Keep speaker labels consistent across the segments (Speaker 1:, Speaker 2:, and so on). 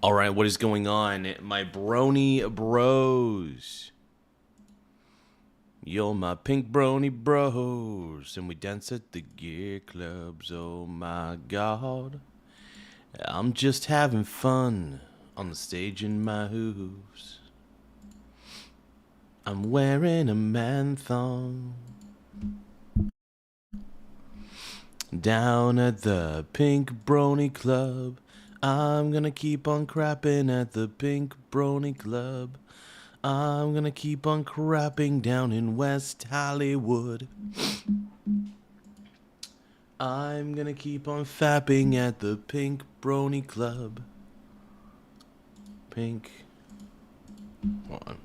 Speaker 1: All right, what is going on, my brony bros? You're my pink brony bros, and we dance at the gear clubs. Oh my god, I'm just having fun on the stage in my hooves. I'm wearing a man thong down at the pink brony club. I'm gonna keep on crapping at the pink brony club. I'm gonna keep on crapping down in West Hollywood. I'm gonna keep on fapping at the pink brony club. Pink. Hold on.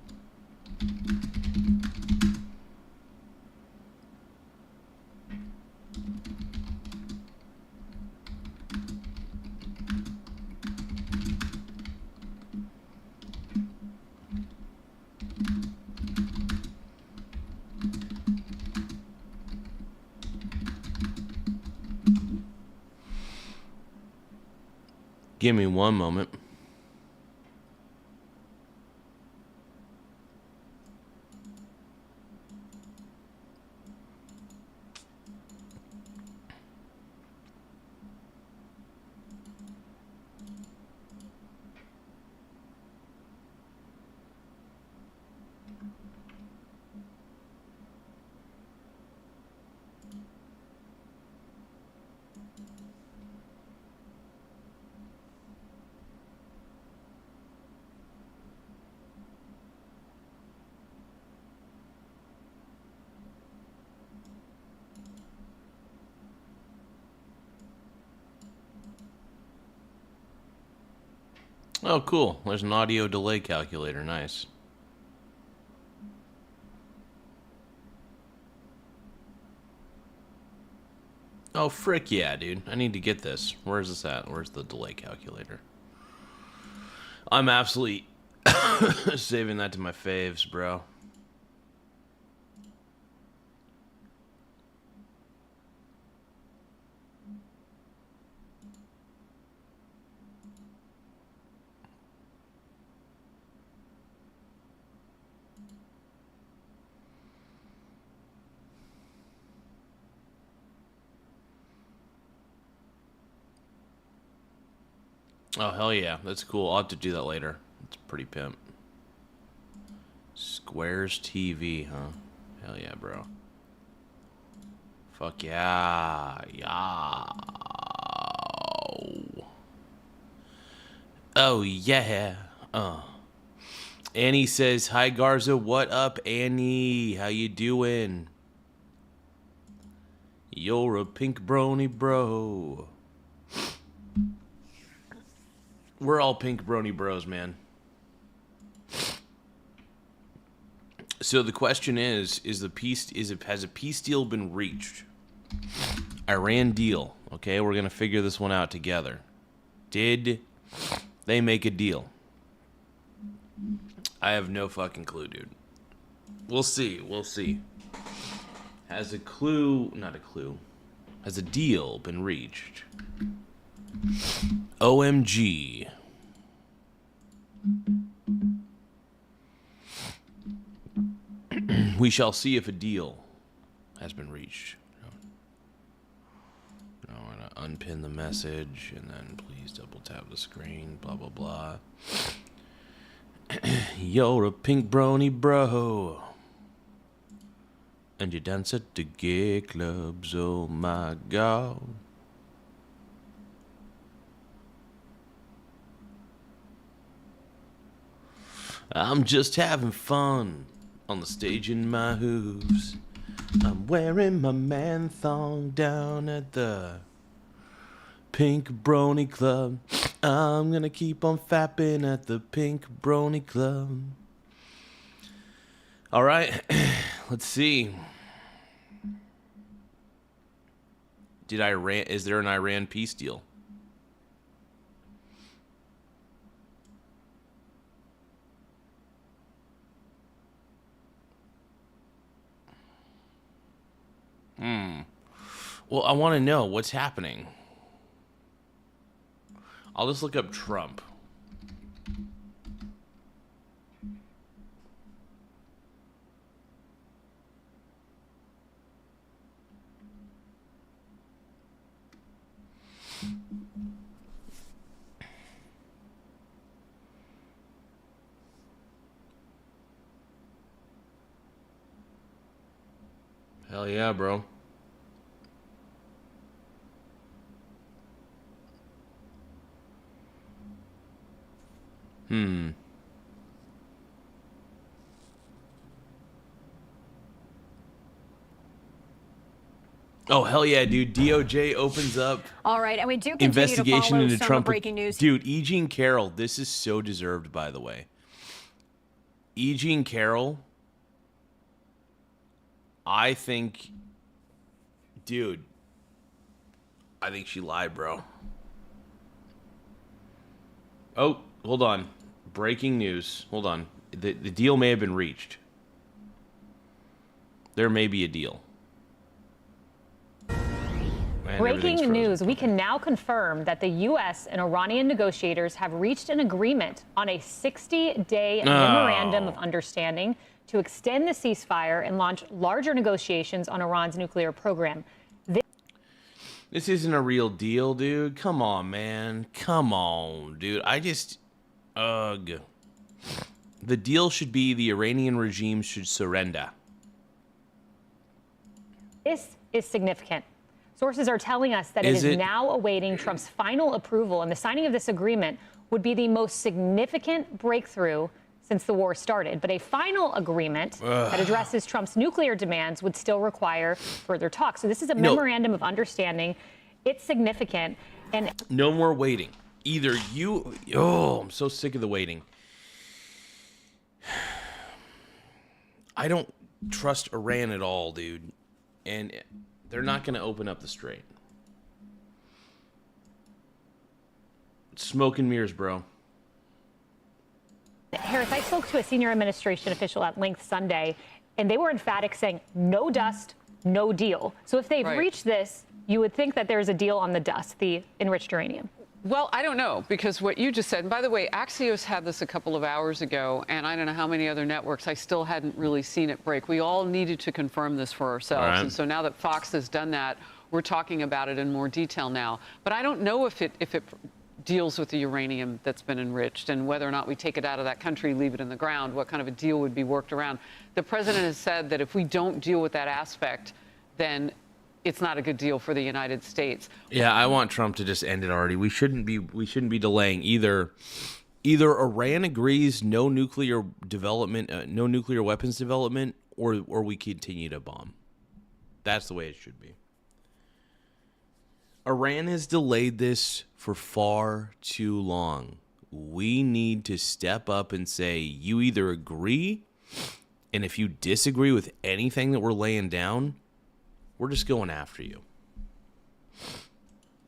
Speaker 1: Give me one moment. Oh, cool. There's an audio delay calculator. Nice. Oh, frick yeah, dude. I need to get this. Where's this at? Where's the delay calculator? I'm absolutely saving that to my faves, bro. Oh, hell yeah. That's cool. I'll have to do that later. It's pretty pimp. Squares TV, huh? Hell yeah, bro. Fuck yeah. Yeah. Oh, yeah. Annie says, hi, Garza. What up, Annie? How you doing? You're a pink brony bro. We're all pink brony bros, man. So the question is the peace has a peace deal been reached? Iran deal. Okay, we're gonna figure this one out together. Did they make a deal? I have no fucking clue, dude. We'll see. We'll see. Has a clue, not a clue. Has a deal been reached? OMG. We shall see if a deal has been reached. I'm going to unpin the message and then please double tap the screen. Blah, blah, blah. You're a pink brony bro. And you dance at the gay clubs. Oh my god. I'm just having fun on the stage in my hooves. I'm wearing my man thong down at the pink brony club. I'm gonna keep on fapping at the pink brony club. All right, let's see. Is there an Iran peace deal? Well, I want to know what's happening. I'll just look up Trump. Hell yeah, bro. Oh, hell yeah, dude. DOJ opens up
Speaker 2: All right, and we do continue
Speaker 1: investigation
Speaker 2: to follow
Speaker 1: into
Speaker 2: some
Speaker 1: Trump.
Speaker 2: breaking news.
Speaker 1: Dude, E. Jean Carroll, this is so deserved, by the way. E. Jean Carroll, I think, dude, I think she lied, bro. Oh, hold on. Breaking news. Hold on. The deal may have been reached. There may be a deal. Man,
Speaker 2: Breaking news. We can now confirm that the U.S. and Iranian negotiators have reached an agreement on a 60-day memorandum of understanding to extend the ceasefire and launch larger negotiations on Iran's nuclear program.
Speaker 1: This isn't a real deal, dude. Come on, man. Come on, dude. Ugh. The deal should be the Iranian regime should surrender.
Speaker 2: This is significant. Sources are telling us that it is now awaiting Trump's final approval, and the signing of this agreement would be the most significant breakthrough since the war started. But a final agreement that addresses Trump's nuclear demands would still require further talks. So this is a memorandum of understanding. It's significant. And
Speaker 1: no more waiting. Either you... Oh, I'm so sick of the waiting. I don't trust Iran at all, dude. And they're not going to open up the strait. Smoke and mirrors, bro.
Speaker 2: Harris, I spoke to a senior administration official at length Sunday, and they were emphatic, saying no dust, no deal. So if they've reached this, you would think that there's a deal on the dust, the enriched uranium.
Speaker 3: Well, I don't know, because what you just said, and by the way, Axios had this a couple of hours ago, and I don't know how many other networks, I still hadn't really seen it break. We all needed to confirm this for ourselves. And so now that Fox has done that, we're talking about it in more detail now. But I don't know if it deals with the uranium that's been enriched and whether or not we take it out of that country, leave it in the ground, what kind of a deal would be worked around. The president has said that if we don't deal with that aspect, then it's not a good deal for the United States.
Speaker 1: Yeah, I want Trump to just end it already. We shouldn't be delaying. Either Iran agrees no nuclear development, no nuclear weapons development, or we continue to bomb. That's the way it should be. Iran has delayed this for far too long. We need to step up and say, you either agree, and if you disagree with anything that we're laying down, we're just going after you.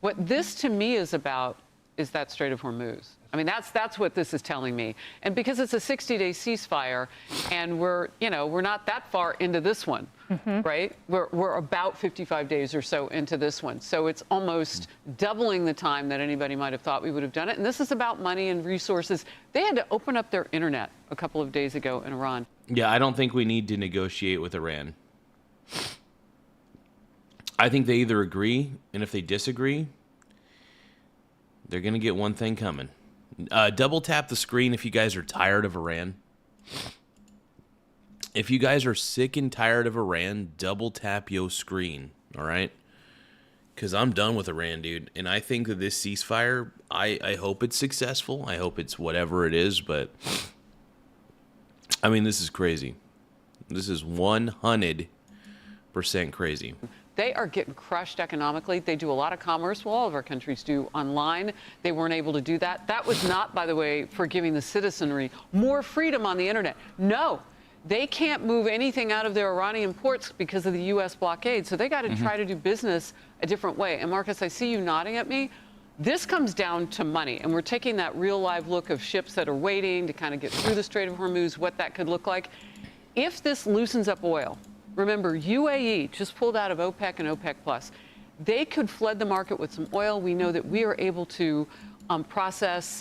Speaker 3: What this to me is about is that Strait of Hormuz. I mean, that's what this is telling me. And because it's a 60-day ceasefire, and we're not that far into this one, right? We're about 55 days or so into this one. So it's almost doubling the time that anybody might have thought we would have done it. And this is about money and resources. They had to open up their internet a couple of days ago in Iran.
Speaker 1: Yeah, I don't think we need to negotiate with Iran. I think they either agree, and if they disagree, they're going to get one thing coming. Double tap the screen if you guys are tired of Iran. If you guys are sick and tired of Iran, double tap your screen, all right? Because I'm done with Iran, dude. And I think that this ceasefire, I hope it's successful. I hope it's whatever it is, but I mean, this is crazy. This is 100% crazy.
Speaker 3: They are getting crushed economically. They do a lot of commerce. Well, all of our countries do online. They weren't able to do that. That was not, by the way, for giving the citizenry more freedom on the internet. No, they can't move anything out of their Iranian ports because of the U.S. blockade. So they got to try to do business a different way. And Marcus, I see you nodding at me. This comes down to money. And we're taking that real live look of ships that are waiting to kind of get through the Strait of Hormuz, what that could look like. If this loosens up oil, remember, UAE just pulled out of OPEC and OPEC Plus. They could flood the market with some oil. We know that we are able to process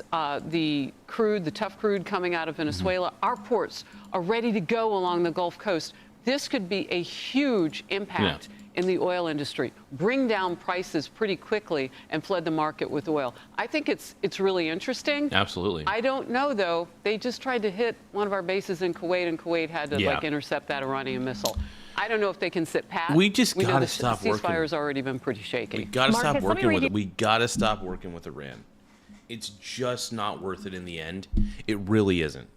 Speaker 3: the crude, the tough crude coming out of Venezuela. Our ports are ready to go along the Gulf Coast. This could be a huge impact in the oil industry, bring down prices pretty quickly and flood the market with oil. I think it's really interesting.
Speaker 1: Absolutely.
Speaker 3: I don't know, though. They just tried to hit one of our bases in Kuwait, and Kuwait had to like intercept that Iranian missile. I don't know if they can sit pat.
Speaker 1: We just
Speaker 3: know
Speaker 1: gotta
Speaker 3: the
Speaker 1: stop working.
Speaker 3: ceasefire's already been pretty shaky.
Speaker 1: We gotta stop
Speaker 2: Marcus, let me
Speaker 1: working
Speaker 2: read
Speaker 1: with
Speaker 2: you-
Speaker 1: it. We gotta stop working with Iran. It's just not worth it in the end. It really isn't.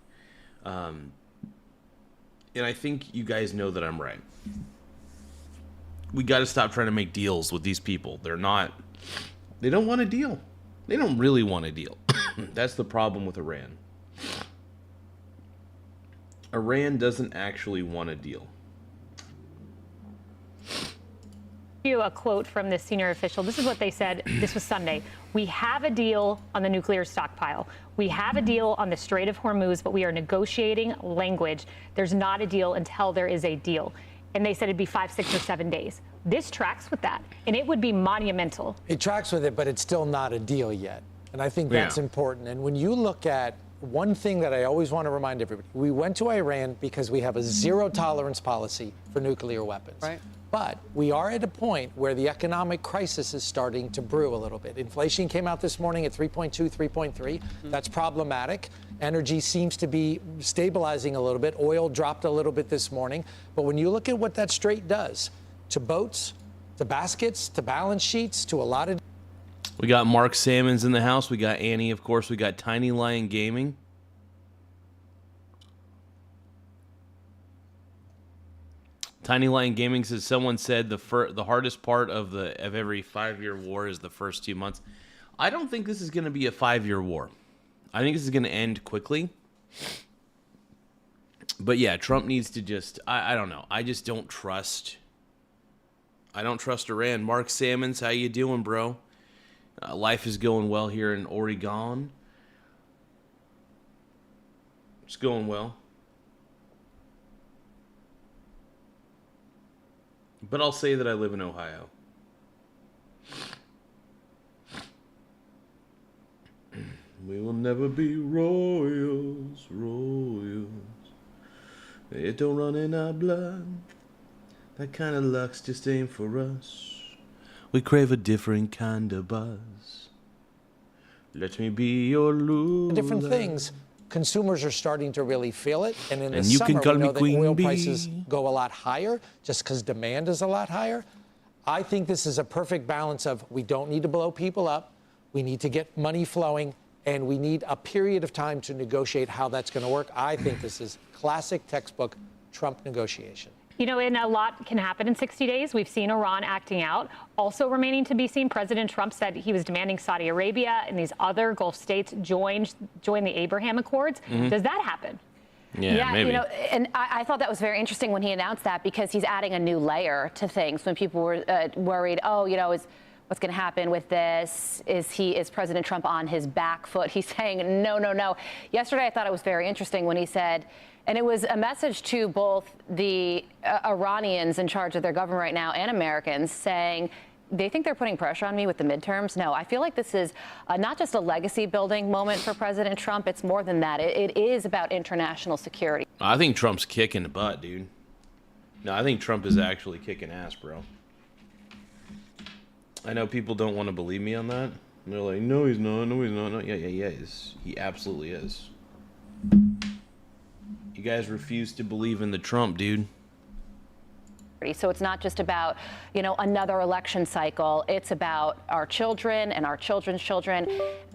Speaker 1: And I think you guys know that I'm right. We gotta stop trying to make deals with these people. They don't want a deal. They don't really want a deal. That's the problem with Iran. Iran doesn't actually want a deal.
Speaker 2: You a quote from this senior official. This is what they said. This was Sunday. We have a deal on the nuclear stockpile. We have a deal on the Strait of Hormuz, but we are negotiating language. There's not a deal until there is a deal. And they said it'd be 5, 6, or 7 days. This tracks with that, and it would be monumental.
Speaker 4: It tracks with it, but it's still not a deal yet. And I think that's important. And when you look at one thing that I always want to remind everybody, we went to Iran because we have a zero tolerance policy for nuclear weapons.
Speaker 3: Right.
Speaker 4: But we are at a point where the economic crisis is starting to brew a little bit. Inflation came out this morning at 3.2, 3.3. That's problematic. Energy seems to be stabilizing a little bit. Oil dropped a little bit this morning. But when you look at what that strait does to boats, to baskets, to balance sheets, to a lot of...
Speaker 1: We got Mark Salmons in the house. We got Annie, of course. We got Tiny Lion Gaming. Tiny Lion Gaming says someone said the hardest part of every 5-year war is the first 2 months. I don't think this is going to be a 5-year war. I think this is going to end quickly. But yeah, Trump needs to just I don't know. I just don't trust. I don't trust Iran. Mark Salmons, how you doing, bro? Life is going well here in Oregon. It's going well. But I'll say that I live in Ohio. We will never be royals, royals. It don't run in our blood. That kind of luck's just ain't for us. We crave a different kind of buzz. Let me be your Lula.
Speaker 4: different things, consumers are starting to really feel it. And in the
Speaker 1: And you can
Speaker 4: summer,
Speaker 1: call
Speaker 4: we
Speaker 1: me
Speaker 4: know that
Speaker 1: Queen
Speaker 4: oil
Speaker 1: Bee.
Speaker 4: prices go a lot higher just because demand is a lot higher. I think this is a perfect balance of we don't need to blow people up, we need to get money flowing, and we need a period of time to negotiate how that's going to work. I think this is classic textbook Trump negotiation.
Speaker 2: You know, and a lot can happen in 60 days. We've seen Iran acting out. Also remaining to be seen, President Trump said he was demanding Saudi Arabia and these other Gulf states join the Abraham Accords. Does that happen?
Speaker 1: Yeah, maybe.
Speaker 5: You know, and I thought that was very interesting when he announced that because he's adding a new layer to things. When people were worried, oh, you know, what's going to happen with this? Is President Trump on his back foot? He's saying, no, no, no. Yesterday, I thought it was very interesting when he said, and it was a message to both the Iranians in charge of their government right now and Americans saying, they think they're putting pressure on me with the midterms. No, I feel like this is not just a legacy building moment for President Trump. It's more than that. It is about international security.
Speaker 1: I think Trump's kicking the butt, dude. No, I think Trump is actually kicking ass, bro. I know people don't want to believe me on that. And they're like, no, he's not. No, he's not. No. Yeah, he is. He absolutely is. You guys refuse to believe in the Trump, dude.
Speaker 5: So it's not just about, you know, another election cycle. It's about our children and our children's children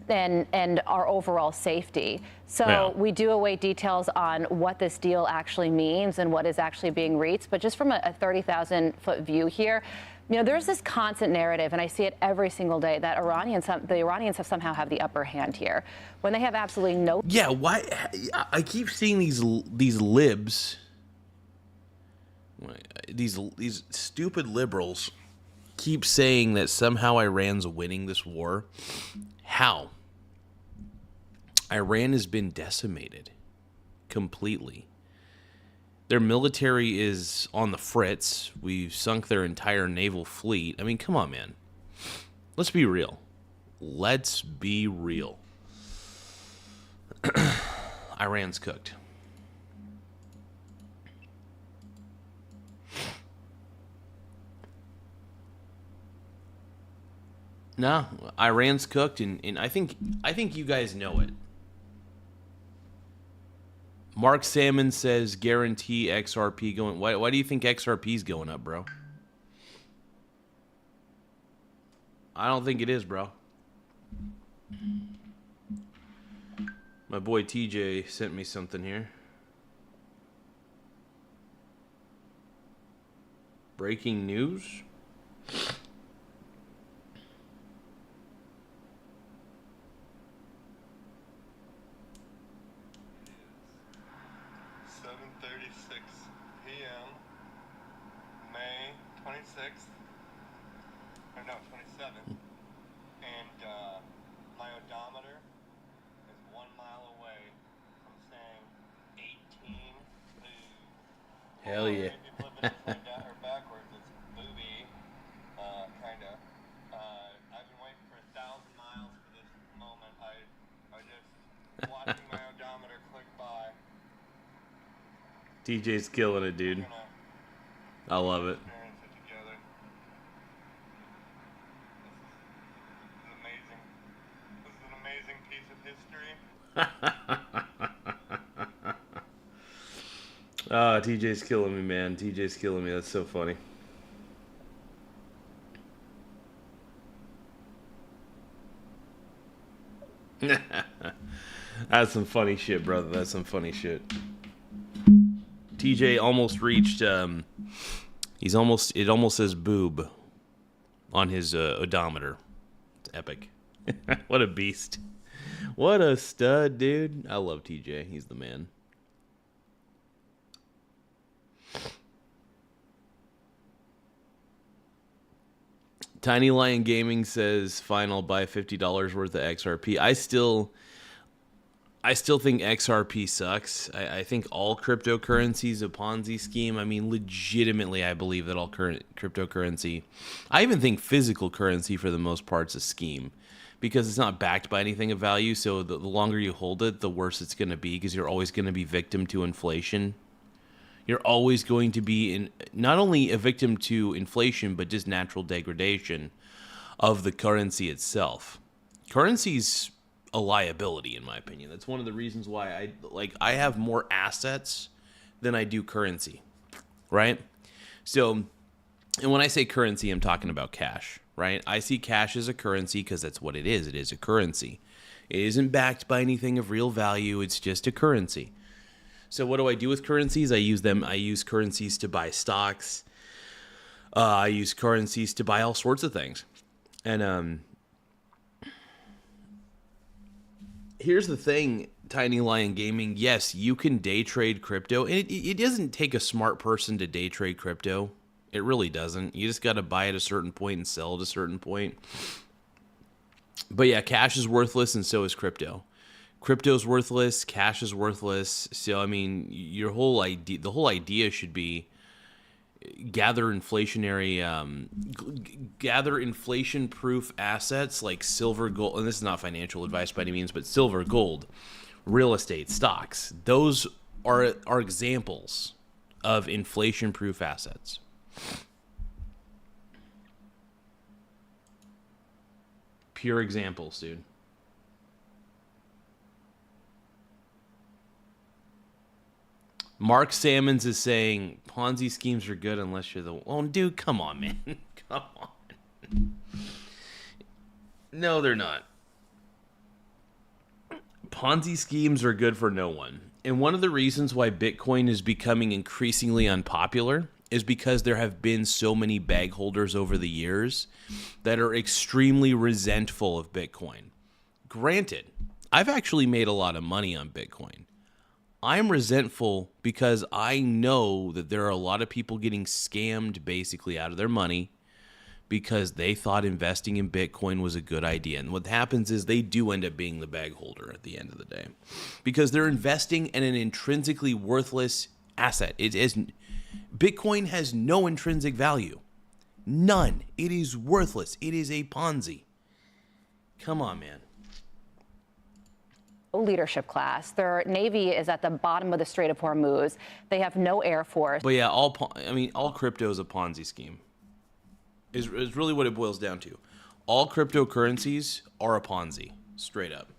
Speaker 5: and our overall safety. So we do await details on what this deal actually means and what is actually being reached. But just from a 30,000-foot view here, you know, there's this constant narrative, and I see it every single day, that the Iranians have somehow have the upper hand here when they have absolutely no.
Speaker 1: Yeah, why? I keep seeing these libs. These stupid liberals keep saying that somehow Iran's winning this war. How? Iran has been decimated completely. Their military is on the fritz. We've sunk their entire naval fleet. I mean, come on, man. Let's be real. Let's be real. Iran's cooked. No, Iran's cooked, and I think you guys know it. Mark Salmon says guarantee XRP going. Why do you think XRP is going up, bro? I don't think it is, bro. My boy TJ sent me something here. Breaking news.
Speaker 6: May 26th, or no, 27th, and my odometer is 1 mile away from saying 18 boo.
Speaker 1: Hell yeah.
Speaker 6: If you flip it upside down or backwards, it's booby, kind of. I've been waiting for 1,000 miles for this moment. I just watching my odometer click by.
Speaker 1: TJ's killing it, dude. I love it.
Speaker 6: Experience it together. This is amazing. This is an amazing piece of history.
Speaker 1: TJ's killing me, man. TJ's killing me. That's so funny. That's some funny shit, brother. That's some funny shit. TJ almost reached. It almost says boob on his odometer. It's epic. What a beast. What a stud, dude. I love TJ. He's the man. Tiny Lion Gaming says, fine, I'll buy $50 worth of XRP. I still think XRP sucks. I think all cryptocurrency is a Ponzi scheme. I mean, legitimately, I believe that all current cryptocurrency, I even think physical currency for the most part is a scheme because it's not backed by anything of value. So the longer you hold it, the worse it's going to be because you're always going to be victim to inflation. You're always going to be not only a victim to inflation, but just natural degradation of the currency itself. Currency's a liability, in my opinion. That's one of the reasons why I have more assets than I do currency, right? So, and when I say currency, I'm talking about cash, right? I see cash as a currency because that's what it is. It is a currency. It isn't backed by anything of real value. It's just a currency. So what do I do with currencies? I use currencies to buy stocks. I use currencies to buy all sorts of things. And here's the thing, Tiny Lion Gaming. Yes, you can day trade crypto. And it doesn't take a smart person to day trade crypto. It really doesn't. You just got to buy at a certain point and sell at a certain point. But yeah, cash is worthless and so is crypto. Crypto's worthless, cash is worthless. So I mean, the whole idea should be gather inflation-proof assets like silver, gold, and this is not financial advice by any means, but silver, gold, real estate, stocks. Those are examples of inflation-proof assets. Pure examples, dude. Mark Salmons is saying Ponzi schemes are good unless you're the... Oh, dude, come on, man. Come on. No, they're not. Ponzi schemes are good for no one. And one of the reasons why Bitcoin is becoming increasingly unpopular is because there have been so many bag holders over the years that are extremely resentful of Bitcoin. Granted, I've actually made a lot of money on Bitcoin. I'm resentful because I know that there are a lot of people getting scammed basically out of their money because they thought investing in Bitcoin was a good idea. And what happens is they do end up being the bag holder at the end of the day because they're investing in an intrinsically worthless asset. Bitcoin has no intrinsic value. None. It is worthless. It is a Ponzi. Come on, man.
Speaker 5: Leadership class. Their Navy is at the bottom of the Strait of Hormuz. They have no air force.
Speaker 1: But yeah, all crypto is a Ponzi scheme. Is really what it boils down to. All cryptocurrencies are a Ponzi, straight up.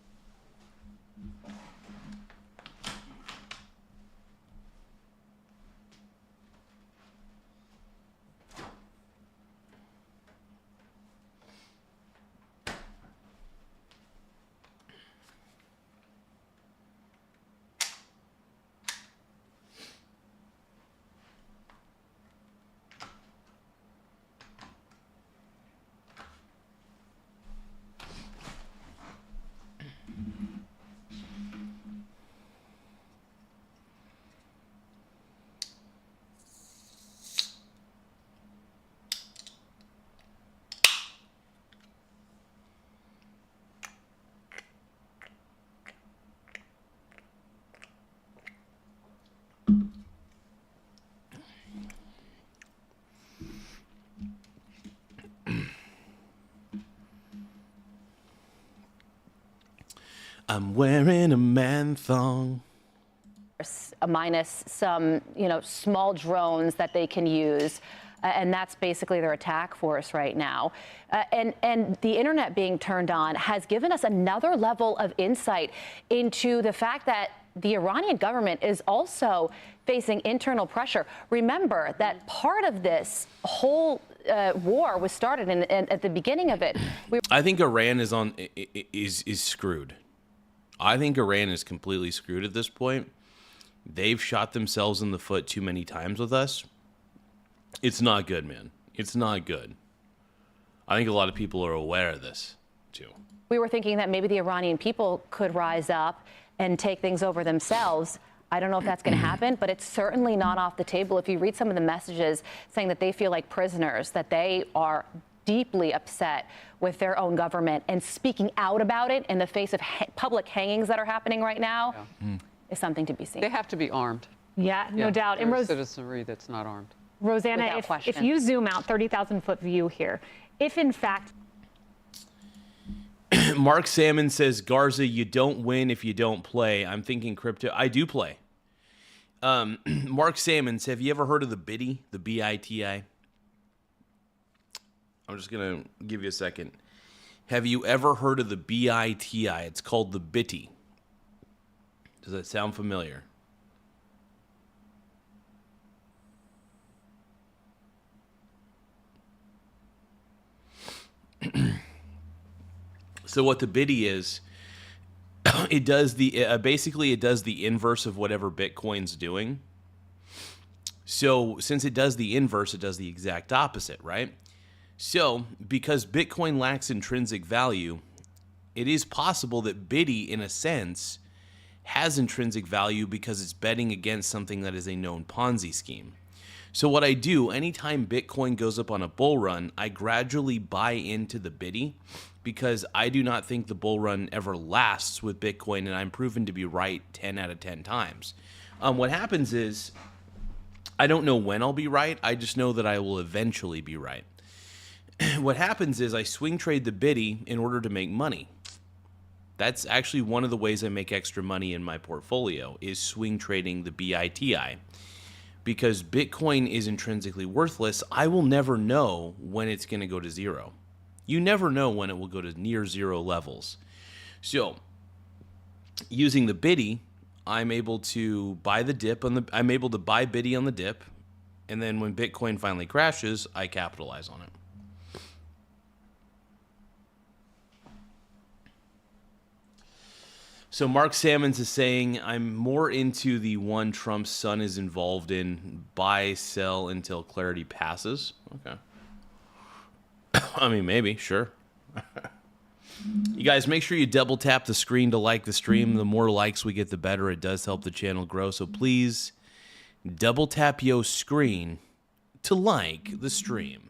Speaker 1: I'm wearing a man thong.
Speaker 5: Minus some, small drones that they can use. And that's basically their attack force right now. And the internet being turned on has given us another level of insight into the fact that the Iranian government is also facing internal pressure. Remember that part of this whole war was started at the beginning of it.
Speaker 1: I think Iran is screwed. I think Iran is completely screwed at this point. They've shot themselves in the foot too many times with us. It's not good, man. It's not good. I think a lot of people are aware of this, too.
Speaker 5: We were thinking that maybe the Iranian people could rise up and take things over themselves. I don't know if that's going to happen, but it's certainly not off the table. If you read some of the messages saying that they feel like prisoners, that they are deeply upset with their own government and speaking out about it in the face of public hangings that are happening right now is something to be seen.
Speaker 3: They have to be armed.
Speaker 2: Yeah, no doubt. And
Speaker 3: citizenry that's not armed.
Speaker 2: Rosanna, if you zoom out 30,000-foot view here, if in fact...
Speaker 1: Mark Salmon says, Garza, you don't win if you don't play. I'm thinking crypto. I do play. Mark Salmon says, have you ever heard of the BITI? The B-I-T-I? I'm just going to give you a second. Have you ever heard of the B-I-T-I? It's called the BITI. Does that sound familiar? So what the BITI is, it does basically it does the inverse of whatever Bitcoin's doing. So since it does the inverse, it does the exact opposite, right? So because Bitcoin lacks intrinsic value, it is possible that BITI, in a sense, has intrinsic value because it's betting against something that is a known Ponzi scheme. So what I do, anytime Bitcoin goes up on a bull run, I gradually buy into the BITI because I do not think the bull run ever lasts with Bitcoin, and I'm proven to be right 10 out of 10 times. What happens is, I don't know when I'll be right, I just know that I will eventually be right. What happens is I swing trade the BITI in order to make money. That's actually one of the ways I make extra money in my portfolio, is swing trading the BITI. Because Bitcoin is intrinsically worthless, I will never know when it's going to go to zero. You never know when it will go to near zero levels. So, using the BITI, I'm able to buy the dip I'm able to buy BITI on the dip, and then when Bitcoin finally crashes, I capitalize on it. So Mark Salmons is saying, I'm more into the one Trump's son is involved in, buy, sell until clarity passes. Okay. I mean, maybe, sure. You guys, make sure you double tap the screen to like the stream. The more likes we get, the better. It does help the channel grow. So please double tap your screen to like the stream.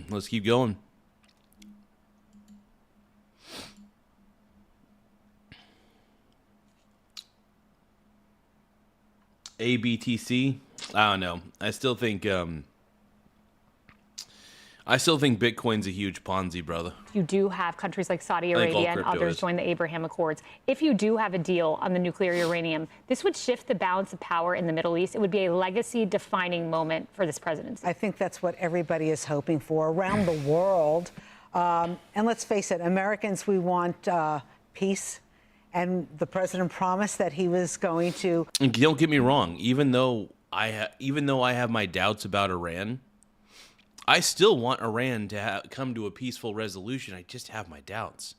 Speaker 1: Let's keep going. ABTC. I don't know. I still think Bitcoin's a huge Ponzi, brother.
Speaker 2: You do have countries like Saudi Arabia and others join the Abraham Accords. If you do have a deal on the nuclear uranium, this would shift the balance of power in the Middle East. It would be a legacy-defining moment for this presidency.
Speaker 7: I think that's what everybody is hoping for around the world. And let's face it, Americans, we want peace. And the president promised that he was going to.
Speaker 1: And don't get me wrong. Even though I have my doubts about Iran, I still want Iran to come to a peaceful resolution. I just have my doubts.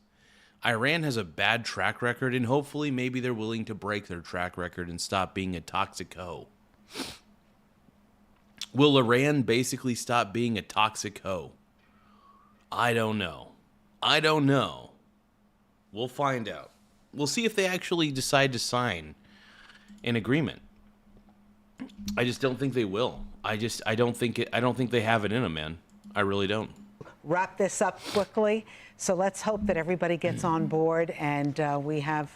Speaker 1: Iran has a bad track record, and hopefully maybe they're willing to break their track record and stop being a toxic-ho. Will Iran basically stop being a toxic-ho? I don't know. We'll find out. We'll see if they actually decide to sign an agreement. I just don't think they will. I don't think they have it in them, man. I really don't.
Speaker 7: Wrap this up quickly. So let's hope that everybody gets on board and we have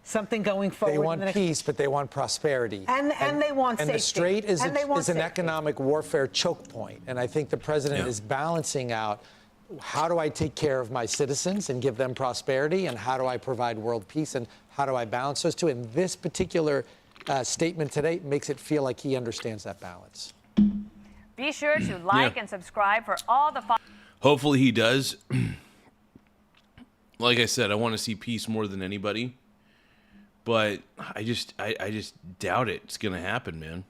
Speaker 7: something going forward.
Speaker 4: They want
Speaker 7: in the next...
Speaker 4: peace, but they want prosperity.
Speaker 7: And they want
Speaker 4: and
Speaker 7: safety.
Speaker 4: And the strait is an
Speaker 7: safety.
Speaker 4: economic warfare choke point. And I think the president is balancing out, how do I take care of my citizens and give them prosperity, and how do I provide world peace, and how do I balance those two? And this particular statement today makes it feel like he understands that balance.
Speaker 8: Be sure to like and subscribe for all the...
Speaker 1: Hopefully he does. Like I said, I want to see peace more than anybody. But I just doubt it's going to happen, man.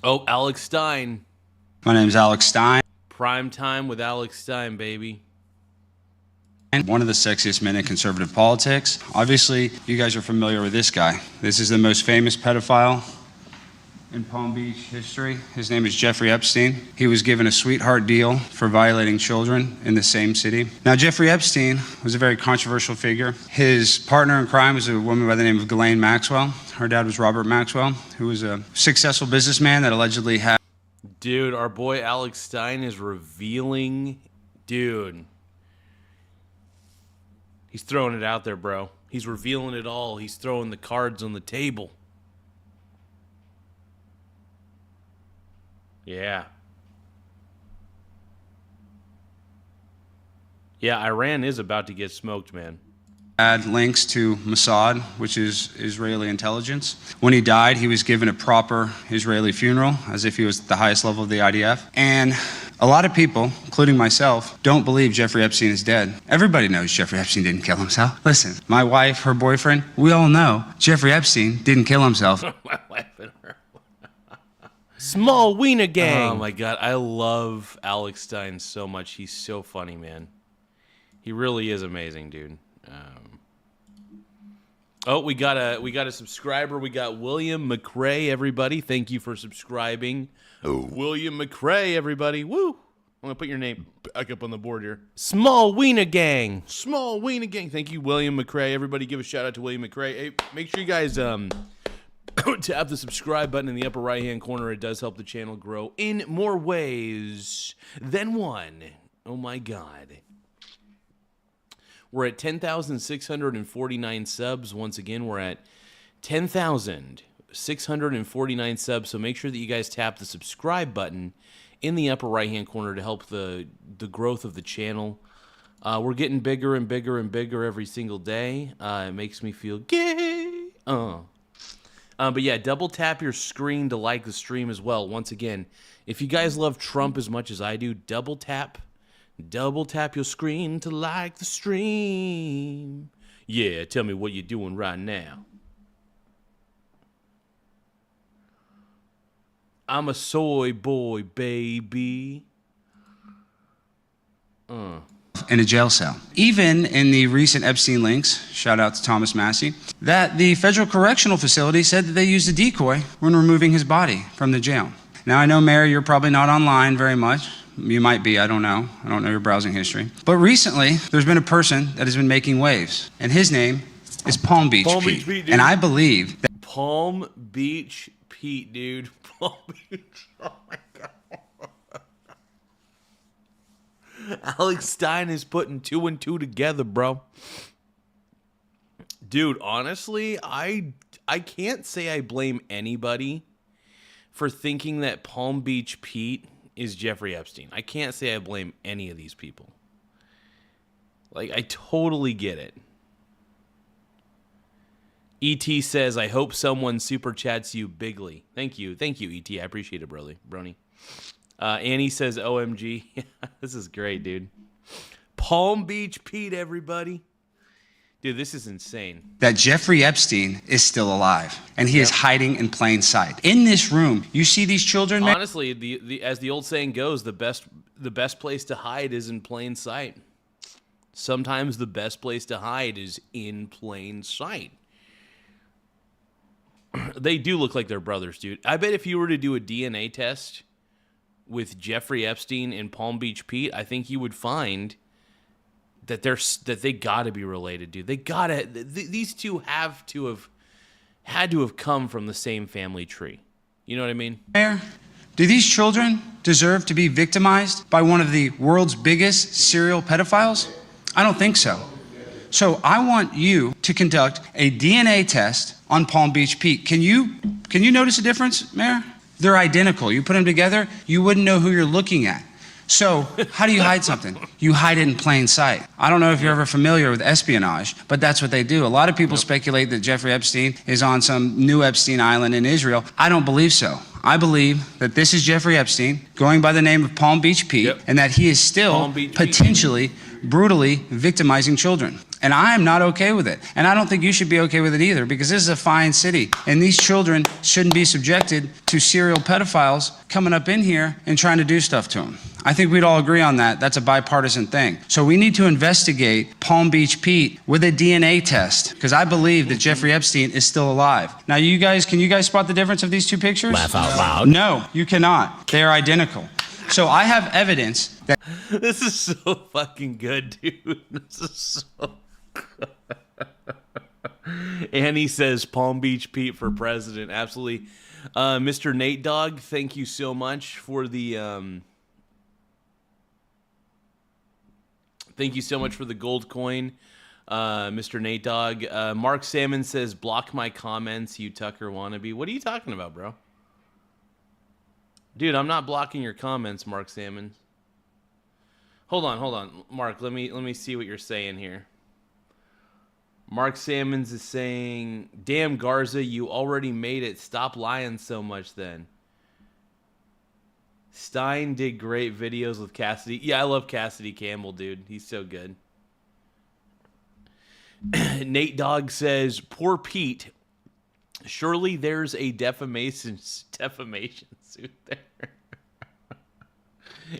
Speaker 1: Oh, Alex Stein.
Speaker 9: My name's Alex Stein.
Speaker 1: Prime time with Alex Stein, baby.
Speaker 9: One of the sexiest men in conservative politics. Obviously, you guys are familiar with this guy. This is the most famous pedophile in Palm Beach history. His name is Jeffrey Epstein. He was given a sweetheart deal for violating children in the same city. Now, Jeffrey Epstein was a very controversial figure. His partner in crime was a woman by the name of Ghislaine Maxwell. Her dad was Robert Maxwell, who was a successful businessman that allegedly had...
Speaker 1: Dude, our boy Alex Stein is revealing... Dude. He's throwing it out there, bro. He's revealing it all. He's throwing the cards on the table. Yeah. Yeah, Iran is about to get smoked, man.
Speaker 9: Had links to Mossad, which is Israeli intelligence. When he died, he was given a proper Israeli funeral, as if he was at the highest level of the IDF. And a lot of people, including myself, don't believe Jeffrey Epstein is dead. Everybody knows Jeffrey Epstein didn't kill himself. Listen, my wife, her boyfriend, we all know Jeffrey Epstein didn't kill himself.
Speaker 1: My wife and her. Small wiener gang. Oh my God, I love Alex Stein so much. He's so funny, man. He really is amazing, dude. Oh, we got a subscriber. We got William McRae, everybody. Thank you for subscribing. Oh. William McRae, everybody. Woo! I'm gonna put your name back up on the board here. Small wiener gang. Small wiener gang. Thank you, William McRae. Everybody give a shout out to William McRae. Hey, make sure you guys tap the subscribe button in the upper right-hand corner. It does help the channel grow in more ways than one. Oh my God. We're at 10,649 subs. Once again, we're at 10,649 subs. So make sure that you guys tap the subscribe button in the upper right-hand corner to help the growth of the channel. We're getting bigger and bigger and bigger every single day. It makes me feel gay. But yeah, double tap your screen to like the stream as well. Once again, if you guys love Trump as much as I do, double tap your screen to like the stream. Yeah, tell me what you're doing right now. I'm a soy boy, baby.
Speaker 9: In a jail cell. Even in the recent Epstein links, shout out to Thomas Massey, that the federal correctional facility said that they used a decoy when removing his body from the jail. Now, I know, Mary, you're probably not online very much. You might be, I don't know. I don't know your browsing history. But recently, there's been a person that has been making waves, and his name is Palm Beach Pete.
Speaker 1: Dude.
Speaker 9: And I believe that...
Speaker 1: Palm Beach Pete, dude. Palm Beach. Oh, my God. Alex Stein is putting 2 and 2 together, bro. Dude, honestly, I can't say I blame anybody for thinking that Palm Beach Pete is Jeffrey Epstein. I can't say I blame any of these people. Like, I totally get it. E.T. says, I hope someone super chats you bigly. Thank you, E.T. I appreciate it, Brony. Annie says, OMG. This is great, dude. Palm Beach Pete, everybody. Dude, this is insane.
Speaker 9: That Jeffrey Epstein is still alive, and he is hiding in plain sight. In this room, you see these children.
Speaker 1: Honestly, as the old saying goes, the best place to hide is in plain sight. Sometimes the best place to hide is in plain sight. They do look like they're brothers, dude. I bet if you were to do a DNA test with Jeffrey Epstein and Palm Beach Pete, I think you would find that they gotta be related, dude. They gotta. These two had to have come from the same family tree. You know what I mean?
Speaker 9: Mayor, do these children deserve to be victimized by one of the world's biggest serial pedophiles? I don't think so. So I want you to conduct a DNA test on Palm Beach Pete. Can you notice a difference, Mayor? They're identical. You put them together, you wouldn't know who you're looking at. So how do you hide something? You hide it in plain sight. I don't know if you're ever familiar with espionage, but that's what they do. A lot of people speculate that Jeffrey Epstein is on some new Epstein Island in Israel. I don't believe so. I believe that this is Jeffrey Epstein going by the name of Palm Beach Pete, and that he is still potentially brutally victimizing children. And I am not okay with it. And I don't think you should be okay with it either, because this is a fine city. And these children shouldn't be subjected to serial pedophiles coming up in here and trying to do stuff to them. I think we'd all agree on that. That's a bipartisan thing. So we need to investigate Palm Beach Pete with a DNA test, because I believe that Jeffrey Epstein is still alive. Now, can you guys spot the difference of these two pictures?
Speaker 1: Laugh out loud.
Speaker 9: No, you cannot. They are identical. So I have evidence that...
Speaker 1: This is so fucking good, dude. This is so good. And he says Palm Beach Pete for president. Absolutely. Mr. Nate Dogg, thank you so much for the... Thank you so much for the gold coin, Mr. Nate Dogg. Mark Salmon says, block my comments, you Tucker wannabe. What are you talking about, bro? Dude, I'm not blocking your comments, Mark Salmon. Hold on. Mark, let me see what you're saying here. Mark Salmons is saying, damn, Garza, you already made it. Stop lying so much then. Stein did great videos with Cassidy. Yeah, I love Cassidy Campbell, dude. He's so good. Nate Dogg says, poor Pete. Surely there's a defamation suit there.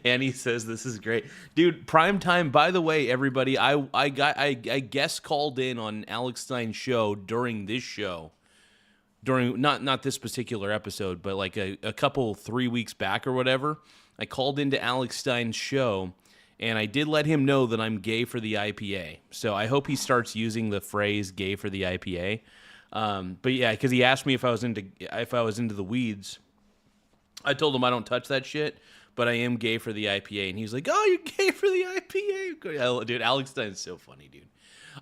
Speaker 1: And he says this is great, dude. Primetime. By the way, everybody, I guest called in on Alex Stein's show during this show, during not this particular episode, but like a couple 3 weeks back or whatever. I called into Alex Stein's show, and I did let him know that I'm gay for the IPA. So I hope he starts using the phrase "gay for the IPA." But yeah, because he asked me if I was into the weeds. I told him I don't touch that shit, but I am gay for the IPA. And he's like, oh, you're gay for the IPA? Dude, Alex Stein is so funny, dude.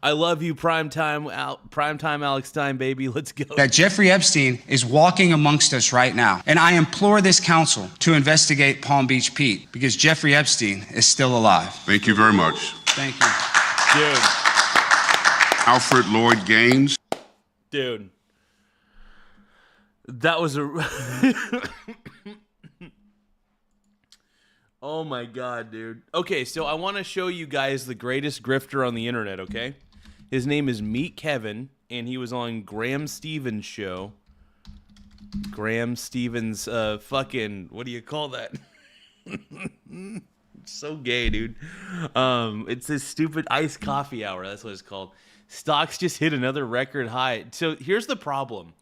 Speaker 1: I love you, primetime Alex Stein, baby. Let's go.
Speaker 9: That Jeffrey Epstein is walking amongst us right now. And I implore this council to investigate Palm Beach Pete, because Jeffrey Epstein is still alive.
Speaker 10: Thank you very much.
Speaker 9: Thank you.
Speaker 1: Dude.
Speaker 10: Alfred Lloyd Gaines.
Speaker 1: Dude. That was a... Oh my God, dude. Okay, so I want to show you guys the greatest grifter on the internet, okay? His name is Meet Kevin, and he was on Graham Stephan's show. Graham Stephan's fucking, what do you call that? So gay, dude. It's this stupid iced coffee hour. That's what it's called. Stocks just hit another record high. So here's the problem.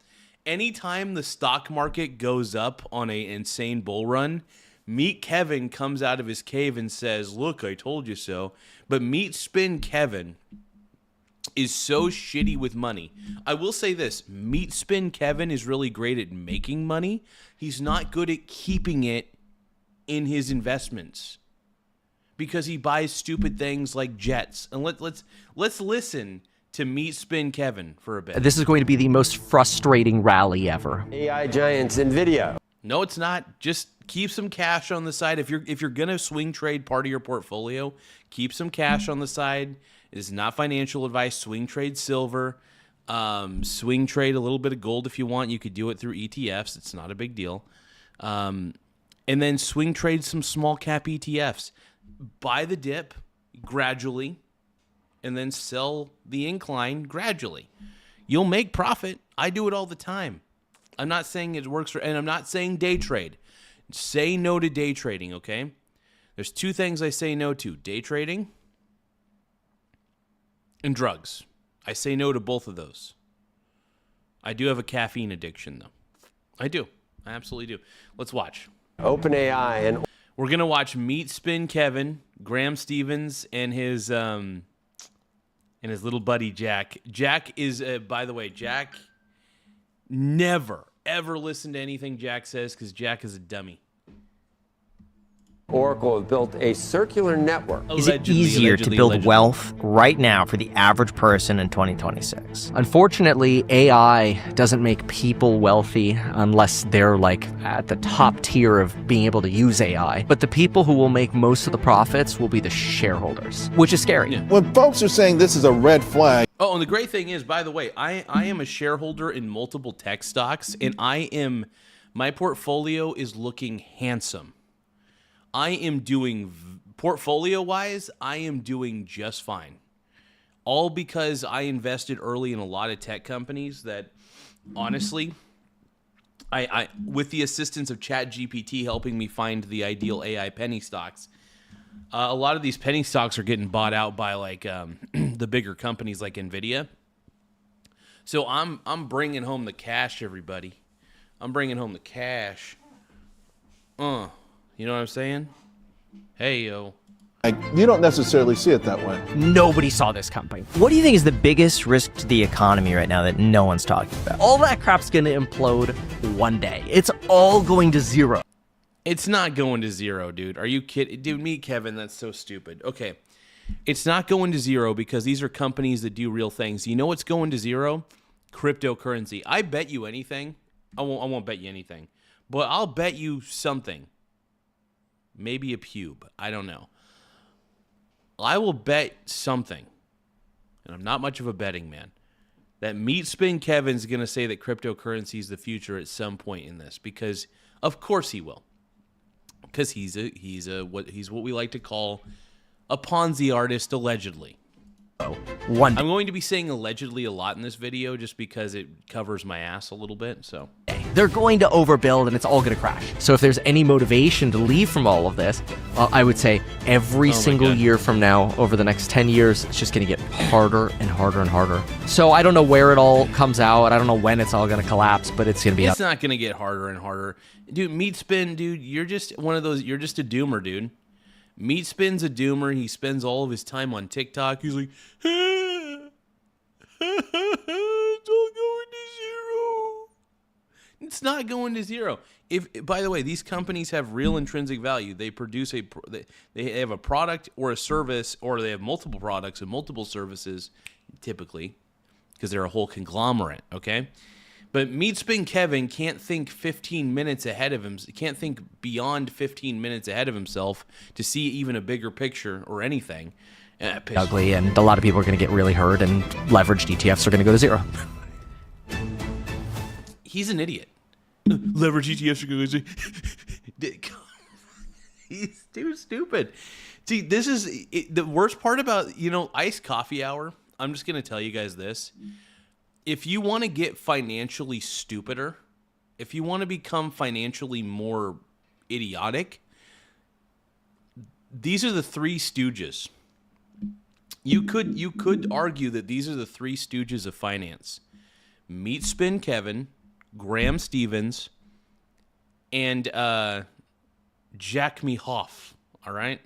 Speaker 1: Anytime the stock market goes up on an insane bull run, Meet Kevin comes out of his cave and says, look, I told you so. But Meet Spin Kevin is so shitty with money. I will say this. Meet Spin Kevin is really great at making money. He's not good at keeping it in his investments, because he buys stupid things like jets. And let's listen to Meet Spin Kevin for a bit.
Speaker 11: This is going to be the most frustrating rally ever.
Speaker 12: AI giants in video.
Speaker 1: No, it's not. Just keep some cash on the side. If you're gonna swing trade part of your portfolio, keep some cash on the side. It is not financial advice. Swing trade silver. Swing trade a little bit of gold if you want. You could do it through ETFs. It's not a big deal. And then swing trade some small cap ETFs. Buy the dip gradually. and then sell the incline gradually. You'll make profit. I do it all the time. I'm not saying it works and I'm not saying day trade. Say no to day trading, okay? There's two things I say no to: day trading and drugs. I say no to both of those. I do have a caffeine addiction, though. I do. I absolutely do. Let's watch.
Speaker 12: OpenAI and
Speaker 1: we're gonna watch Meat Spin Kevin, Graham Stevens, and his little buddy Jack. Jack is, by the way, Jack. Never ever listen to anything Jack says because Jack is a dummy.
Speaker 12: Oracle have built a circular network.
Speaker 11: Is it easier to build wealth right now for the average person in 2026? Unfortunately, AI doesn't make people wealthy unless they're like at the top tier of being able to use AI. But the people who will make most of the profits will be the shareholders, which is scary.
Speaker 1: Yeah.
Speaker 13: When folks are saying this is a red flag.
Speaker 1: Oh, and the great thing is, by the way, I am a shareholder in multiple tech stocks, and my portfolio is looking handsome. I am doing, portfolio-wise, I am doing just fine. All because I invested early in a lot of tech companies that, honestly, I with the assistance of ChatGPT helping me find the ideal AI penny stocks, a lot of these penny stocks are getting bought out by like the bigger companies like NVIDIA. So I'm bringing home the cash, everybody. I'm bringing home the cash. You know what I'm saying? Hey, yo.
Speaker 13: You don't necessarily see it that way.
Speaker 11: Nobody saw this coming. What do you think is the biggest risk to the economy right now that no one's talking about? All that crap's going to implode one day. It's all going to zero.
Speaker 1: It's not going to zero, dude. Are you kidding? Dude, me, Kevin, that's so stupid. Okay. It's not going to zero because these are companies that do real things. You know what's going to zero? Cryptocurrency. I bet you anything. I won't bet you anything. But I'll bet you something. Maybe a pube. I don't know. I will bet something, and I'm not much of a betting man, that Meat Spin Kevin's going to say that cryptocurrency is the future at some point in this, because of course he will. Because he's what we like to call a Ponzi artist, allegedly.
Speaker 11: One day.
Speaker 1: I'm going to be saying allegedly a lot in this video just because it covers my ass a little bit, so.
Speaker 11: They're going to overbuild and it's all going to crash. So if there's any motivation to leave from all of this, I would say every single year from now, over the next 10 years, it's just going to get harder and harder and harder. So I don't know where it all comes out. I don't know when it's all going to collapse, but it's going to be
Speaker 1: It's not going to get harder and harder. Dude, Meat Spin, dude, you're just one of those, you're just a doomer, dude. Meat Spin's a doomer. He spends all of his time on TikTok. He's like, it's all going to zero. It's not going to zero. By the way, these companies have real intrinsic value. They produce they have a product or a service, or they have multiple products and multiple services, typically, because they're a whole conglomerate. Okay. But Meat Spin Kevin can't think 15 minutes ahead of him. Can't think beyond 15 minutes ahead of himself to see even a bigger picture or anything.
Speaker 11: Ugly, and a lot of people are going to get really hurt, and leveraged ETFs are going to go to zero.
Speaker 1: He's an idiot. Leverage ETFs are going to go to zero. He's too stupid. See, this is the worst part about, iced coffee hour. I'm just going to tell you guys this. If you want to get financially stupider, if you want to become financially more idiotic, these are the three stooges. You could argue that these are the three stooges of finance. Meat Spin Kevin, Graham Stevens, and Jack Me Hoff. All right?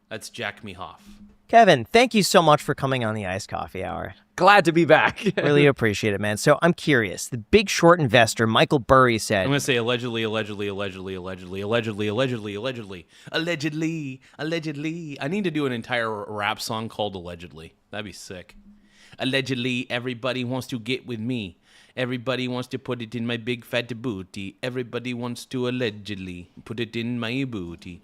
Speaker 1: That's Jack Me Hoff.
Speaker 11: Kevin, thank you so much for coming on the Iced Coffee Hour.
Speaker 14: Glad to be back.
Speaker 11: Really appreciate it, man. So I'm curious. The Big Short investor, Michael Burry, said...
Speaker 1: I'm going to say allegedly. I need to do an entire rap song called Allegedly. That'd be sick. Allegedly, everybody wants to get with me. Everybody wants to put it in my big fat booty. Everybody wants to allegedly put it in my booty.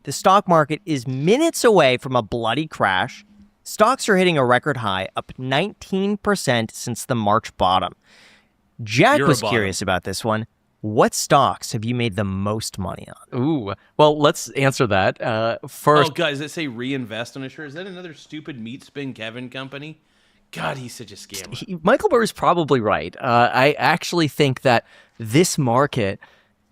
Speaker 11: The stock market is minutes away from a bloody crash. Stocks are hitting a record high, up 19% since the March bottom. Jack was curious about this one. What stocks have you made the most money on? Ooh, well, let's answer that. First,
Speaker 1: Oh, guys, that say reinvest on a shirt. Is that another stupid Meat Spin Kevin company? God, he's such a scammer.
Speaker 11: Michael Burr is probably right. I actually think that this market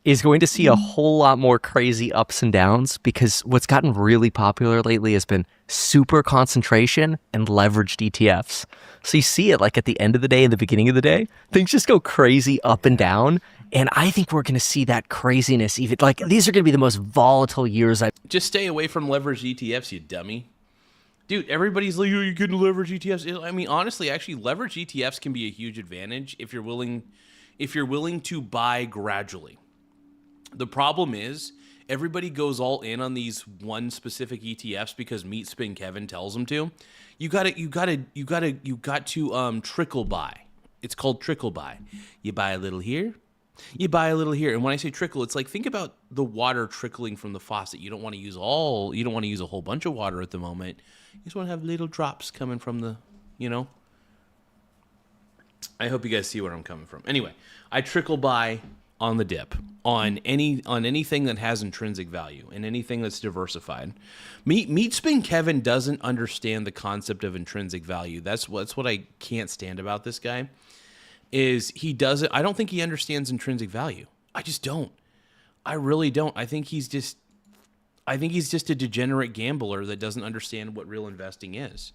Speaker 11: is going to see a whole lot more crazy ups and downs because what's gotten really popular lately has been super concentration and leveraged ETFs. So you see it like at the end of the day and the beginning of the day, things just go crazy up and down. And I think we're going to see that craziness even like these are going to be the most volatile years.
Speaker 1: Just stay away from leveraged ETFs, you dummy. Dude, everybody's like, oh, you couldn't leverage ETFs. I mean, honestly, actually, leverage ETFs can be a huge advantage if you're willing to buy gradually. The problem is everybody goes all in on these one specific ETFs because Meat Spin Kevin tells them to. You got to trickle buy. It's called trickle buy. You buy a little here, you buy a little here. And when I say trickle, it's like think about the water trickling from the faucet. You don't want to use a whole bunch of water at the moment. You just want to have little drops coming from the, I hope you guys see where I'm coming from. Anyway, I trickle buy on the dip on anything that has intrinsic value and anything that's diversified. Meat Spin Kevin doesn't understand the concept of intrinsic value. That's what I can't stand about this guy. Is he doesn't? I don't think he understands intrinsic value. I just don't. I really don't. I think he's just a degenerate gambler that doesn't understand what real investing is.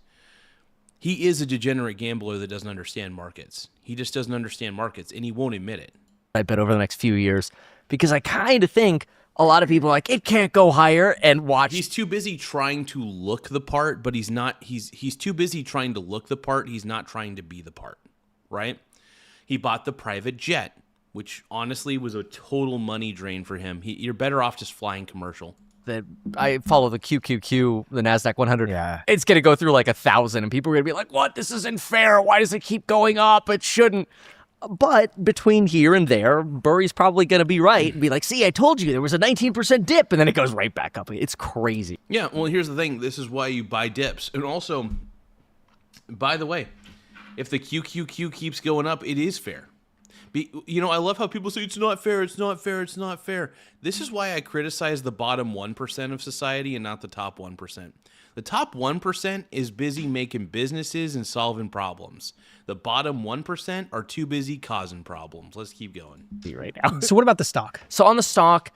Speaker 1: He is a degenerate gambler that doesn't understand markets. He just doesn't understand markets, and he won't admit it.
Speaker 11: I bet over the next few years, because I kind of think a lot of people are like, it can't go higher, and watch.
Speaker 1: He's too busy trying to look the part, but he's not. He's too busy trying to look the part. He's not trying to be the part, right? He bought the private jet, which honestly was a total money drain for him. You're better off just flying commercial.
Speaker 11: That I follow the QQQ, the NASDAQ 100.
Speaker 7: Yeah.
Speaker 11: It's going to go through like 1,000, and people are going to be like, what? This isn't fair. Why does it keep going up? It shouldn't. But between here and there, Burry's probably going to be right and be like, see, I told you there was a 19% dip, and then it goes right back up. It's crazy.
Speaker 1: Yeah, well, here's the thing. This is why you buy dips. And also, by the way, if the QQQ keeps going up, it is fair. I love how people say, it's not fair, it's not fair, it's not fair. This is why I criticize the bottom 1% of society and not the top 1%. The top 1% is busy making businesses and solving problems. The bottom 1% are too busy causing problems. Let's keep going.
Speaker 11: Right now. So what about the stock? So on the stock,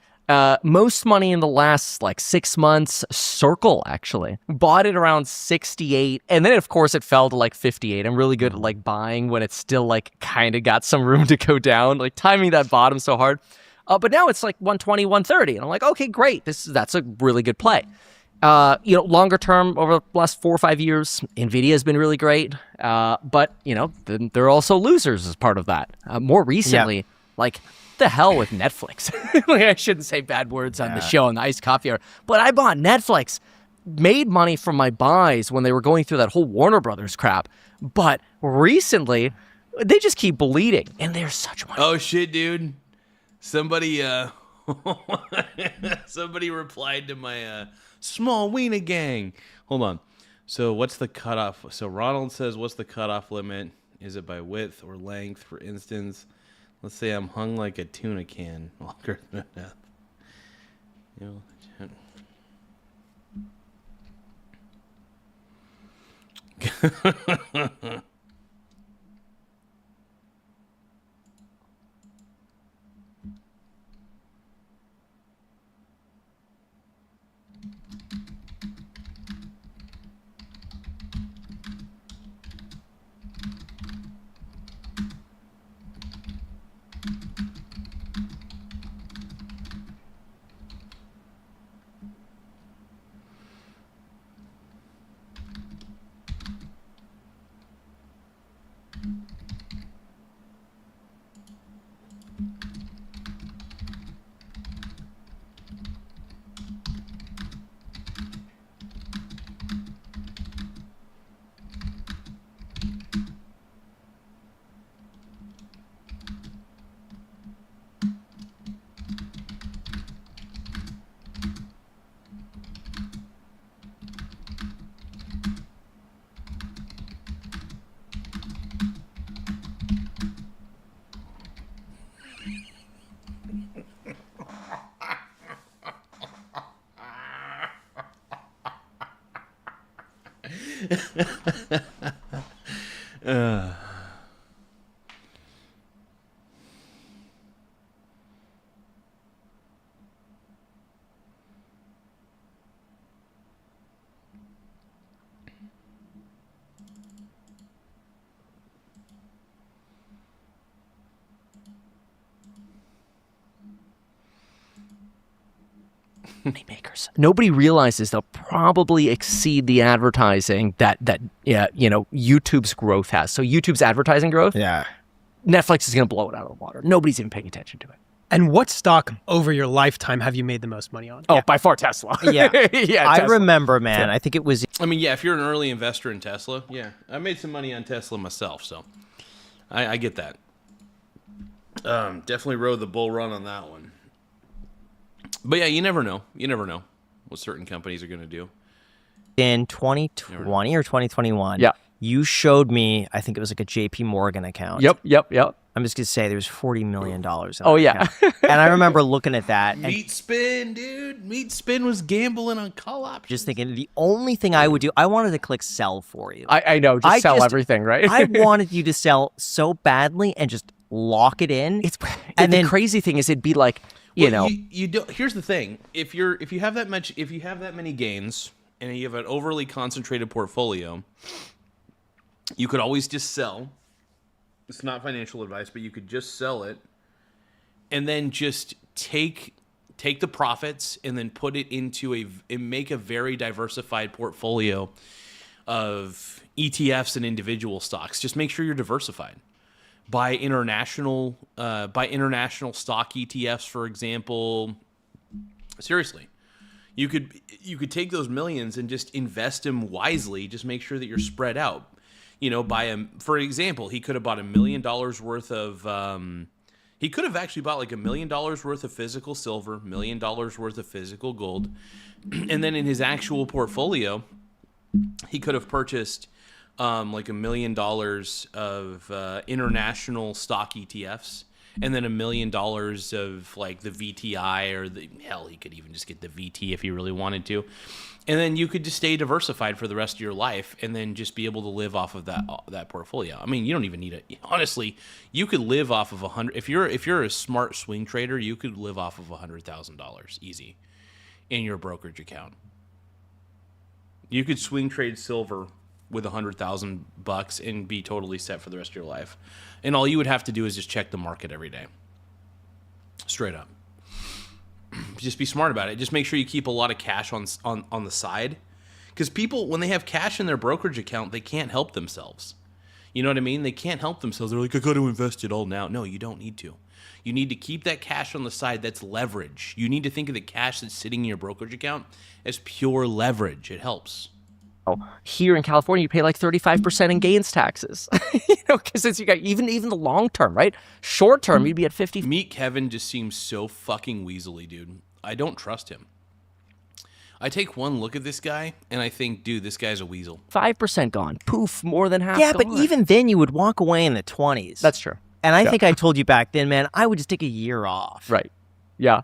Speaker 11: most money in the last 6 months, Circle actually bought it around 68, and then of course it fell to 58. I'm really good at buying when it's still kind of got some room to go down, timing that bottom so hard. But now it's 120, 130, and I'm like, okay, great. That's a really good play. Longer term, over the last 4 or 5 years, NVIDIA has been really great. But, there are also losers as part of that. More recently, the hell with Netflix. I shouldn't say bad words on the show on the iced coffee hour, but I bought Netflix, made money from my buys when they were going through that whole Warner Brothers crap. But recently, they just keep bleeding, and they're such money.
Speaker 1: Oh, shit, dude. Somebody replied to my small wiener gang. Hold on. So what's the cutoff? So Ronald says, what's the cutoff limit? Is it by width or length, for instance? Let's say I'm hung like a tuna can. Longer than enough.
Speaker 11: Makers. Nobody realizes they'll probably exceed the advertising that YouTube's growth has. So YouTube's advertising growth, Netflix is going to blow it out of the water. Nobody's even paying attention to it.
Speaker 14: And what stock over your lifetime have you made the most money on?
Speaker 11: Oh, by far Tesla.
Speaker 15: Yeah, I
Speaker 11: Tesla.
Speaker 15: remember, man. I think it was.
Speaker 1: I mean, yeah, if you're an early investor in Tesla, yeah, I made some money on Tesla myself, so I get that. Definitely rode the bull run on that one. But yeah, you never know. You never know what certain companies are going to do.
Speaker 15: In 2020 or 2021, you showed me, I think it was like a JP Morgan account.
Speaker 11: Yep.
Speaker 15: I'm just going to say there was $40 million in
Speaker 11: Oh,
Speaker 15: that
Speaker 11: yeah.
Speaker 15: account. And I remember looking at that. And
Speaker 1: Meat Spin, dude. Meat Spin was gambling on call options.
Speaker 15: just thinking the only thing I would do, I wanted to click sell for you.
Speaker 11: I know, just sell everything, right?
Speaker 15: I wanted you to sell so badly and just lock it in.
Speaker 11: And the crazy thing is it'd be like, you know.
Speaker 1: You don't. Here's the thing: if you have that many gains, and you have an overly concentrated portfolio, you could always just sell. It's not financial advice, but you could just sell it, and then just take the profits and then put it into and make a very diversified portfolio of ETFs and individual stocks. Just make sure you're diversified. Buy international stock ETFs, for example. Seriously, you could take those millions and just invest them wisely. Just make sure that you're spread out. You know, for example, he could have bought $1 million worth of. He could have actually bought like $1 million worth of physical silver, $1 million worth of physical gold, and then in his actual portfolio, he could have purchased. Like $1 million of international stock ETFs, and then $1 million of like the VTI, or he could even just get the VT if he really wanted to, and then you could just stay diversified for the rest of your life, and then just be able to live off of that portfolio. I mean, you don't even need it. Honestly, you could live off of 100. If you're a smart swing trader, you could live off of $100,000 easy in your brokerage account. You could swing trade silver with $100,000 and be totally set for the rest of your life. And all you would have to do is just check the market every day. Straight up. Just be smart about it. Just make sure you keep a lot of cash on the side. Because people, when they have cash in their brokerage account, they can't help themselves. You know what I mean? They can't help themselves. They're like, I got to invest it all now. No, you don't need to. You need to keep that cash on the side. That's leverage. You need to think of the cash that's sitting in your brokerage account as pure leverage. It helps.
Speaker 11: Here in California, you pay like 35% in gains taxes, because you got even the long term, right? Short term, you'd be at 50.
Speaker 1: Meet Kevin just seems so fucking weaselly, dude. I don't trust him. I take one look at this guy and I think, dude, this guy's a weasel.
Speaker 11: 5% gone. Poof, more than half.
Speaker 15: Yeah,
Speaker 11: gone.
Speaker 15: but even then, you would walk away in the 20s.
Speaker 11: That's true.
Speaker 15: And I think I told you back then, man, I would just take a year off.
Speaker 11: Right. Yeah.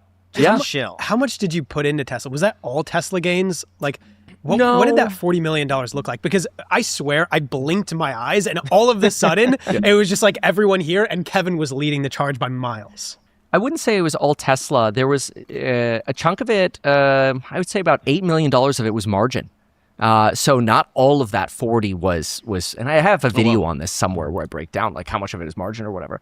Speaker 15: Chill.
Speaker 14: How much did you put into Tesla? Was that all Tesla gains? Like, what did that $40 million look like? Because I swear I blinked my eyes and all of a sudden it was just like everyone here and Kevin was leading the charge by miles.
Speaker 11: I wouldn't say it was all Tesla. There was a chunk of it, I would say about $8 million of it was margin. So not all of that 40 was, and I have a video on this somewhere where I break down like how much of it is margin or whatever.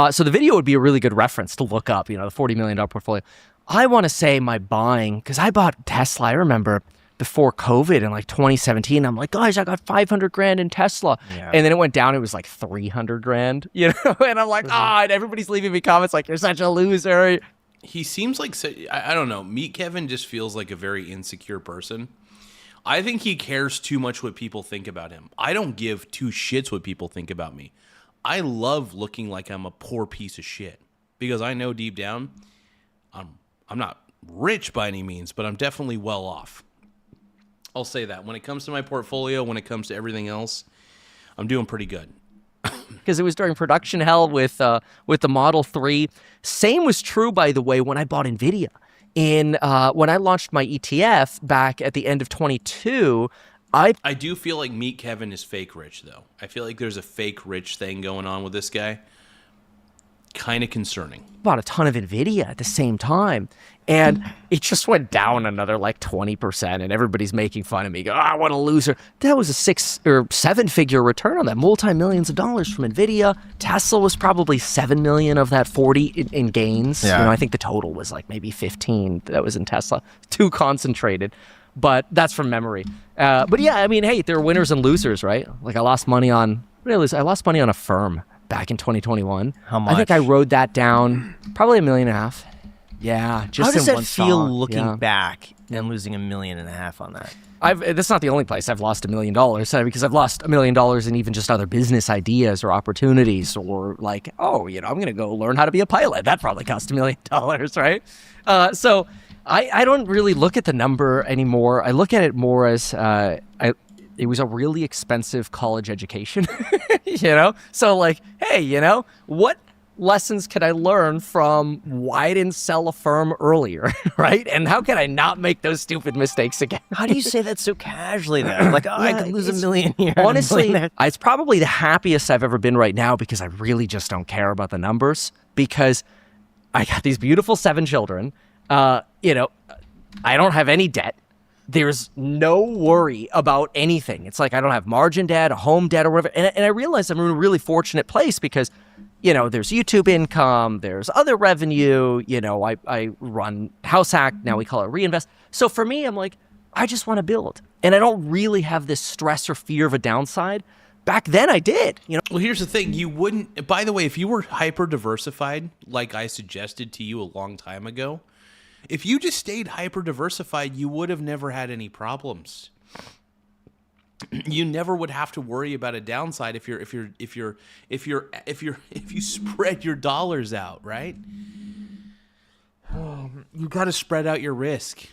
Speaker 11: So the video would be a really good reference to look up, the $40 million portfolio. I want to say my buying, because I bought Tesla, I remember before COVID in like 2017, I'm like, guys, I got 500 grand in Tesla. Yeah. And then it went down, it was like 300 grand, and I'm like, and everybody's leaving me comments like, you're such a loser.
Speaker 1: He seems like, I don't know, Meet Kevin just feels like a very insecure person. I think he cares too much what people think about him. I don't give two shits what people think about me. I love looking like I'm a poor piece of shit because I know deep down I'm not rich by any means, but I'm definitely well off. I'll say that. When it comes to my portfolio, when it comes to everything else, I'm doing pretty good.
Speaker 11: Because it was during production hell with the Model 3. Same was true, by the way, when I bought NVIDIA. When I launched my ETF back at the end of 22,
Speaker 1: I do feel like Meet Kevin is fake rich, though. I feel like there's a fake rich thing going on with this guy. Kind of concerning.
Speaker 11: Bought a ton of NVIDIA at the same time, and it just went down another like 20%, and everybody's making fun of me. Go, I want a loser. That was a 6 or 7 figure return on that, multi-millions of dollars from NVIDIA. Tesla was probably 7 million of that 40 in gains.
Speaker 15: Yeah.
Speaker 11: I think the total was like maybe 15 that was in Tesla. Too concentrated, but that's from memory. But yeah, I mean, hey, there are winners and losers, right? Like I lost money on a firm back in 2021.
Speaker 15: How much?
Speaker 11: I think I rode that down probably $1.5 million. Yeah, just
Speaker 15: How does
Speaker 11: in
Speaker 15: that
Speaker 11: one
Speaker 15: feel
Speaker 11: stock.
Speaker 15: looking back and losing $1.5 million on that?
Speaker 11: That's not the only place I've lost $1 million, because I've lost $1 million in even just other business ideas or opportunities, or like, I'm going to go learn how to be a pilot. That probably cost $1 million, right? So I don't really look at the number anymore. I look at it more as it was a really expensive college education, So like, hey, what lessons can I learn from why I didn't sell a firm earlier, right? And how can I not make those stupid mistakes again?
Speaker 15: How do you say that so casually though? Like, I could lose $1 million here.
Speaker 11: Honestly, it's probably the happiest I've ever been right now, because I really just don't care about the numbers, because I got these beautiful 7 children. I don't have any debt. There's no worry about anything. It's like I don't have margin debt, a home debt, or whatever. And I realize I'm in a really fortunate place because, there's YouTube income, there's other revenue, I run House Hack, now we call it Reinvest. So for me, I'm like, I just want to build. And I don't really have this stress or fear of a downside. Back then I did.
Speaker 1: Well, here's the thing. You wouldn't, by the way, if you were hyper diversified, like I suggested to you a long time ago, if you just stayed hyper diversified, you would have never had any problems. You never would have to worry about a downside if you spread your dollars out, right? You got to spread out your risk.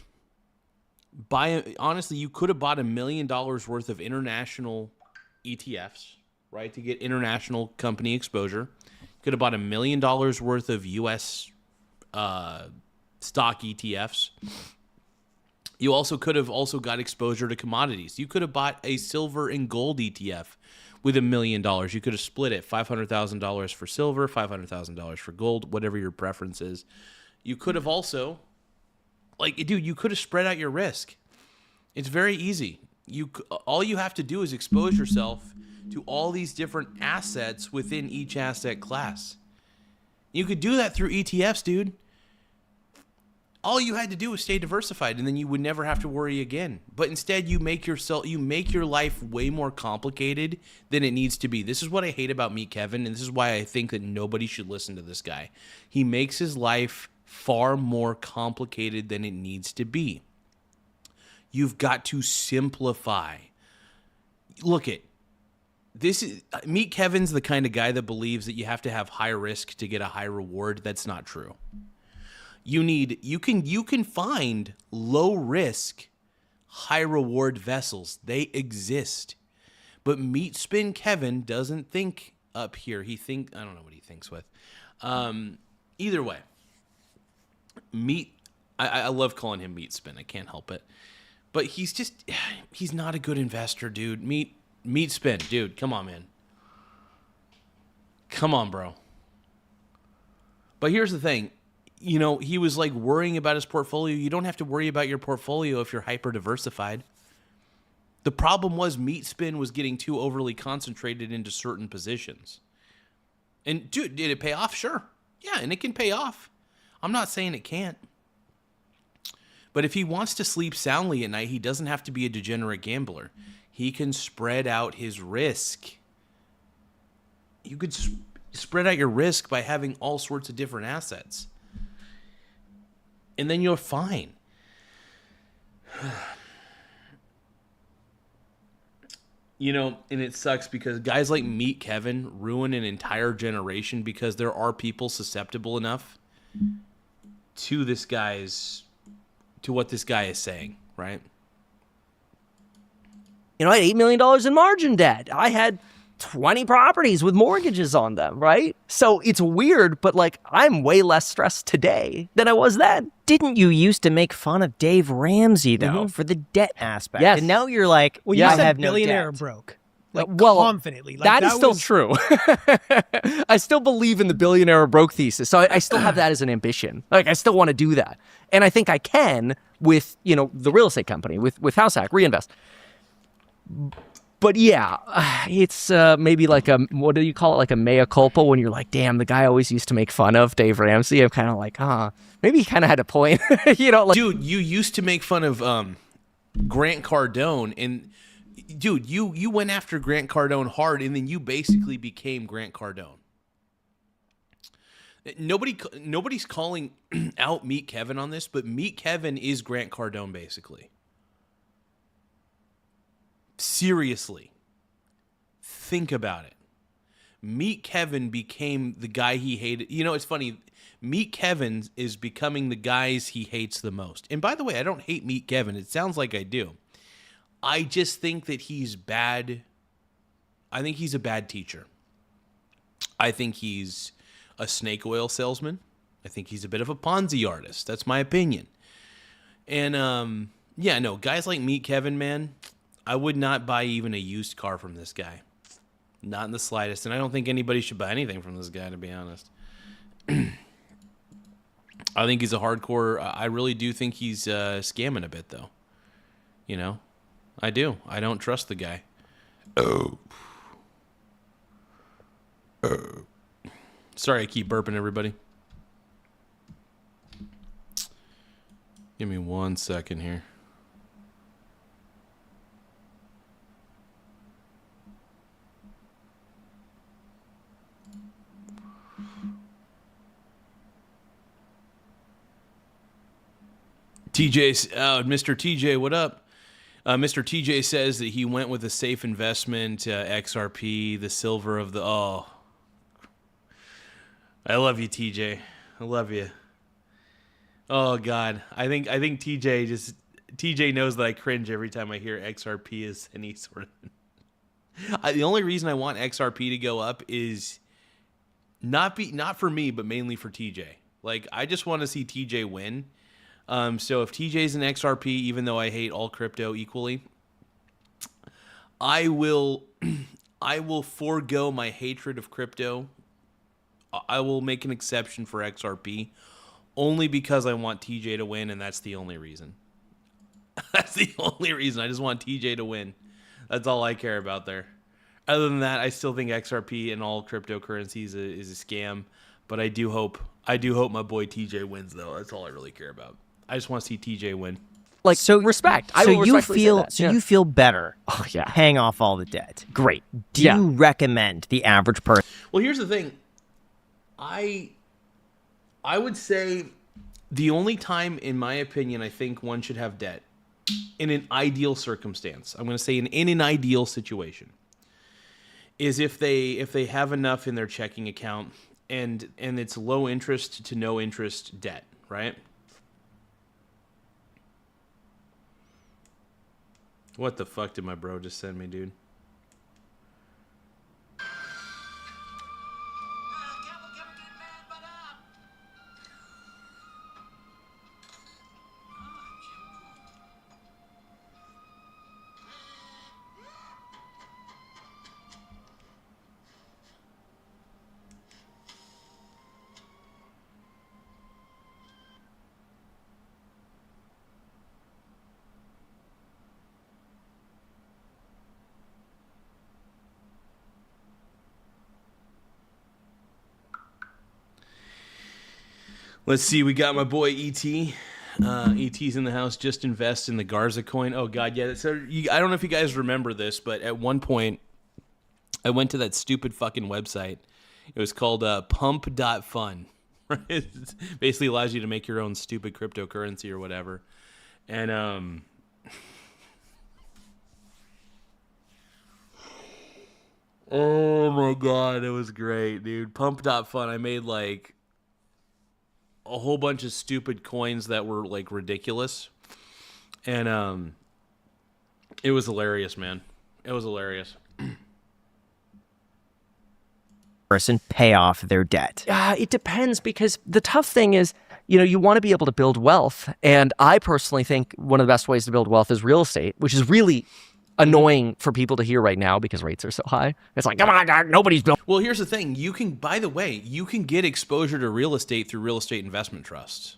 Speaker 1: Honestly, you could have bought $1 million worth of international ETFs, right, to get international company exposure. You could have bought $1 million worth of U.S. stock ETFs. You also could have got exposure to commodities. You could have bought a silver and gold ETF with $1 million. You could have split it, $500,000 for silver, $500,000 for gold, whatever your preference is. You could have also, you could have spread out your risk. It's very easy. All you have to do is expose yourself to all these different assets within each asset class. You could do that through ETFs, dude. All you had to do was stay diversified, and then you would never have to worry again. But instead, you make your life way more complicated than it needs to be. This is what I hate about Meet Kevin, and this is why I think that nobody should listen to this guy. He makes his life far more complicated than it needs to be. You've got to simplify. Look at this. Meet Kevin's the kind of guy that believes that you have to have high risk to get a high reward. That's not true. You can find low risk, high reward vessels. They exist. But Meet Spin Kevin doesn't think up here. I don't know what he thinks with. Either way, I love calling him Meet Spin. I can't help it. But he's not a good investor, dude. Meet Spin, dude. Come on, man. Come on, bro. But here's the thing. He was like worrying about his portfolio. You don't have to worry about your portfolio if you're hyper diversified. The problem was Meet Spin was getting too overly concentrated into certain positions. And dude, did it pay off? Sure. Yeah, and it can pay off. I'm not saying it can't. But if he wants to sleep soundly at night, he doesn't have to be a degenerate gambler. He can spread out his risk. You could spread out your risk by having all sorts of different assets. And then you're fine. And it sucks because guys like Meet Kevin ruin an entire generation because there are people susceptible enough to what this guy is saying, right?
Speaker 11: I had $8 million in margin debt. I had 20 properties with mortgages on them, right? So it's weird, but like I'm way less stressed today than I was then. Didn't you used to make fun of Dave Ramsey though for the debt aspect?
Speaker 14: Yes.
Speaker 11: And now you're like,
Speaker 14: well, you
Speaker 11: I
Speaker 14: said
Speaker 11: have no
Speaker 14: billionaire
Speaker 11: debt.
Speaker 14: broke. Like confidently. Like,
Speaker 11: that is still true. I still believe in the billionaire or broke thesis. So I still have that as an ambition. Like I still want to do that. And I think I can with, the real estate company, with House Hack, Reinvest. But yeah, it's maybe like what do you call it? Like a mea culpa when you're like, damn, the guy I always used to make fun of, Dave Ramsey. I'm kind of like, maybe he kind of had a point.
Speaker 1: Dude, you used to make fun of Grant Cardone, and dude, you went after Grant Cardone hard, and then you basically became Grant Cardone. Nobody's calling out Meet Kevin on this, but Meet Kevin is Grant Cardone basically. Seriously, think about it. Meet Kevin became the guy he hated. It's funny. Meet Kevin is becoming the guys he hates the most. And by the way, I don't hate Meet Kevin. It sounds like I do. I just think that he's bad. I think he's a bad teacher. I think he's a snake oil salesman. I think he's a bit of a Ponzi artist. That's my opinion. And guys like Meet Kevin, man, I would not buy even a used car from this guy. Not in the slightest. And I don't think anybody should buy anything from this guy, to be honest. I think he's a hardcore. I really do think he's scamming a bit, though. I do. I don't trust the guy. Sorry, I keep burping, everybody. Give me 1 second here. Mr. TJ, what up? Mr. TJ says that he went with a safe investment, XRP, the silver of the... Oh. I love you, TJ. I love you. Oh, God. I think TJ knows that I cringe every time I hear XRP is any sort of... the only reason I want XRP to go up is not for me, but mainly for TJ. Like, I just want to see TJ win. So if TJ's an XRP, even though I hate all crypto equally, I will forego my hatred of crypto. I will make an exception for XRP only because I want TJ to win, and that's the only reason. That's the only reason. I just want TJ to win. That's all I care about there. Other than that, I still think XRP and all cryptocurrencies is a scam, but I do hope my boy TJ wins, though. That's all I really care about. I just want to see TJ win.
Speaker 11: Like, so respect.
Speaker 15: So you feel better.
Speaker 11: Oh yeah,
Speaker 15: paying off all the debt.
Speaker 11: Great.
Speaker 15: Do you recommend the average person?
Speaker 1: Well, here's the thing. I would say the only time, in my opinion, I think one should have debt in an ideal circumstance. I'm going to say in an ideal situation is if they have enough in their checking account and it's low interest to no interest debt, right? What the fuck did my bro just send me, dude? Let's see. We got my boy E.T. E.T.'s in the house. Just invest in the Garza coin. Oh, God, yeah. So I don't know if you guys remember this, but at one point, I went to that stupid fucking website. It was called pump.fun. It basically allows you to make your own stupid cryptocurrency or whatever. And oh, my God. It was great, dude. Pump.fun. I made, like, a whole bunch of stupid coins that were like ridiculous, and it was hilarious, man. It was hilarious.
Speaker 15: person pay off their debt? It depends, because the tough thing is, you want to be able to build wealth. And I personally think one of the best ways to build wealth is real estate, which is really annoying for people to hear right now because rates are so high. It's like, come on, nobody's built.
Speaker 1: Well, here's the thing. By the way, you can get exposure to real estate through real estate investment trusts.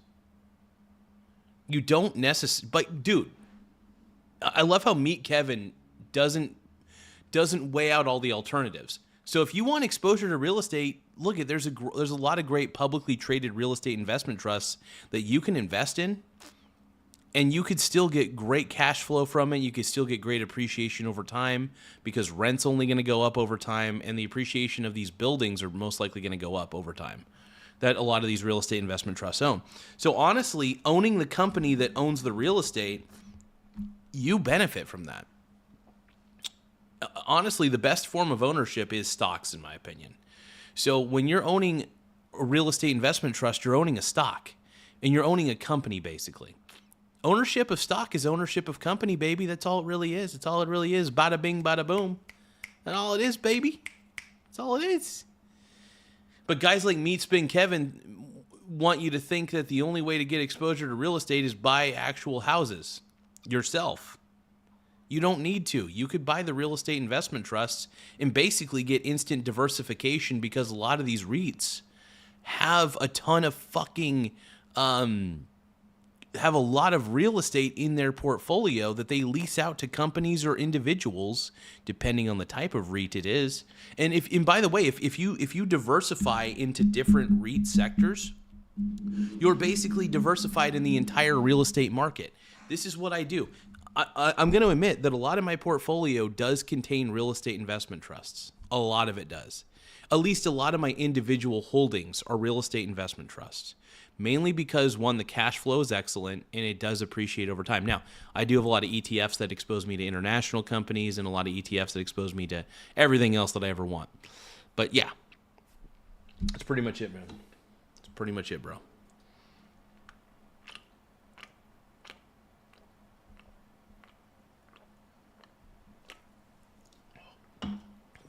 Speaker 1: You don't necessarily, but dude, I love how Meet Kevin doesn't weigh out all the alternatives. So if you want exposure to real estate, look, there's a lot of great publicly traded real estate investment trusts that you can invest in, and you could still get great cash flow from it. You could still get great appreciation over time because rent's only going to go up over time, and the appreciation of these buildings are most likely going to go up over time that a lot of these real estate investment trusts own. So honestly, owning the company that owns the real estate, you benefit from that. Honestly, the best form of ownership is stocks, in my opinion. So when you're owning a real estate investment trust, you're owning a stock, and you're owning a company, basically. Ownership of stock is ownership of company, baby. That's all it really is. That's all it really is. Bada bing, bada boom. That's all it is, baby. That's all it is. But guys like Meet Spin Kevin want you to think that the only way to get exposure to real estate is buy actual houses yourself. You don't need to. You could buy the real estate investment trusts and basically get instant diversification, because a lot of these REITs have a ton of fucking have a lot of real estate in their portfolio that they lease out to companies or individuals, depending on the type of REIT it is. And by the way, if you diversify into different REIT sectors, you're basically diversified in the entire real estate market. This is what I do. I'm going to admit that a lot of my portfolio does contain real estate investment trusts. A lot of it does. At least a lot of my individual holdings are real estate investment trusts. Mainly because, one, the cash flow is excellent and it does appreciate over time. Now, I do have a lot of ETFs that expose me to international companies and a lot of ETFs that expose me to everything else that I ever want. But yeah, that's pretty much it, man. That's pretty much it, bro.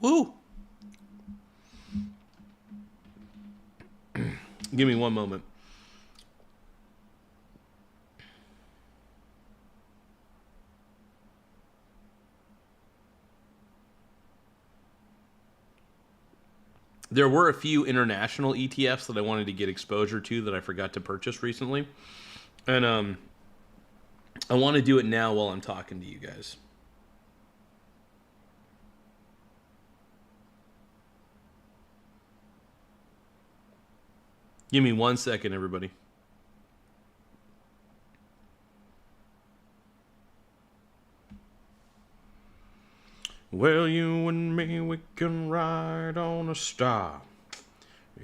Speaker 1: Woo! Give me one moment. There were a few international ETFs that I wanted to get exposure to that I forgot to purchase recently. And I want to do it now while I'm talking to you guys. Give me 1 second, everybody. Well, you and me, we can ride on a star.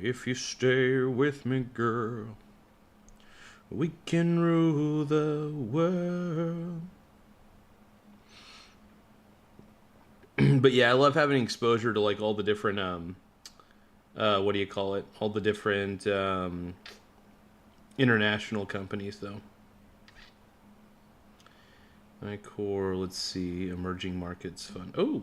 Speaker 1: If you stay with me, girl, we can rule the world. But yeah, I love having exposure to like all the different what do you call it? All the different international companies, though. iCore, let's see, emerging markets fund. Oh,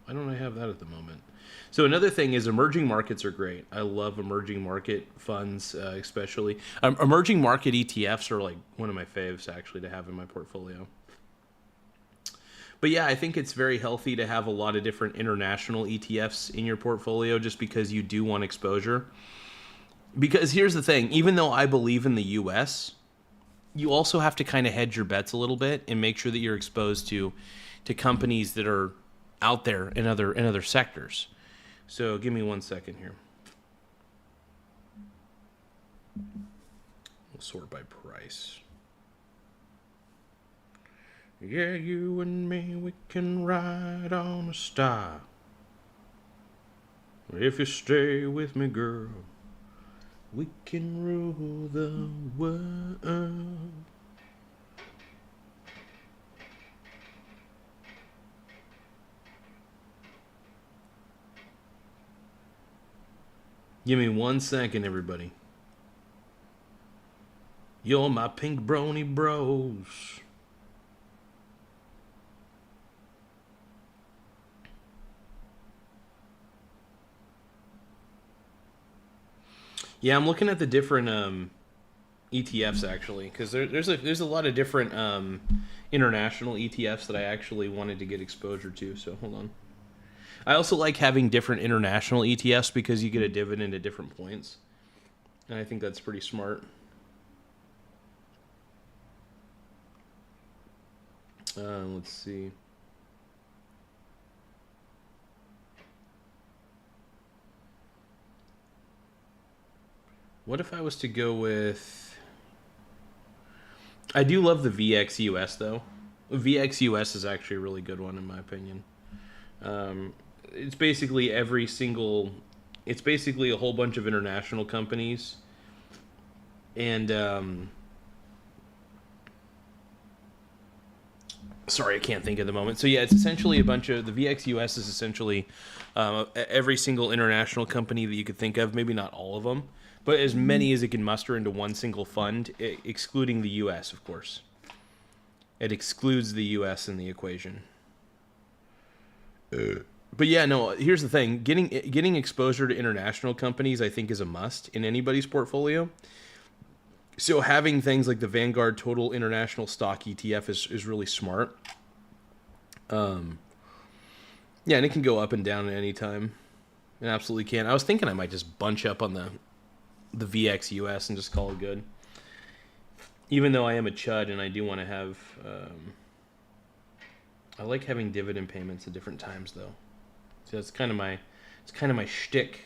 Speaker 1: why don't I have that at the moment? So another thing is emerging markets are great. I love emerging market funds, especially. Emerging market ETFs are like one of my faves, actually, to have in my portfolio. But yeah, I think it's very healthy to have a lot of different international ETFs in your portfolio just because you do want exposure. Because here's the thing, even though I believe in the US, you also have to kind of hedge your bets a little bit and make sure that you're exposed to companies that are out there in other sectors. So give me 1 second here. We'll sort by price. Yeah, you and me, we can ride on a star. If you stay with me, girl, we can rule the world. Give me 1 second, everybody. You're my pink brony bros. Yeah, I'm looking at the different ETFs actually, because there's a lot of different international ETFs that I actually wanted to get exposure to. So hold on. I also like having different international ETFs because you get a dividend at different points, and I think that's pretty smart. Let's see. What if I was to go with... I do love the VXUS, though. VXUS is actually a really good one, in my opinion. It's basically every single... It's basically a whole bunch of international companies. And, sorry, I can't think at the moment. So, yeah, it's essentially a bunch of... The VXUS is essentially every single international company that you could think of. Maybe not all of them, but as many as it can muster into one single fund, excluding the U.S., of course. It excludes the U.S. in the equation. But yeah, no, here's the thing. Getting exposure to international companies, I think, is a must in anybody's portfolio. So having things like the Vanguard Total International Stock ETF is really smart. Yeah, and it can go up and down at any time. It absolutely can. I was thinking I might just bunch up on the VXUS and just call it good. Even though I am a chud and I do want to have... I like having dividend payments at different times, though. So that's kind of my... It's kind of my shtick.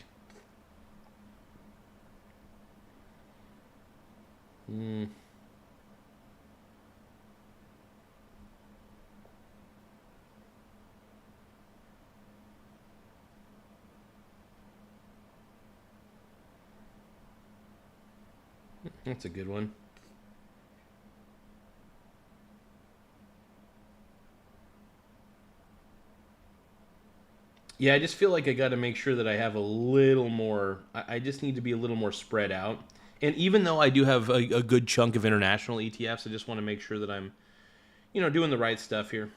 Speaker 1: That's a good one. Yeah, I just feel like I got to make sure that I have a little more... I just need to be a little more spread out. And even though I do have a good chunk of international ETFs, I just want to make sure that I'm, doing the right stuff here.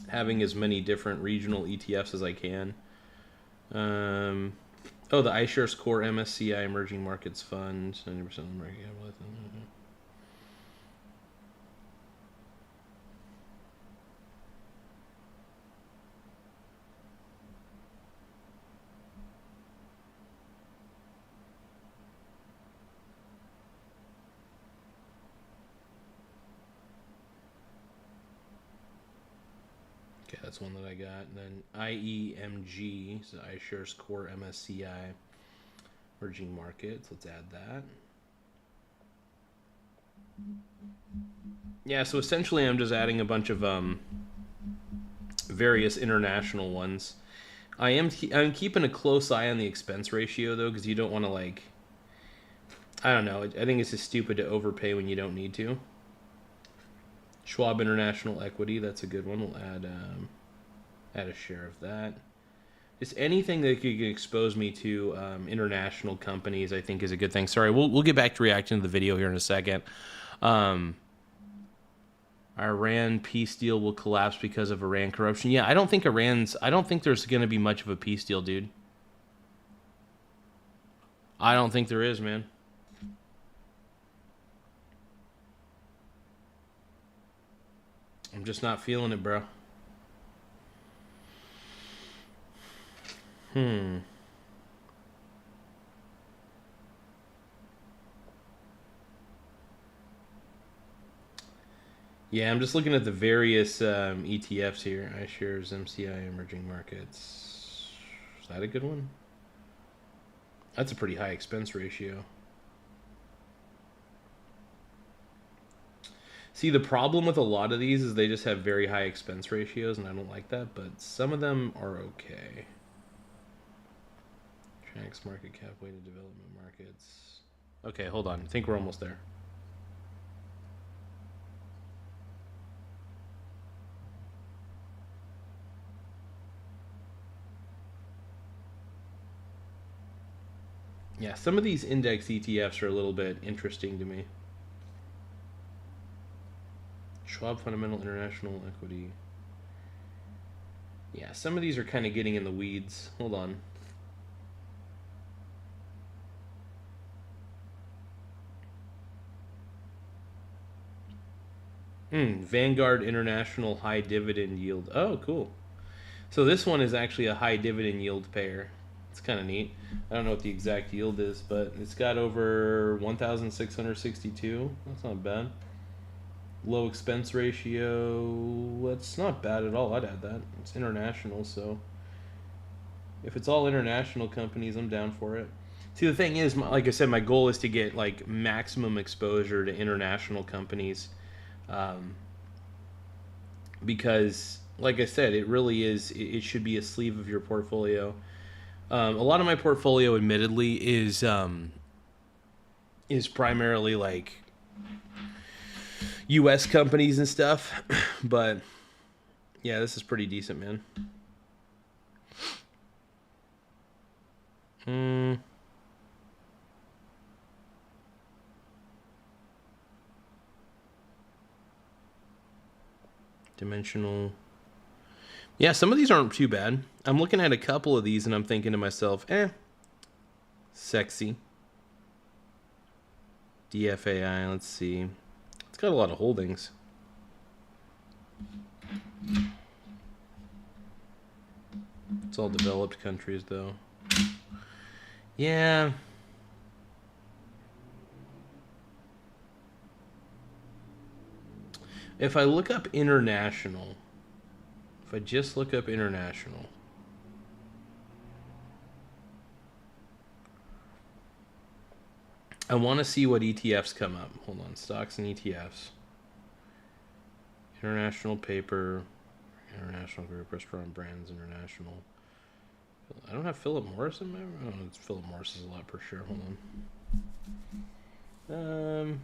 Speaker 1: Having as many different regional ETFs as I can. Oh, the iShares Core MSCI Emerging Markets Fund, 90% of the market capitalization. Okay, that's one that I got. And then IEMG, so iShares Core MSCI Emerging Markets. Let's add that. Yeah, so essentially I'm just adding a bunch of various international ones. I'm keeping a close eye on the expense ratio, though, because you don't want to, like... I don't know. I think it's just stupid to overpay when you don't need to. Schwab International Equity, that's a good one. We'll add a share of that. Just anything that could expose me to international companies, I think, is a good thing. Sorry, we'll get back to reacting to the video here in a second. Iran peace deal will collapse because of Iran corruption. Yeah, I don't think there's going to be much of a peace deal, dude. I don't think there is, man. I'm just not feeling it, bro. Yeah, I'm just looking at the various ETFs here. iShares, MCI, Emerging Markets. Is that a good one? That's a pretty high expense ratio. See, the problem with a lot of these is they just have very high expense ratios, and I don't like that, but some of them are okay. Tracks market cap, weighted development markets. Okay, hold on. I think we're almost there. Yeah, some of these index ETFs are a little bit interesting to me. Schwab Fundamental International Equity. Yeah, some of these are kind of getting in the weeds. Hold on. Vanguard International High Dividend Yield. Oh, cool. So this one is actually a high dividend yield pair. It's kind of neat. I don't know what the exact yield is, but it's got over 1,662. That's not bad. Low expense ratio. That's not bad at all. I'd add that. It's international, so if it's all international companies, I'm down for it. See, the thing is, like I said, my goal is to get like maximum exposure to international companies, because, like I said, it really is. It should be a sleeve of your portfolio. A lot of my portfolio, admittedly, is primarily like U.S. companies and stuff, but yeah, this is pretty decent, man. Dimensional. Yeah, some of these aren't too bad. I'm looking at a couple of these and I'm thinking to myself, sexy. DFAI, let's see. It's got a lot of holdings. It's all developed countries, though. Yeah. If I look up international, if I just look up international, I want to see what ETFs come up. Hold on, stocks and ETFs. International paper, international group, restaurant brands, international. I don't have Philip Morris in there. Oh, it's Philip Morris is a lot per share. Hold on.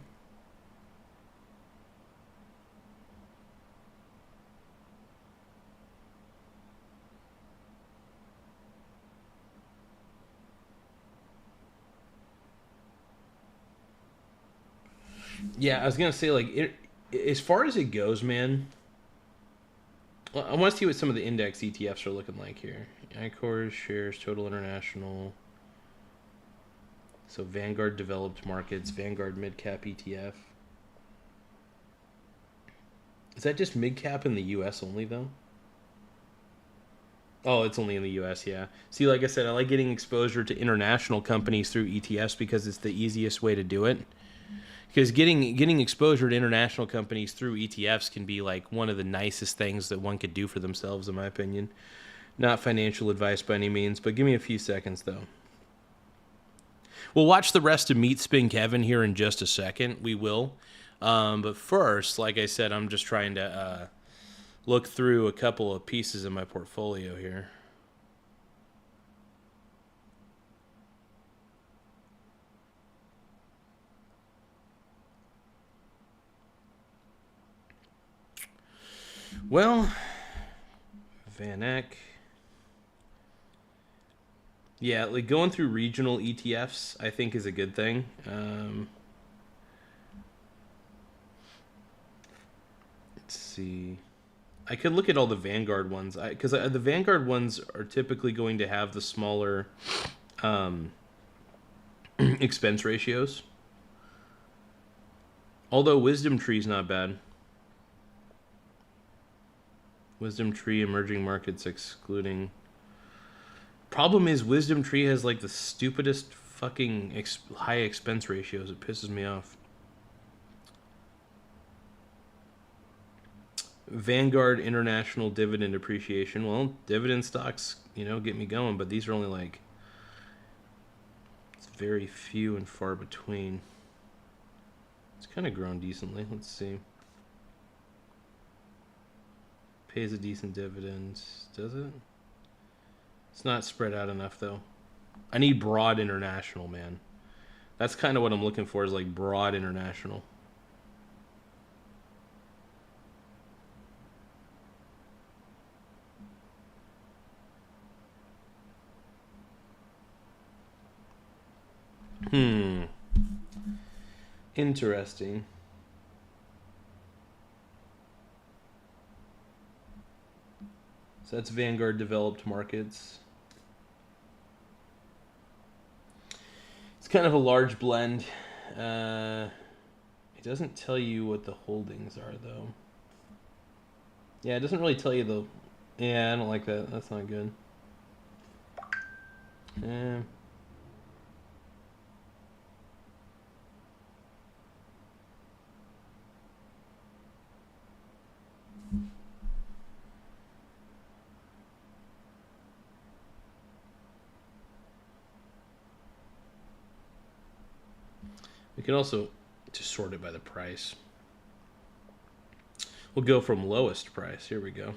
Speaker 1: Yeah, I was gonna say, like, as far as it goes, man. I want to see what some of the index ETFs are looking like here. iCores, shares, total international. So Vanguard developed markets, Vanguard mid cap ETF. Is that just mid cap in the U.S. only, though? Oh, it's only in the U.S., yeah. See, like I said, I like getting exposure to international companies through ETFs because it's the easiest way to do it. Because getting exposure to international companies through ETFs can be like one of the nicest things that one could do for themselves, in my opinion. Not financial advice by any means, but give me a few seconds, though. We'll watch the rest of Meet Spin Kevin here in just a second. We will. But first, like I said, I'm just trying to look through a couple of pieces of my portfolio here. Well, Van Eck. Yeah, like going through regional ETFs, I think is a good thing. Let's see. I could look at all the Vanguard ones, because the Vanguard ones are typically going to have the smaller expense ratios. Although Wisdom Tree's not bad. Wisdom Tree, emerging markets excluding. Problem is, Wisdom Tree has like the stupidest fucking high expense ratios. It pisses me off. Vanguard International Dividend Appreciation. Well, dividend stocks, get me going, but these are only like, it's very few and far between. It's kind of grown decently. Let's see. Pays a decent dividend. Does it? It's not spread out enough, though. I need broad international, man. That's kind of what I'm looking for, is like broad international. Interesting. So that's Vanguard developed markets. It's kind of a large blend. It doesn't tell you what the holdings are, though. Yeah, it doesn't really tell you the... Yeah, I don't like that. That's not good. Yeah. We can also just sort it by the price. We'll go from lowest price. Here we go.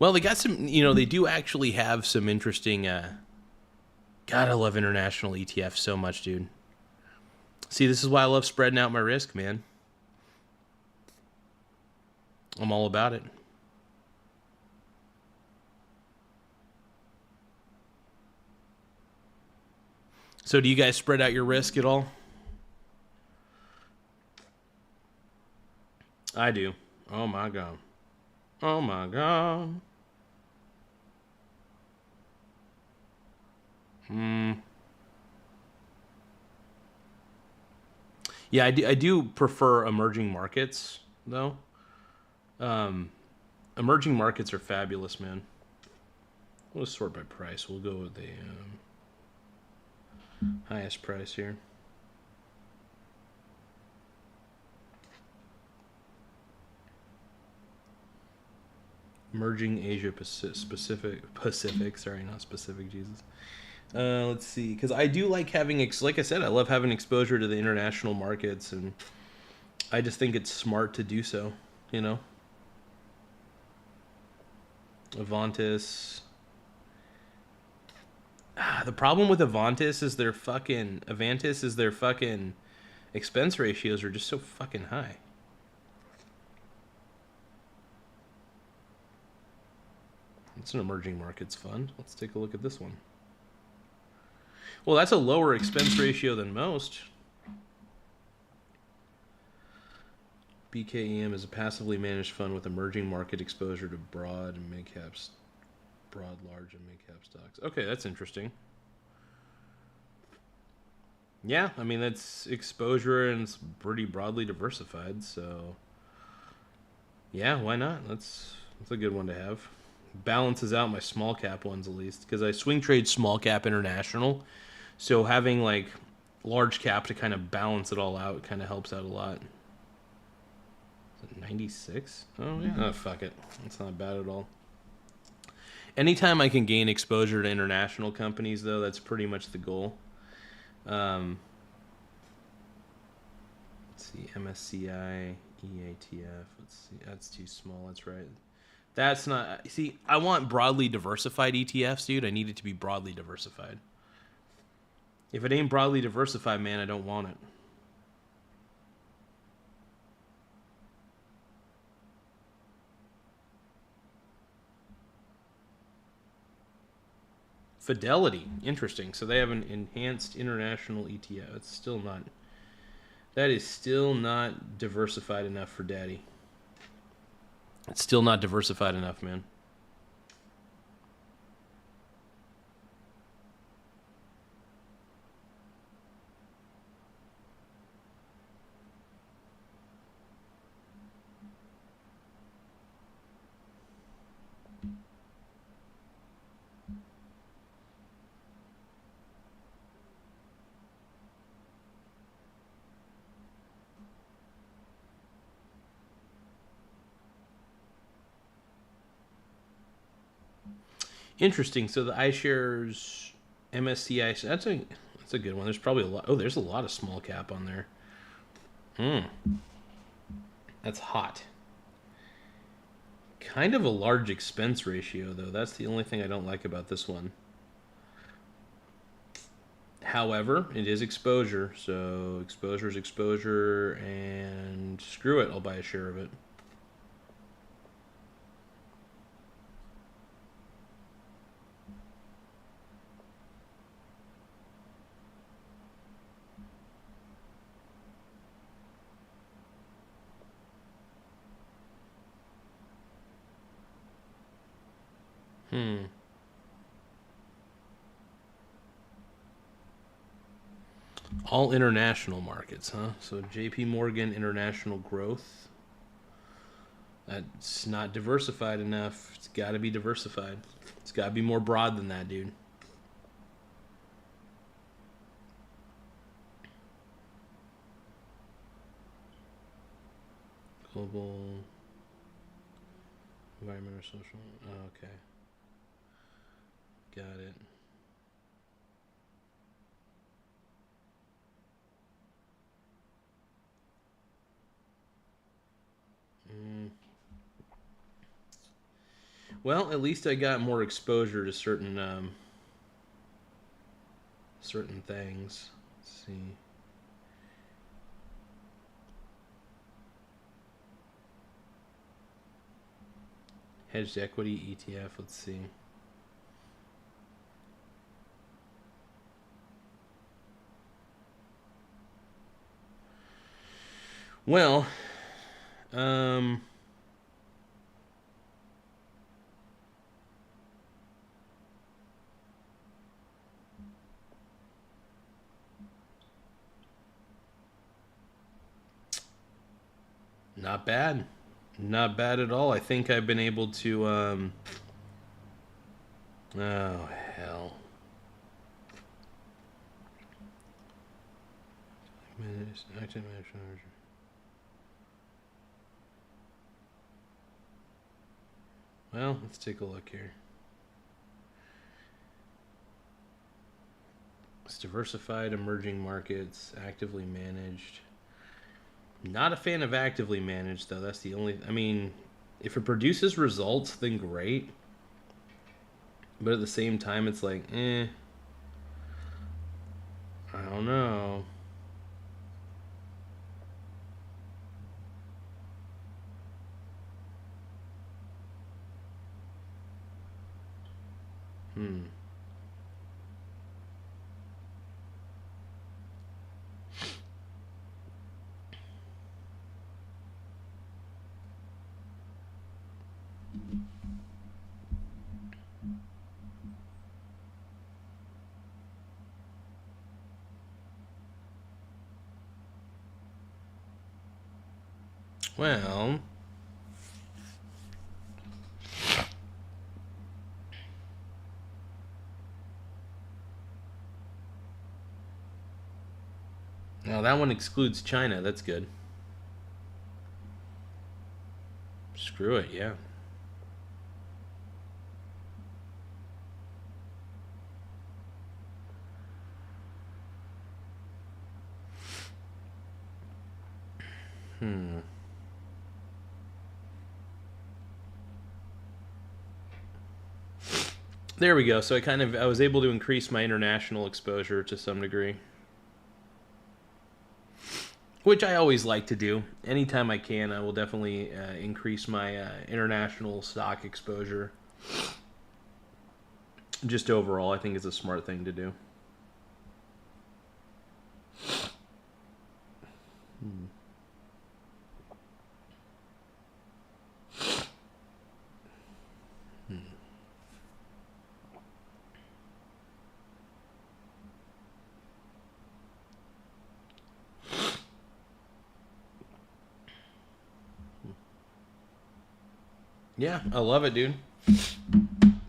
Speaker 1: Well, they got some, they do actually have some interesting, God, I love international ETFs so much, dude. See, this is why I love spreading out my risk, man. I'm all about it. So do you guys spread out your risk at all? I do. Oh my God. Oh my God. Yeah, I do prefer emerging markets, though. Emerging markets are fabulous, man. We'll sort by price. We'll go with the highest price here. Emerging Asia Pacific, sorry, not specific, Jesus. Let's see, because I do like having, like I said, I love having exposure to the international markets, and I just think it's smart to do so, Avantis. The problem with Avantis is their fucking expense ratios are just so fucking high. It's an emerging markets fund. Let's take a look at this one. Well, that's a lower expense ratio than most. BKEM is a passively managed fund with emerging market exposure to broad, large, and mid-cap stocks. Okay, that's interesting. Yeah, I mean, that's exposure and it's pretty broadly diversified, so yeah, why not? That's a good one to have. Balances out my small cap ones at least, because I swing trade small cap international, so having like large cap to kind of balance it all out kind of helps out a lot. Is it 96? Oh yeah, oh, fuck it, it's not bad at all. Anytime I can gain exposure to international companies, though, that's pretty much the goal. Let's see, MSCI, EATF. Let's see, that's too small. That's right. That's not. See, I want broadly diversified ETFs, dude. I need it to be broadly diversified. If it ain't broadly diversified, man, I don't want it. Fidelity, interesting. So they have an enhanced international ETF. It's still not. That is still not diversified enough for Daddy. It's still not diversified enough, man. Interesting. So the iShares MSCI, that's a good one. There's probably a lot. Oh, there's a lot of small cap on there. That's hot. Kind of a large expense ratio, though. That's the only thing I don't like about this one. However, it is exposure, so exposure is exposure, and screw it, I'll buy a share of it. All international markets, huh? So JP Morgan International Growth. That's not diversified enough. It's got to be diversified. It's got to be more broad than that, dude. Global environment or social. Oh, okay. Got it. Well, at least I got more exposure to certain certain things. Let's see. Hedged equity ETF. Let's see. Well, not bad. Not bad at all. I think I've been able to, oh, hell. Well, let's take a look here. It's diversified emerging markets, actively managed. Not a fan of actively managed, though. That's the only... I mean, if it produces results, then great. But at the same time, it's like, I don't know. Well... Now that one excludes China. That's good. Screw it, yeah. There we go. So I was able to increase my international exposure to some degree. Which I always like to do. Anytime I can, I will definitely increase my international stock exposure. Just overall, I think it's a smart thing to do. Yeah, I love it, dude.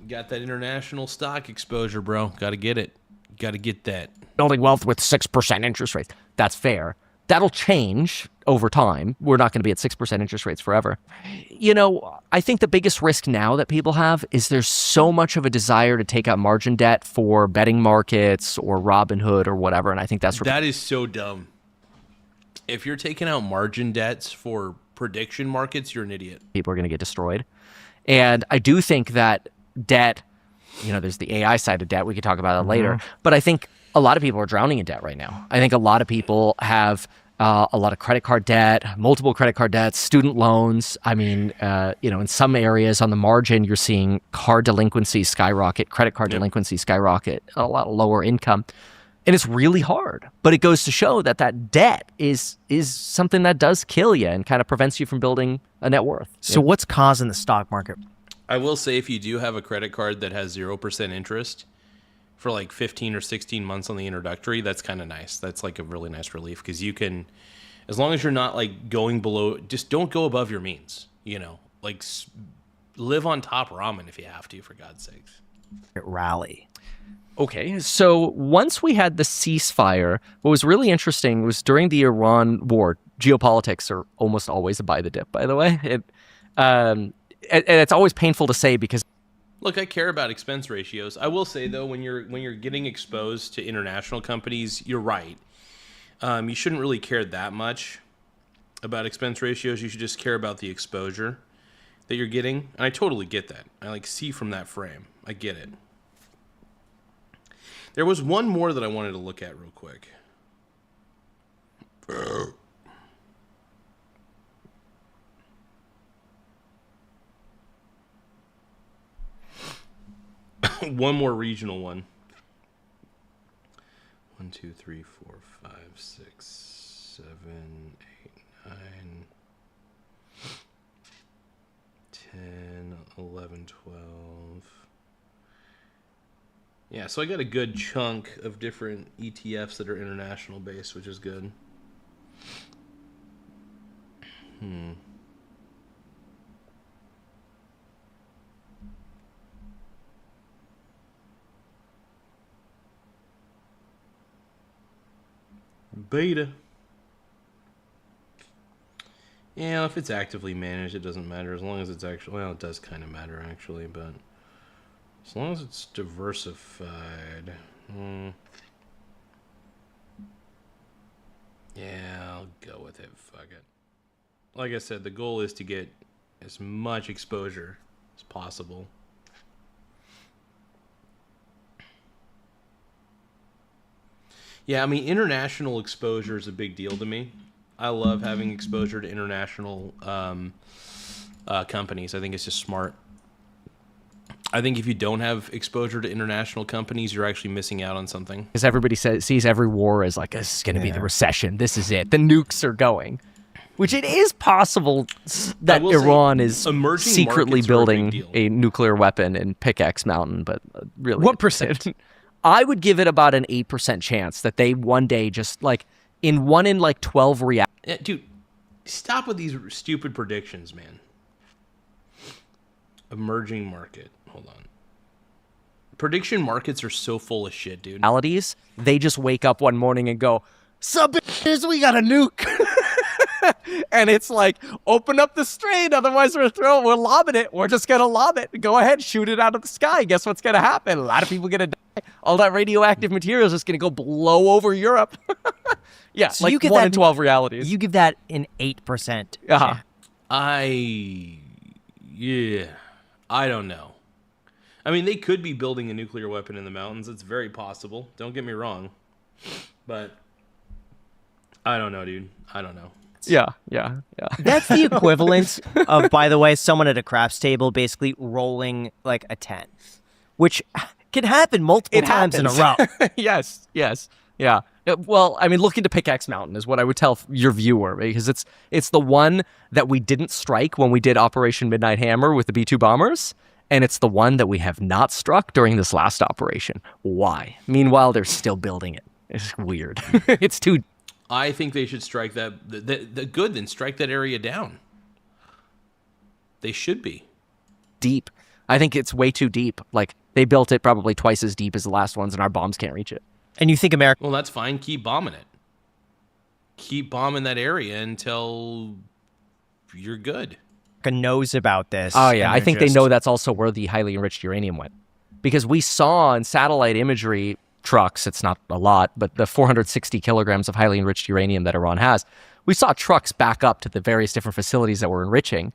Speaker 1: Got that international stock exposure, bro. Got to get it. Got to get that.
Speaker 15: Building wealth with 6% interest rates. That's fair. That'll change over time. We're not going to be at 6% interest rates forever. You know, I think the biggest risk now that people have is there's so much of a desire to take out margin debt for betting markets or Robinhood or whatever, and I think
Speaker 1: that is so dumb. If you're taking out margin debts for prediction markets, you're an idiot.
Speaker 15: People are going to get destroyed. And I do think that debt, you know, there's the AI side of debt. We could talk about that later. But I think a lot of people are drowning in debt right now. I think a lot of people have a lot of credit card debt, multiple credit card debts, student loans. I mean, you know, in some areas on the margin, you're seeing card delinquency skyrocket, credit card delinquency skyrocket, a lot of lower income. And it's really hard. But it goes to show that that debt is something that does kill you and kind of prevents you from building a net worth.
Speaker 14: So what's causing the stock market?
Speaker 1: I will say if you do have a credit card that has 0% interest, for like 15 or 16 months on the introductory, that's kind of nice. That's like a really nice relief because you can, as long as you're not like going below, just don't go above your means, you know, like live on top ramen if you have to, for God's sakes.
Speaker 11: Rally.
Speaker 15: Okay, so once we had the ceasefire, what was really interesting was during the Iran war, geopolitics are almost always a buy the dip, by the way. And it's always painful to say because
Speaker 1: look, I care about expense ratios. I will say though, when you're getting exposed to international companies, you're right. You shouldn't really care that much about expense ratios. You should just care about the exposure that you're getting. And I totally get that. I like see from that frame. I get it. There was one more that I wanted to look at real quick. One more regional one. 1, 2, 3, 4, 5, 6, 7, 8, 9, 10, 11, 12. Yeah, so I got a good chunk of different ETFs that are international based, which is good. Beta. Yeah, if it's actively managed, it doesn't matter. As long as it's actually, well, it does kind of matter actually, but as long as it's diversified. Yeah, I'll go with it. Fuck it. Like I said, the goal is to get as much exposure as possible. Yeah, I mean, international exposure is a big deal to me. I love having exposure to international companies. I think it's just smart. I think if you don't have exposure to international companies, you're actually missing out on something.
Speaker 15: Because everybody sees every war as like, this is going to be the recession. This is it. The nukes are going. Which it is possible that Iran is secretly building a nuclear weapon in Pickaxe Mountain, but really...
Speaker 14: What percent?
Speaker 15: I would give it about an 8% chance that they one day just like, in 1 in like 12 reactors...
Speaker 1: Yeah, dude, stop with these stupid predictions, man. Emerging market. Hold on. Prediction markets are so full of shit, dude.
Speaker 15: They just wake up one morning and go, "Sup, bitches, we got a nuke." And it's like, open up the strain, otherwise we're lobbing it. We're just going to lob it. Go ahead, shoot it out of the sky. Guess what's going to happen? A lot of people are going to die. All that radioactive material is just going to go blow over Europe. Yeah, so like you give 1 in 12 realities.
Speaker 11: You give that an 8%.
Speaker 1: I don't know. I mean, they could be building a nuclear weapon in the mountains. It's very possible. Don't get me wrong. But I don't know, dude. I don't know.
Speaker 15: Yeah.
Speaker 11: That's the equivalent of, by the way, someone at a craps table basically rolling like a 10, which can happen multiple times in a row.
Speaker 15: Yes. Yeah. Well, I mean, look into Pickaxe Mountain is what I would tell your viewer, because it's the one that we didn't strike when we did Operation Midnight Hammer with the B-2 bombers, and it's the one that we have not struck during this last operation. Why? Meanwhile, they're still building it. It's weird. It's too...
Speaker 1: I think they should strike then strike that area down. They should be.
Speaker 15: Deep. I think it's way too deep. Like, they built it probably twice as deep as the last ones, and our bombs can't reach it.
Speaker 11: And you think America...
Speaker 1: Well, that's fine. Keep bombing it. Keep bombing that area until you're good.
Speaker 11: Knows about this.
Speaker 15: Oh, yeah. I think they know that's also where the highly enriched uranium went. Because we saw in satellite imagery... trucks, it's not a lot, but the 460 kilograms of highly enriched uranium that Iran has, we saw trucks back up to the various different facilities that were enriching.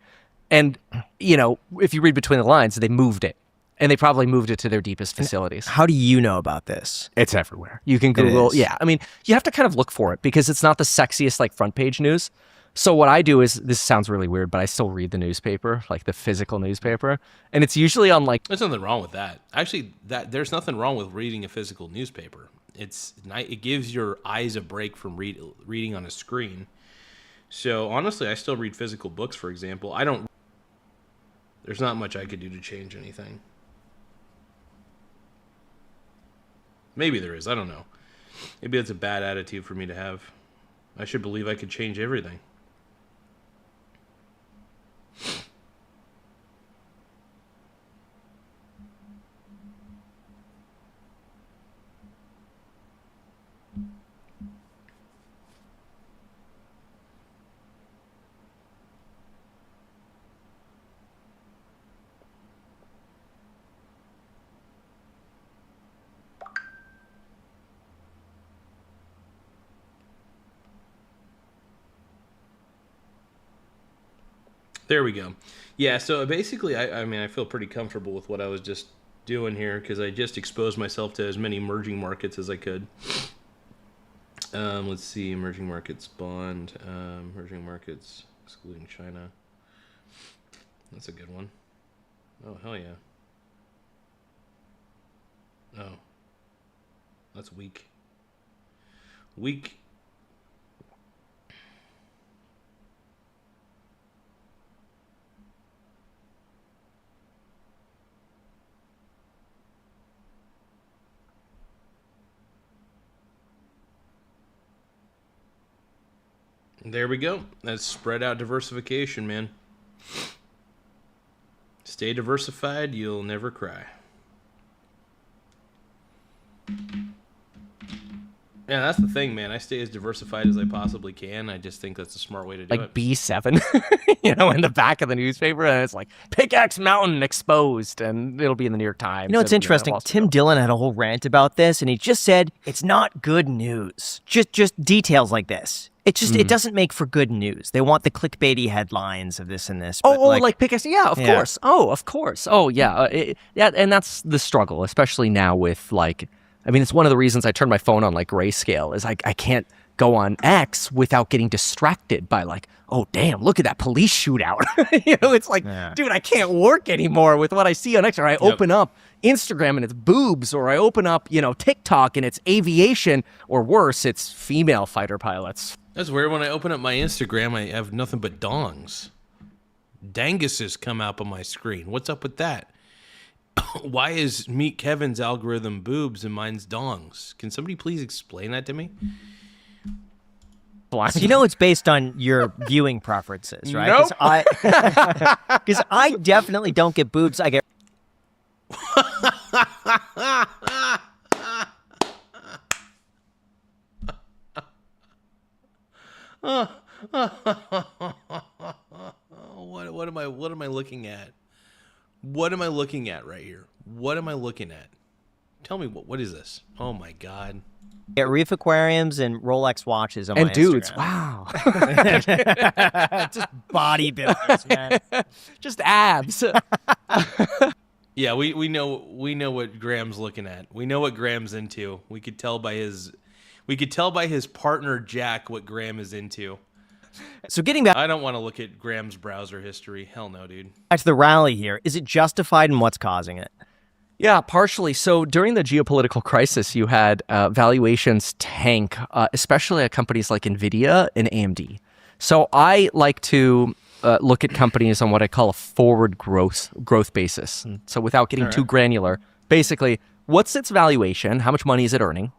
Speaker 15: And, you know, if you read between the lines, they moved it. And they probably moved it to their deepest facilities.
Speaker 11: How do you know about this?
Speaker 15: It's everywhere. You can Google. Yeah. I mean, you have to kind of look for it because it's not the sexiest, like, front page news. So what I do is, this sounds really weird, but I still read the newspaper, like the physical newspaper. And it's usually on like...
Speaker 1: There's nothing wrong with that. Actually, there's nothing wrong with reading a physical newspaper. It gives your eyes a break from reading on a screen. So honestly, I still read physical books, for example. There's not much I could do to change anything. Maybe there is. I don't know. Maybe that's a bad attitude for me to have. I should believe I could change everything. There we go. Yeah, so basically, I mean, I feel pretty comfortable with what I was just doing here because I just exposed myself to as many emerging markets as I could. Let's see, emerging markets, bond, emerging markets, excluding China. That's a good one. Oh, hell yeah. Oh. That's weak. Weak. There we go. That's spread out diversification, man. Stay diversified, you'll never cry. Yeah, that's the thing, man. I stay as diversified as I possibly can. I just think that's a smart way to do it.
Speaker 15: Like B7, in the back of the newspaper, and it's like Pickaxe Mountain exposed, and it'll be in the New York Times.
Speaker 11: It's interesting. Tim Dillon had a whole rant about this, and he just said it's not good news. Just details like this. It just it doesn't make for good news. They want the clickbaity headlines of this and this. But
Speaker 15: like Pickaxe, of course. Oh, of course. Oh, yeah, and that's the struggle, especially now with it's one of the reasons I turned my phone on grayscale is I can't go on X without getting distracted by oh damn, look at that police shootout. It's dude, I can't work anymore with what I see on X. Or I open up Instagram and it's boobs, or I open up TikTok and it's aviation, or worse, it's female fighter pilots.
Speaker 1: That's weird. When I open up my Instagram, I have nothing but dongs. Danguses come up on my screen. What's up with that? Why is Meet Kevin's algorithm boobs and mine's dongs? Can somebody please explain that to me?
Speaker 11: It's based on your viewing preferences, right?
Speaker 15: Nope.
Speaker 11: Because I definitely don't get boobs. I get.
Speaker 1: What am I looking at? What am I looking at right here? What am I looking at? Tell me what is this? Oh my god.
Speaker 11: Get reef aquariums and Rolex watches on
Speaker 15: and
Speaker 11: my
Speaker 15: dudes.
Speaker 11: Instagram.
Speaker 15: Wow.
Speaker 11: Just bodybuilders, man.
Speaker 15: Just abs.
Speaker 1: Yeah, we know what Graham's looking at. We know what Graham's into. We could tell by his partner Jack what Graham is into.
Speaker 11: So getting back,
Speaker 1: I don't want to look at Graham's browser history. Hell no, dude.
Speaker 11: Back to the rally here. Is it justified, and what's causing it?
Speaker 15: Yeah, partially. So during the geopolitical crisis, you had valuations tank, especially at companies like NVIDIA and AMD. So I like to look at companies on what I call a forward growth basis. So without getting too granular, basically, what's its valuation? How much money is it earning?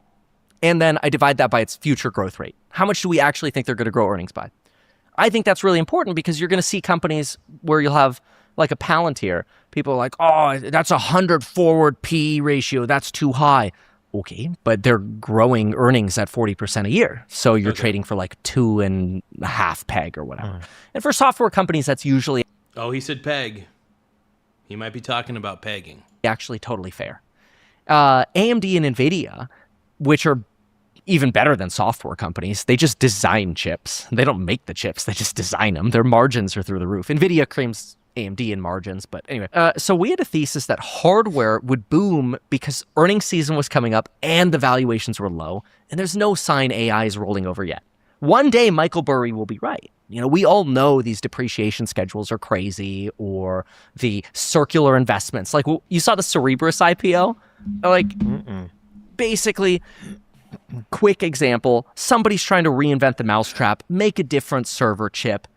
Speaker 15: And then I divide that by its future growth rate. How much do we actually think they're going to grow earnings by? I think that's really important because you're going to see companies where you'll have like a Palantir. People are like, oh, that's 100 forward P ratio. That's too high. Okay, but they're growing earnings at 40% a year. So you're trading for like 2.5 PEG or whatever. And for software companies, that's usually...
Speaker 1: Oh, he said PEG. He might be talking about pegging.
Speaker 15: Actually totally fair. AMD and NVIDIA, which are even better than software companies, they just design chips. They don't make the chips, they just design them. Their margins are through the roof. NVIDIA claims AMD in margins, but anyway. So we had a thesis that hardware would boom because earnings season was coming up and the valuations were low, and there's no sign AI is rolling over yet. One day, Michael Burry will be right. We all know these depreciation schedules are crazy, or the circular investments. Like, you saw the Cerebras IPO? Basically... Quick example, somebody's trying to reinvent the mousetrap, make a different server chip.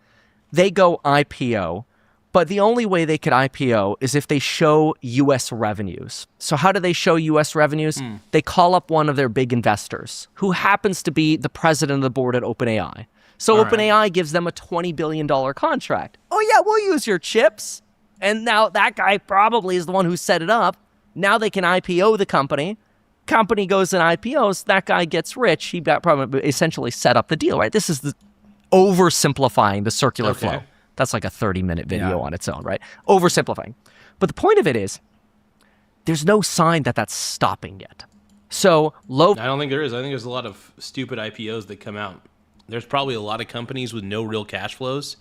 Speaker 15: They go IPO. But the only way they could IPO is if they show U.S. revenues. So how do they show U.S. revenues? They call up one of their big investors, who happens to be the president of the board at OpenAI. So OpenAI gives them a $20 billion contract. Oh, yeah, we'll use your chips. And now that guy probably is the one who set it up. Now they can IPO the company. Company goes and IPOs. That guy gets rich. He got probably essentially set up the deal, right? This is the oversimplifying the circular flow. That's like a 30-minute video on its own, right? Oversimplifying. But the point of it is, there's no sign that that's stopping yet. So low.
Speaker 1: I don't think there is. I think there's a lot of stupid IPOs that come out. There's probably a lot of companies with no real cash flows,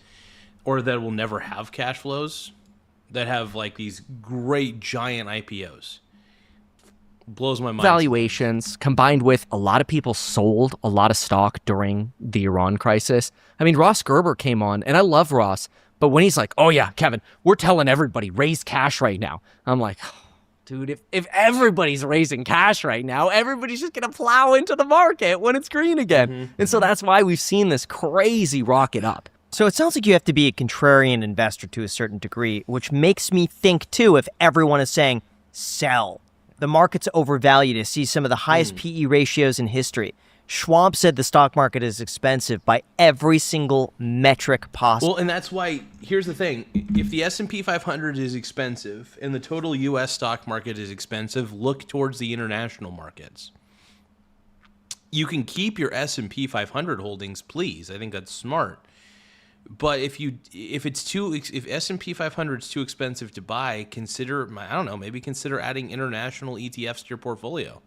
Speaker 1: or that will never have cash flows, that have like these great giant IPOs. Blows my mind.
Speaker 15: Valuations combined with a lot of people sold a lot of stock during the Iran crisis. I mean, Ross Gerber came on, and I love Ross, but when he's like, oh yeah, Kevin, we're telling everybody, raise cash right now. I'm like, oh, dude, if everybody's raising cash right now, everybody's just going to plow into the market when it's green again. And so that's why we've seen this crazy rocket up.
Speaker 11: So it sounds like you have to be a contrarian investor to a certain degree, which makes me think too, if everyone is saying sell. The market's overvalued. I see some of the highest PE ratios in history. Schwab said the stock market is expensive by every single metric possible.
Speaker 1: Well, and that's why, here's the thing. If the S&P 500 is expensive and the total U.S. stock market is expensive, look towards the international markets. You can keep your S&P 500 holdings, please. I think that's smart. But if S&P 500 is too expensive to buy, consider, I don't know, maybe consider adding international ETFs to your portfolio.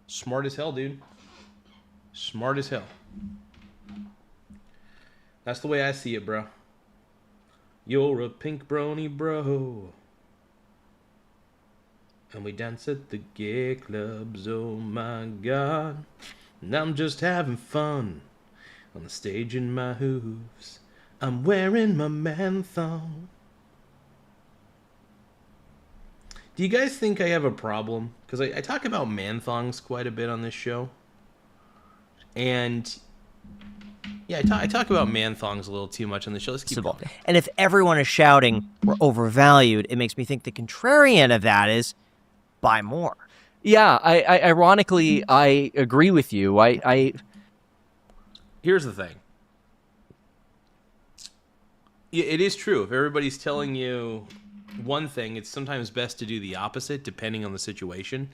Speaker 1: Smart as hell, dude. Smart as hell. That's the way I see it, bro. You're a pink brony bro. And we dance at the gay clubs, oh my God. And I'm just having fun on the stage in my hooves. I'm wearing my man thong. Do you guys think I have a problem? Because I talk about man thongs quite a bit on this show. And yeah, I talk about man thongs a little too much on the show. Let's keep going.
Speaker 11: And if everyone is shouting we're overvalued, it makes me think the contrarian of that is buy more.
Speaker 15: Yeah, ironically, I agree with you.
Speaker 1: Here's the thing. It is true. If everybody's telling you one thing, it's sometimes best to do the opposite, depending on the situation.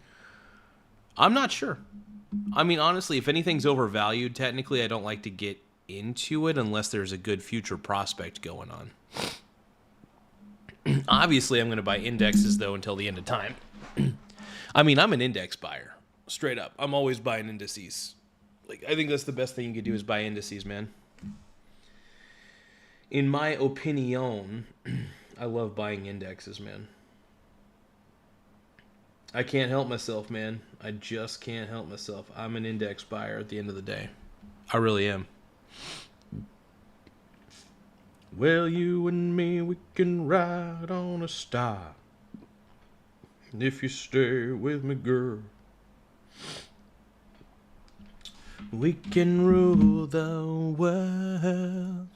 Speaker 1: I'm not sure. I mean, honestly, if anything's overvalued, technically, I don't like to get into it unless there's a good future prospect going on. Obviously, I'm going to buy indexes, though, until the end of time. I mean, I'm an index buyer. Straight up. I'm always buying indices. Like, I think that's the best thing you could do is buy indices, man. In my opinion, I love buying indexes, man. I can't help myself, man. I just can't help myself. I'm an index buyer at the end of the day. I really am. Well, you and me, we can ride on a star. And if you stay with me, girl, we can rule the world.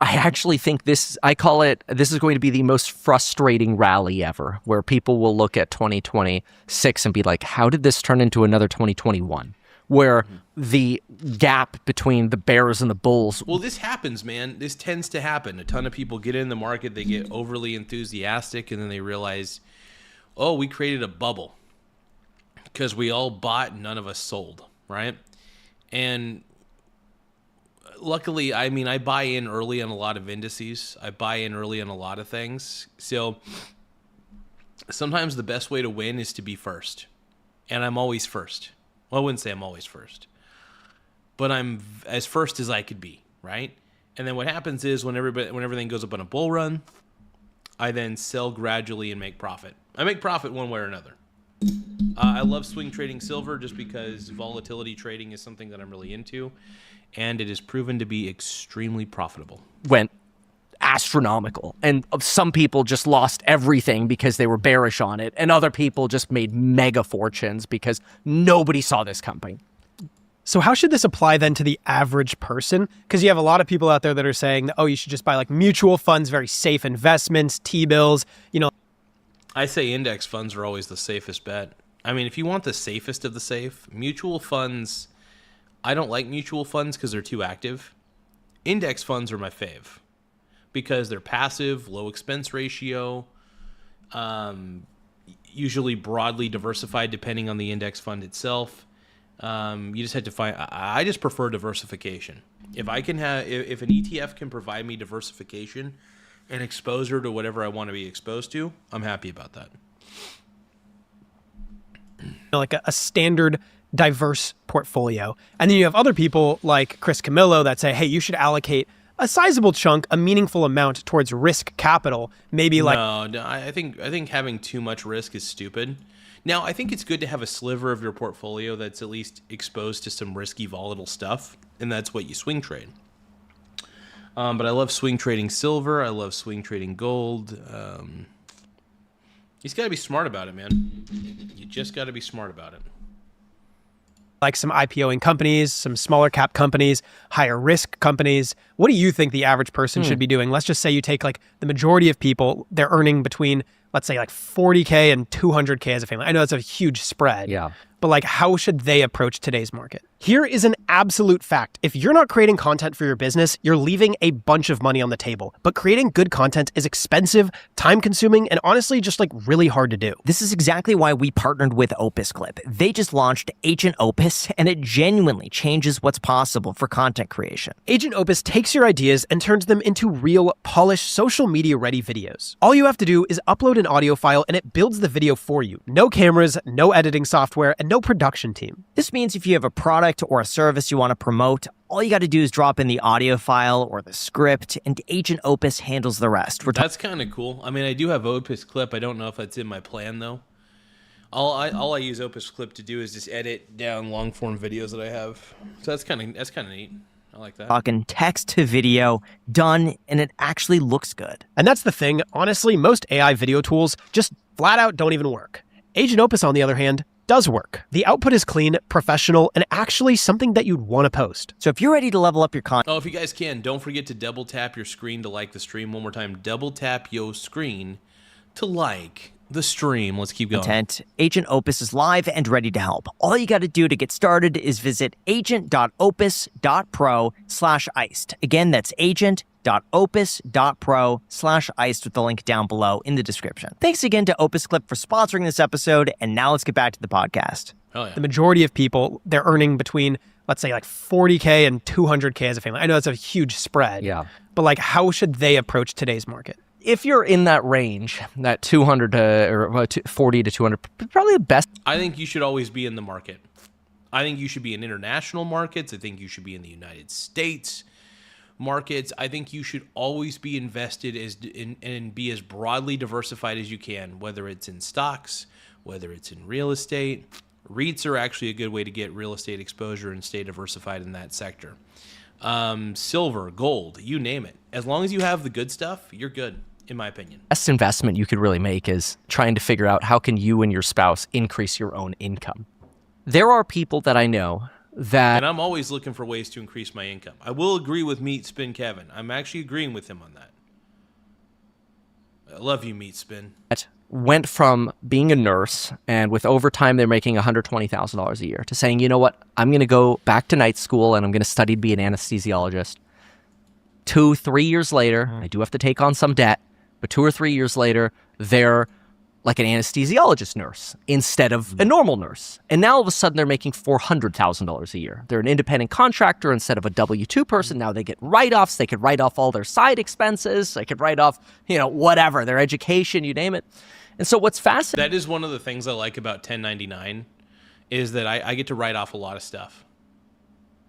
Speaker 15: I actually think this is going to be the most frustrating rally ever, where people will look at 2026 and be like, how did this turn into another 2021? Where the gap between the bears and the bulls.
Speaker 1: Well, this happens, man. This tends to happen. A ton of people get in the market, they get overly enthusiastic, and then they realize, oh, we created a bubble because we all bought and none of us sold, right? And luckily, I mean, I buy in early on a lot of indices. I buy in early on a lot of things. So sometimes the best way to win is to be first. And I'm always first. Well, I wouldn't say I'm always first. But I'm as first as I could be, right? And then what happens is when everything goes up on a bull run, I then sell gradually and make profit. I make profit one way or another. I love swing trading silver just because volatility trading is something that I'm really into. And it has proven to be extremely profitable.
Speaker 15: Went astronomical. And some people just lost everything because they were bearish on it. And other people just made mega fortunes because nobody saw this coming.
Speaker 14: So how should this apply then to the average person? Because you have a lot of people out there that are saying, that, oh, you should just buy like mutual funds, very safe investments, T-bills,
Speaker 1: I say index funds are always the safest bet. I mean, if you want the safest of the safe, mutual funds, I don't like mutual funds because they're too active. Index funds are my fave because they're passive, low expense ratio, usually broadly diversified depending on the index fund itself. You just have to find, I just prefer diversification. If I can have, if an ETF can provide me diversification and exposure to whatever I want to be exposed to, I'm happy about that.
Speaker 14: Like a standard diverse portfolio. And then you have other people like Chris Camillo that say, hey, you should allocate a sizable chunk, a meaningful amount towards risk capital. Maybe like...
Speaker 1: No, I think having too much risk is stupid. Now, I think it's good to have a sliver of your portfolio that's at least exposed to some risky, volatile stuff, and that's what you swing trade. But I love swing trading silver. I love swing trading gold. You just got to be smart about it, man. You just got to be smart about it.
Speaker 14: Like some IPOing companies, some smaller cap companies, higher risk companies. What do you think the average person should be doing? Let's just say you take like the majority of people, they're earning between, let's say like 40K and 200K as a family. I know that's a huge spread.
Speaker 15: Yeah.
Speaker 14: But like, how should they approach today's market? Here is an absolute fact. If you're not creating content for your business, you're leaving a bunch of money on the table. But creating good content is expensive, time-consuming, and honestly just like really hard to do.
Speaker 11: This is exactly why we partnered with Opus Clip. They just launched Agent Opus, and it genuinely changes what's possible for content creation.
Speaker 14: Agent Opus takes your ideas and turns them into real, polished, social media-ready videos. All you have to do is upload an audio file, and it builds the video for you. No cameras, no editing software, and no production team.
Speaker 11: This means if you have a product or a service you want to promote, all you got to do is drop in the audio file or the script, and Agent Opus handles the rest.
Speaker 1: That's kind of cool. I mean, I do have Opus Clip. I don't know if that's in my plan, though. All I use Opus Clip to do is just edit down long-form videos that I have. So that's kind of neat. I like that.
Speaker 11: Talking text to video, done, and it actually looks good.
Speaker 14: And that's the thing. Honestly, most AI video tools just flat out don't even work. Agent Opus, on the other hand, does work. The output is clean, professional, and actually something that you'd want to post.
Speaker 11: So if you're ready to level up your content...
Speaker 1: Oh, if you guys can, don't forget to double tap your screen to like the stream. One more time, double tap your screen to like the stream. Let's keep going.
Speaker 11: Agent Opus is live and ready to help. All you got to do to get started is visit agent.opus.pro/iced. Again, that's agent.opus.pro/iced with the link down below in the description. Thanks again to Opus Clip for sponsoring this episode, and now let's get back to the podcast.
Speaker 1: Oh, yeah.
Speaker 14: The majority of people, they're earning between, let's say like 40K and 200K as a family. I know that's a huge spread.
Speaker 15: Yeah.
Speaker 14: But like, how should they approach today's market?
Speaker 15: If you're in that range, that 200 or 40 to 200, probably the best.
Speaker 1: I think you should always be in the market. I think you should be in international markets. I think you should be in the United States markets. I think you should always be invested and be as broadly diversified as you can, whether it's in stocks, whether it's in real estate. REITs are actually a good way to get real estate exposure and stay diversified in that sector. Silver, gold, you name it. As long as you have the good stuff, you're good, in my opinion.
Speaker 15: Best investment you could really make is trying to figure out how can you and your spouse increase your own income. There are people that I know that...
Speaker 1: And I'm always looking for ways to increase my income. I will agree with Meat Spin Kevin. I'm actually agreeing with him on that. I love you, Meat Spin.
Speaker 15: Went from being a nurse, and with overtime they're making $120,000 a year, to saying, you know what, I'm going to go back to night school and I'm going to study to be an anesthesiologist. 2-3 years later, I do have to take on some debt, but 2 or 3 years later, they're like an anesthesiologist nurse instead of a normal nurse. And now all of a sudden they're making $400,000 a year. They're an independent contractor instead of a W-2 person. Now they get write-offs. They could write off all their side expenses. They could write off, whatever, their education, you name it. And so what's fascinating...
Speaker 1: That is one of the things I like about 1099 is that I get to write off a lot of stuff.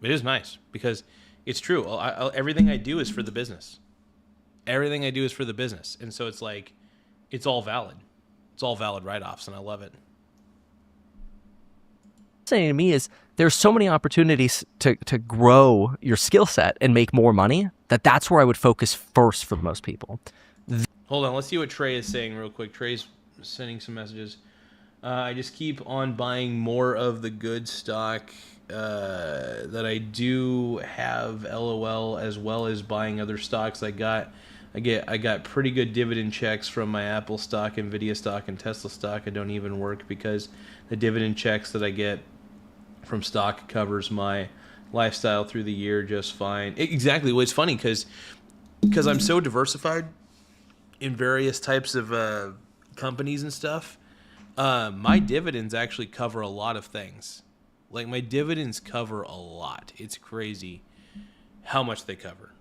Speaker 1: It is nice because it's true. Everything I do is for the business. Everything I do is for the business. And so it's like, it's all valid. It's all valid write-offs, and I love it.
Speaker 15: Fascinating to me is there's so many opportunities to grow your skill set and make more money that's where I would focus first for most people.
Speaker 1: Hold on, let's see what Trey is saying real quick. Trey's sending some messages. I just keep on buying more of the good stock that I do have, LOL, as well as buying other stocks. I got pretty good dividend checks from my Apple stock, Nvidia stock, and Tesla stock. I don't even work because the dividend checks that I get from stock covers my lifestyle through the year just fine. Exactly. Well, it's funny because I'm so diversified in various types of companies and stuff. My dividends actually cover a lot of things. Like, my dividends cover a lot. It's crazy how much they cover,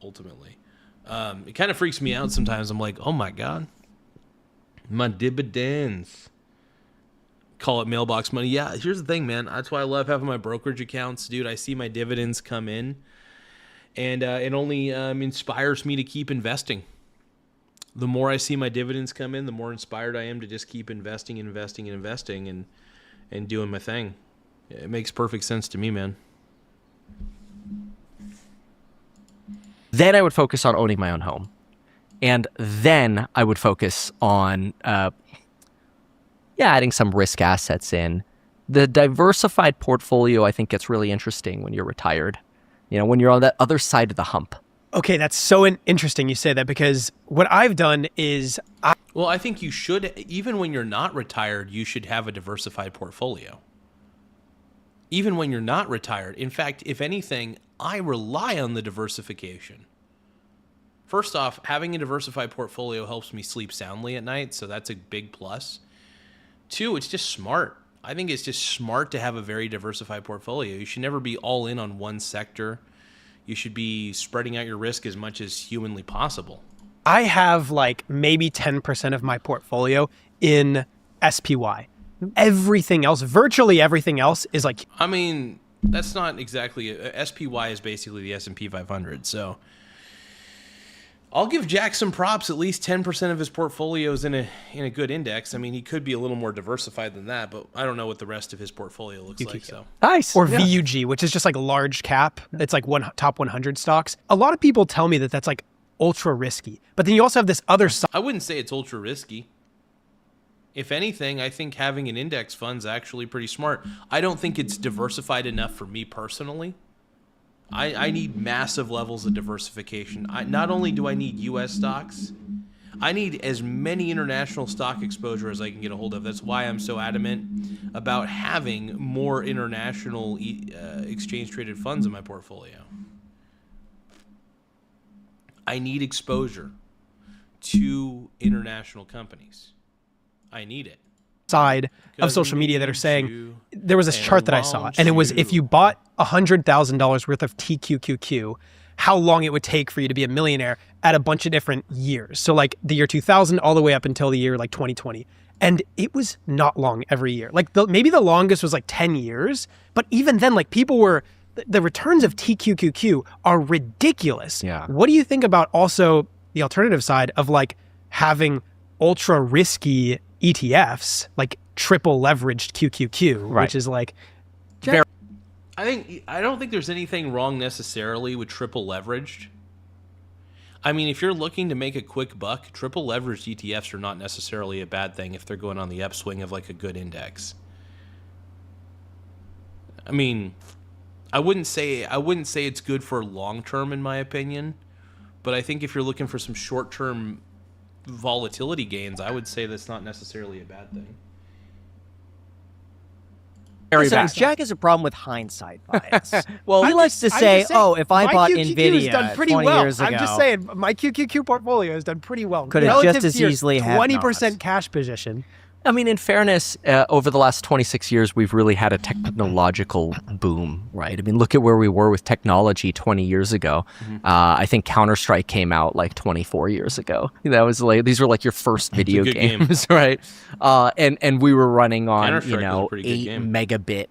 Speaker 1: ultimately. It kind of freaks me out sometimes. I'm like, oh my God, my dividends. Call it mailbox money. Yeah, here's the thing, man. That's why I love having my brokerage accounts, dude. I see my dividends come in, and it only inspires me to keep investing. The more I see my dividends come in, the more inspired I am to just keep investing and doing my thing. It makes perfect sense to me, man.
Speaker 15: Then I would focus on owning my own home. And then I would focus on adding some risk assets in. The diversified portfolio, I think, gets really interesting when you're retired. When you're on that other side of the hump.
Speaker 14: Okay, that's so interesting you say that, because what I've done is...
Speaker 1: Well, I think you should, even when you're not retired, you should have a diversified portfolio. Even when you're not retired. In fact, if anything, I rely on the diversification. First off, having a diversified portfolio helps me sleep soundly at night, so that's a big plus. Two, it's just smart. I think it's just smart to have a very diversified portfolio. You should never be all in on one sector. You should be spreading out your risk as much as humanly possible.
Speaker 14: I have like maybe 10% of my portfolio in SPY. Everything else, virtually everything else is like...
Speaker 1: I mean, that's not exactly... SPY is basically the S&P 500, so... I'll give Jack some props. At least 10% of his portfolio is in a good index. I mean, he could be a little more diversified than that, but I don't know what the rest of his portfolio looks like. So
Speaker 14: nice. Or VUG, which is just like large cap. It's like top 100 stocks. A lot of people tell me that that's like ultra risky, but then you also have this other side.
Speaker 1: I wouldn't say it's ultra risky. If anything, I think having an index fund is actually pretty smart. I don't think it's diversified enough for me personally. I need massive levels of diversification. Not only do I need U.S. stocks, I need as many international stock exposure as I can get a hold of. That's why I'm so adamant about having more international exchange-traded funds in my portfolio. I need exposure to international companies. I need it.
Speaker 14: Side of social media that are saying, there was this chart that I saw, and it was if you bought $100,000 worth of TQQQ, how long it would take for you to be a millionaire at a bunch of different years. So like the year 2000 all the way up until the year like 2020. And it was not long every year. Like maybe the longest was like 10 years, but even then, like people were, the returns of TQQQ are ridiculous.
Speaker 15: Yeah.
Speaker 14: What do you think about also the alternative side of like having ultra risky ETFs, like triple leveraged QQQ, which is like...
Speaker 1: I don't think there's anything wrong necessarily with triple leveraged. I mean, if you're looking to make a quick buck, triple leveraged ETFs are not necessarily a bad thing if they're going on the upswing of like a good index. I mean, I wouldn't say it's good for long term in my opinion, but I think if you're looking for some short term volatility gains, I would say that's not necessarily a bad thing.
Speaker 11: Jack has a problem with hindsight bias.
Speaker 14: Well,
Speaker 11: he likes to say, "Oh, if I bought Nvidia
Speaker 14: done pretty
Speaker 11: 20
Speaker 14: well.
Speaker 11: years ago."
Speaker 14: I'm just saying, my QQQ portfolio has done pretty well.
Speaker 11: Could have just as easily have
Speaker 14: 20% cash position.
Speaker 15: I mean, in fairness, over the last 26 years, we've really had a technological boom, right? I mean, look at where we were with technology 20 years ago. I think Counter-Strike came out like 24 years ago. That was like, these were like your first video games, right? And we were running on, 8 megabit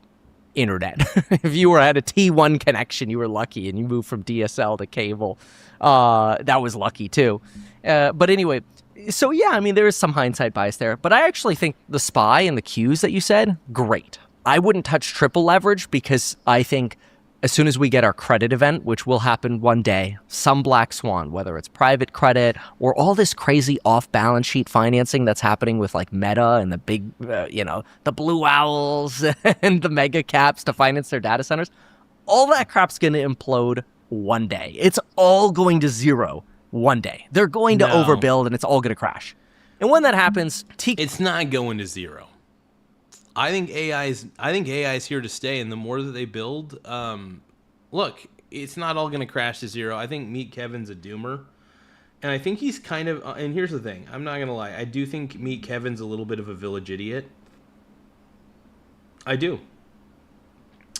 Speaker 15: internet. If you had a T1 connection, you were lucky, and you moved from DSL to cable. That was lucky too. But anyway, so yeah, I mean, there is some hindsight bias there, but I actually think the SPY and the Qs that you said, great. I wouldn't touch triple leverage because I think as soon as we get our credit event, which will happen one day, some black swan, whether it's private credit or all this crazy off-balance sheet financing that's happening with like Meta and the big, the blue owls and the mega caps to finance their data centers, all that crap's going to implode one day. It's all going to zero one day. They're going to overbuild and it's all going to crash. And when that happens,
Speaker 1: it's not going to zero. I think AI is here to stay, and the more that they build, look, it's not all going to crash to zero. I think Meet Kevin's a doomer, and I think he's kind of. And here's the thing: I'm not going to lie. I do think Meet Kevin's a little bit of a village idiot. I do.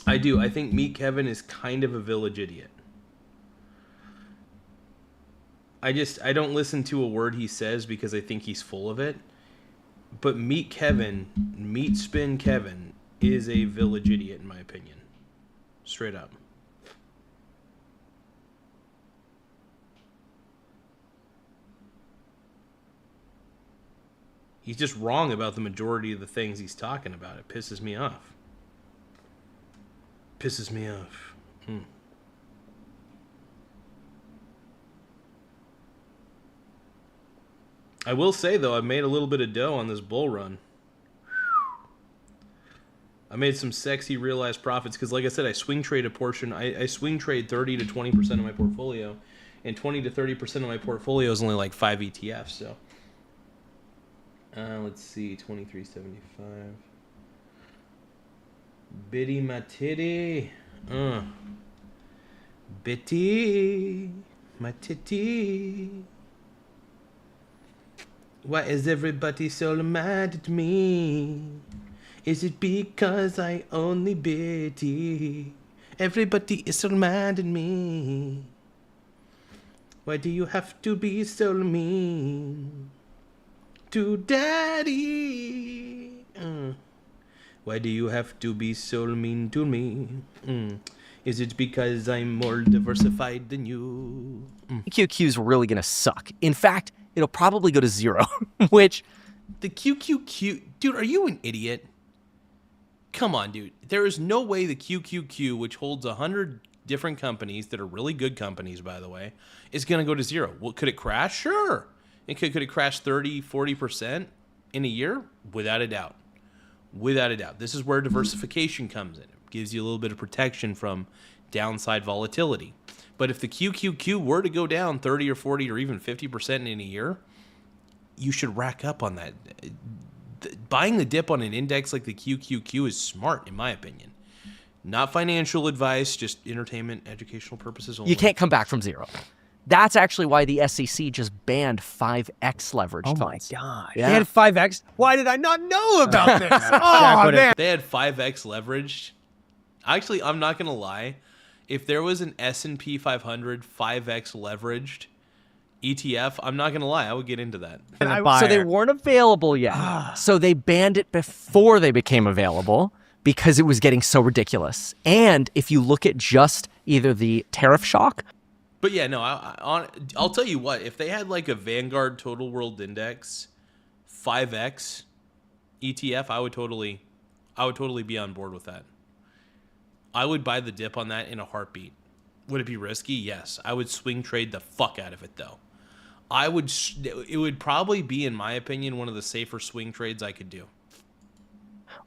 Speaker 1: I think Meet Kevin is kind of a village idiot. I don't listen to a word he says because I think he's full of it. But Meet Spin Kevin is a village idiot, in my opinion. Straight up. He's just wrong about the majority of the things he's talking about. It pisses me off. I will say, though, I've made a little bit of dough on this bull run. I made some sexy realized profits because, like I said, I swing trade a portion. I swing trade 30 to 20% of my portfolio, and 20 to 30% of my portfolio is only like 5 ETFs. So, let's see, 23.75. Biddy my titty, Bitty my titty. Why is everybody so mad at me? Is it because I only bitty? Everybody is so mad at me. Why do you have to be so mean to daddy? Why do you have to be so mean to me? Is it because I'm more diversified than you?
Speaker 15: QQQ is really going to suck. In fact, it'll probably go to zero, which...
Speaker 1: The QQQ... Dude, are you an idiot? Come on, dude. There is no way the QQQ, which holds 100 different companies that are really good companies, by the way, is going to go to zero. Well, could it crash? Sure. Could it crash 30, 40% in a year? Without a doubt. Without a doubt. This is where diversification comes in. It gives you a little bit of protection from downside volatility. But if the QQQ were to go down 30 or 40 or even 50% in a year, you should rack up on that. Buying the dip on an index like the QQQ is smart, in my opinion. Not financial advice, just entertainment, educational purposes only.
Speaker 15: You can't come back from zero. That's actually why the SEC just banned 5x leveraged funds.
Speaker 14: Oh my God.
Speaker 15: Yeah.
Speaker 14: They had 5x? Why did I not know about this? Oh, man.
Speaker 1: They had 5x leveraged. Actually, I'm not going to lie. If there was an S&P 500 5x leveraged ETF, I'm not going to lie, I would get into that.
Speaker 15: So they weren't available yet. So they banned it before they became available because it was getting so ridiculous. And if you look at just either the tariff shock...
Speaker 1: But yeah, no, I'll tell you what. If they had like a Vanguard Total World Index 5x ETF, I would totally be on board with that. I would buy the dip on that in a heartbeat. Would it be risky? Yes. I would swing trade the fuck out of it, though. It would probably be, in my opinion, one of the safer swing trades I could do.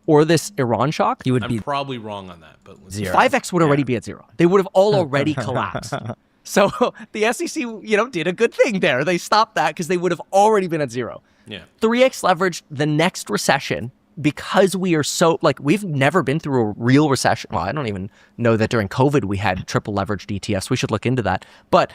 Speaker 15: Or this Iran shock,
Speaker 1: I'm probably wrong on that, but
Speaker 15: zero. 5x would already be at zero. They would have all already collapsed. So the SEC, did a good thing there. They stopped that because they would have already been at zero.
Speaker 1: Yeah.
Speaker 15: 3x leveraged the next recession because we are so, we've never been through a real recession. Well, I don't even know that during COVID we had triple leveraged ETFs. We should look into that. But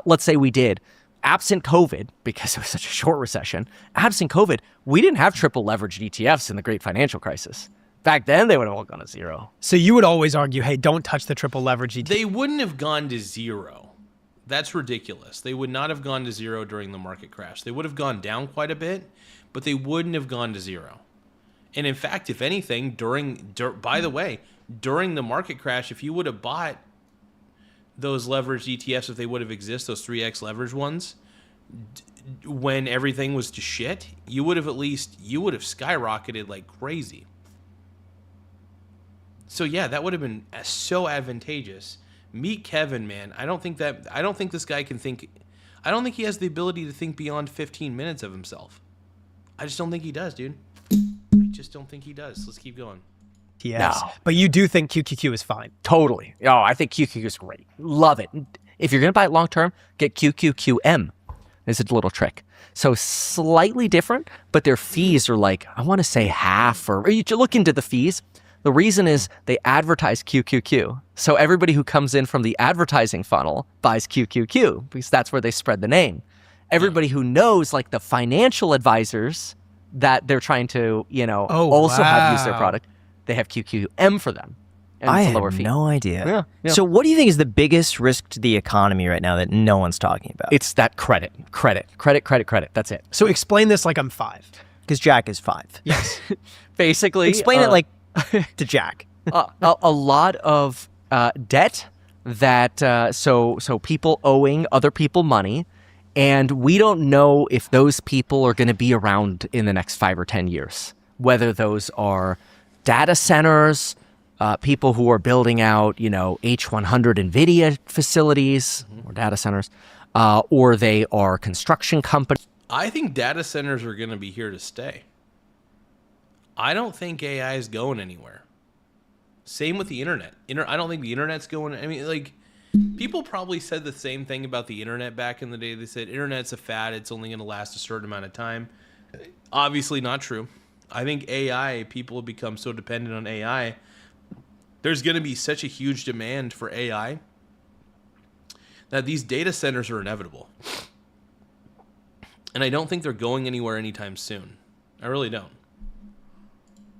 Speaker 15: let's say we did. Absent COVID, because it was such a short recession, absent COVID, we didn't have triple leveraged ETFs in the great financial crisis. Back then, they would have all gone to zero.
Speaker 14: So you would always argue, hey, don't touch the triple leverage ETF.
Speaker 1: They wouldn't have gone to zero. That's ridiculous. They would not have gone to zero during the market crash. They would have gone down quite a bit, but they wouldn't have gone to zero. And in fact, if anything, by the way, during the market crash, if you would have bought those leveraged ETFs, if they would have existed, those 3x leveraged ones, when everything was to shit, you would have skyrocketed like crazy. So yeah, that would have been so advantageous. Meet Kevin, man. I don't think this guy can think. I don't think he has the ability to think beyond 15 minutes of himself. I just don't think he does, dude. I just don't think he does. Let's keep going.
Speaker 14: Yes.
Speaker 15: No.
Speaker 14: But you do think QQQ is fine.
Speaker 15: Totally. Oh, I think QQQ is great. Love it. If you're going to buy it long term, get QQQM. It's a little trick. So slightly different, but their fees are like, I want to say half, or you look into the fees. The reason is they advertise QQQ. So everybody who comes in from the advertising funnel buys QQQ because that's where they spread the name. Everybody who knows, like the financial advisors that they're trying to, also have used their product, they have QQM for them. And
Speaker 11: I
Speaker 15: it's a
Speaker 11: had
Speaker 15: lower fee.
Speaker 11: no idea.
Speaker 15: Yeah.
Speaker 11: So what do you think is the biggest risk to the economy right now that no one's talking about?
Speaker 15: It's that credit. That's it.
Speaker 14: So explain this like I'm 5.
Speaker 11: Because Jack is 5.
Speaker 14: Yes.
Speaker 15: Basically.
Speaker 11: Explain it like to Jack.
Speaker 15: A lot of debt that, so people owing other people money, and we don't know if those people are going to be around in the next 5 or 10 years, whether those are data centers, people who are building out, H100 NVIDIA facilities or data centers, or they are construction companies.
Speaker 1: I think data centers are going to be here to stay. I don't think AI is going anywhere. Same with the internet. I don't think the internet's going. I mean, like, people probably said the same thing about the internet back in the day. They said internet's a fad. It's only going to last a certain amount of time. Obviously not true. I think AI, people have become so dependent on AI. There's going to be such a huge demand for AI that these data centers are inevitable. And I don't think they're going anywhere anytime soon. I really don't.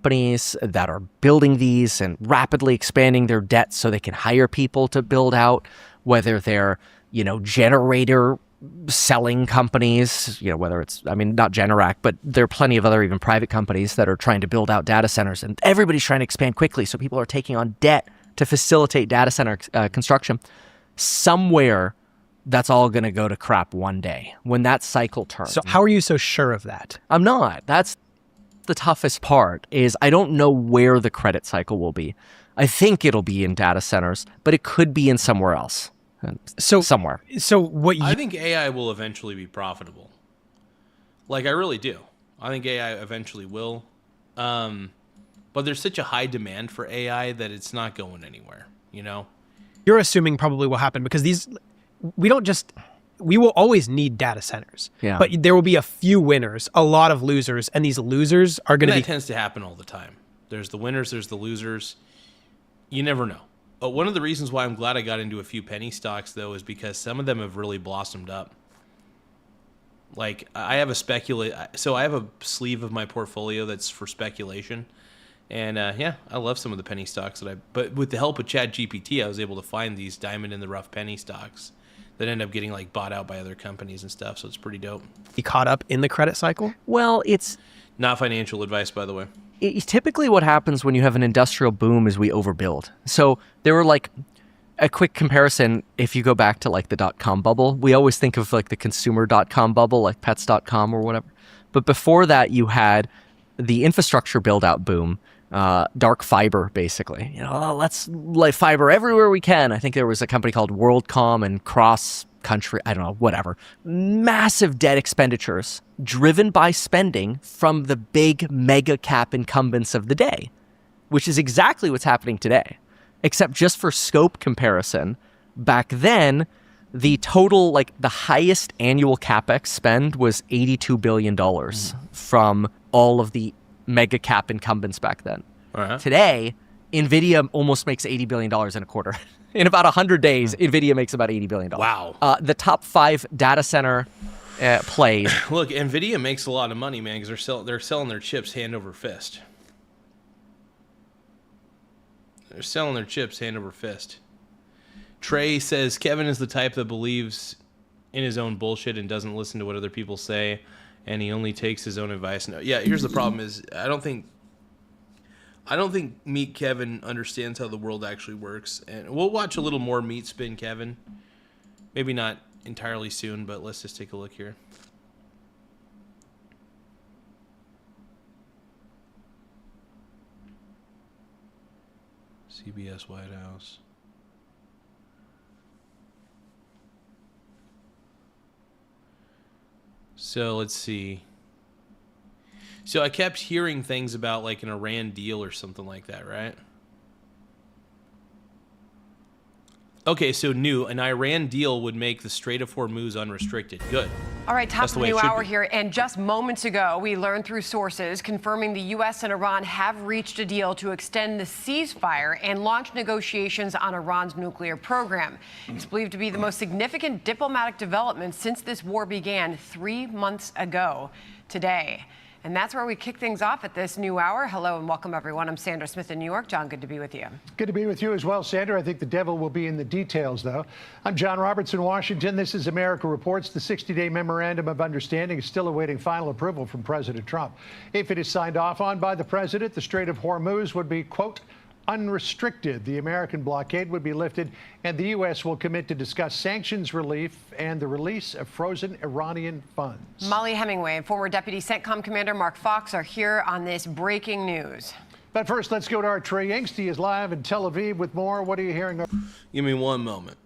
Speaker 15: Companies that are building these and rapidly expanding their debt so they can hire people to build out, whether they're, generator selling companies, whether it's, not Generac, but there are plenty of other even private companies that are trying to build out data centers, and everybody's trying to expand quickly. So people are taking on debt to facilitate data center construction. Somewhere that's all going to go to crap one day when that cycle turns.
Speaker 14: So how are you so sure of that?
Speaker 15: I'm not. That's the toughest part, is I don't know where the credit cycle will be. I think it'll be in data centers, but it could be in somewhere else. Somewhere.
Speaker 14: So what
Speaker 1: I think AI will eventually be profitable. Like, I really do. I think AI eventually will. But there's such a high demand for AI that it's not going anywhere,
Speaker 14: You're assuming probably will happen because we will always need data centers.
Speaker 15: Yeah.
Speaker 14: But there will be a few winners, a lot of losers, and these losers are going to be...
Speaker 1: That tends to happen all the time. There's the winners, there's the losers. You never know. One of the reasons why I'm glad I got into a few penny stocks, though, is because some of them have really blossomed up. Like, I have I have a sleeve of my portfolio that's for speculation. And, I love some of the penny stocks but with the help of ChatGPT, I was able to find these diamond in the rough penny stocks that end up getting like bought out by other companies and stuff. So it's pretty dope.
Speaker 14: You caught up in the credit cycle?
Speaker 15: Well, it's
Speaker 1: not financial advice, by the way.
Speaker 15: Typically what happens when you have an industrial boom is we overbuild. So there were like a quick comparison. If you go back to like the .com bubble, we always think of like the consumer .com bubble, like pets.com or whatever. But before that, you had the infrastructure build out boom. Dark fiber, basically. Let's lay fiber everywhere we can. I think there was a company called WorldCom and Cross Country, I don't know, whatever. Massive debt expenditures driven by spending from the big mega cap incumbents of the day, which is exactly what's happening today. Except just for scope comparison, back then, the total, like the highest annual CapEx spend was $82 billion from all of the mega cap incumbents back then.
Speaker 1: Uh-huh.
Speaker 15: Today, NVIDIA almost makes $80 billion in a quarter. In about 100 days, NVIDIA makes about $80 billion.
Speaker 1: Wow.
Speaker 15: The top 5 data center plays.
Speaker 1: Look, NVIDIA makes a lot of money, man, because they're selling their chips hand over fist. They're selling their chips hand over fist. Trey says, Kevin is the type that believes in his own bullshit and doesn't listen to what other people say, and he only takes his own advice. No, yeah, here's the problem is I don't think Meet Kevin understands how the world actually works. And we'll watch a little more Meet Spin Kevin. Maybe not entirely soon, but let's just take a look here. CBS White House. So let's see. So I kept hearing things about like an Iran deal or something like that, right? Okay, so an Iran deal would make the Strait of Hormuz unrestricted. Good.
Speaker 16: All right, top
Speaker 1: That's
Speaker 16: of
Speaker 1: the
Speaker 16: the
Speaker 1: way it
Speaker 16: new
Speaker 1: should
Speaker 16: hour
Speaker 1: be.
Speaker 16: here. And just moments ago, we learned through sources confirming the U.S. and Iran have reached a deal to extend the ceasefire and launch negotiations on Iran's nuclear program. It's believed to be the most significant diplomatic development since this war began 3 months ago today. And that's where we kick things off at this new hour. Hello and welcome, everyone. I'm Sandra Smith in New York. John, good to be with you.
Speaker 17: Good to be with you as well, Sandra. I think the devil will be in the details, though. I'm John Roberts in Washington. This is America Reports. The 60-day memorandum of understanding is still awaiting final approval from President Trump. If it is signed off on by the president, the Strait of Hormuz would be, quote, unrestricted. The American blockade would be lifted, and the U.S. will commit to discuss sanctions relief and the release of frozen Iranian funds.
Speaker 16: Molly Hemingway and former Deputy CENTCOM Commander Mark Fox are here on this breaking news.
Speaker 17: But first, let's go to our Trey Yanks. He is live in Tel Aviv with more. What are you hearing?
Speaker 1: Give me one moment.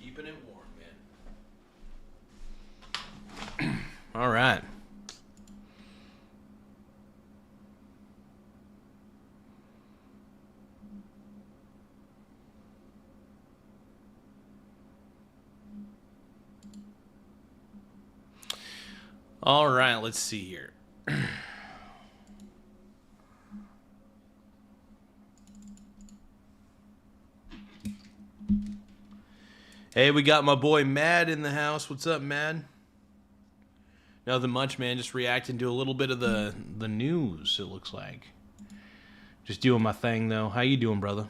Speaker 1: Keeping it warm, man. All right. All right, let's see here. Hey, we got my boy Mad in the house. What's up, Mad? Nothing much, man. Just reacting to a little bit of the news, it looks like. Just doing my thing, though. How you doing, brother?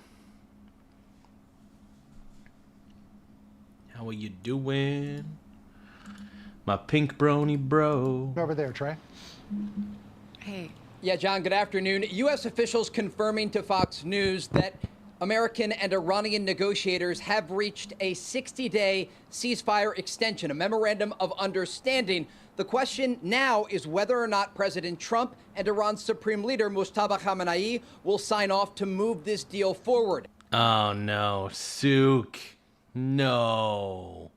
Speaker 1: How are you doing? My pink brony bro.
Speaker 17: Over there, Trey.
Speaker 16: Hey.
Speaker 18: Yeah, John, good afternoon. U.S. officials confirming to Fox News that American and Iranian negotiators have reached a 60-day ceasefire extension, a memorandum of understanding. The question now is whether or not President Trump and Iran's supreme leader, Mustafa Khamenei, will sign off to move this deal forward.
Speaker 1: Oh, no. Sook. No.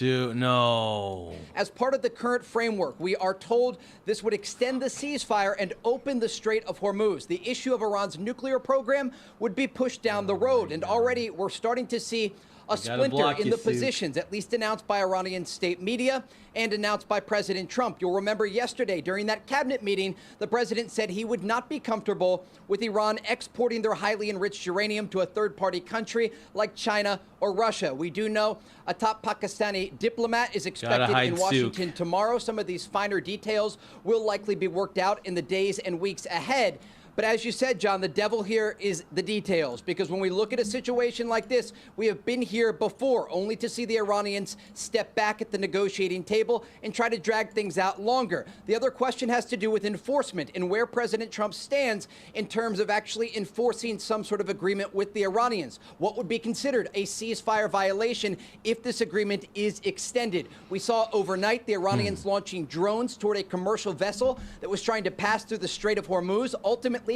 Speaker 1: No.
Speaker 18: As part of the current framework, we are told this would extend the ceasefire and open the Strait of Hormuz. The issue of Iran's nuclear program would be pushed down the road. And already we're starting to see a splinter in the positions, at least announced by Iranian state media and announced by President Trump. You'll remember yesterday during that cabinet meeting, the president said he would not be comfortable with Iran exporting their highly enriched uranium to a third-party country like China or Russia. We do know a top Pakistani diplomat is expected in Washington tomorrow. Some of these finer details will likely be worked out in the days and weeks ahead. But as you said, John, the devil here is the details, because when we look at a situation like this, we have been here before, only to see the Iranians step back at the negotiating table and try to drag things out longer. The other question has to do with enforcement and where President Trump stands in terms of actually enforcing some sort of agreement with the Iranians. What would be considered a ceasefire violation if this agreement is extended? We saw overnight the Iranians launching drones toward a commercial vessel that was trying to pass through the Strait of Hormuz. Ultimately,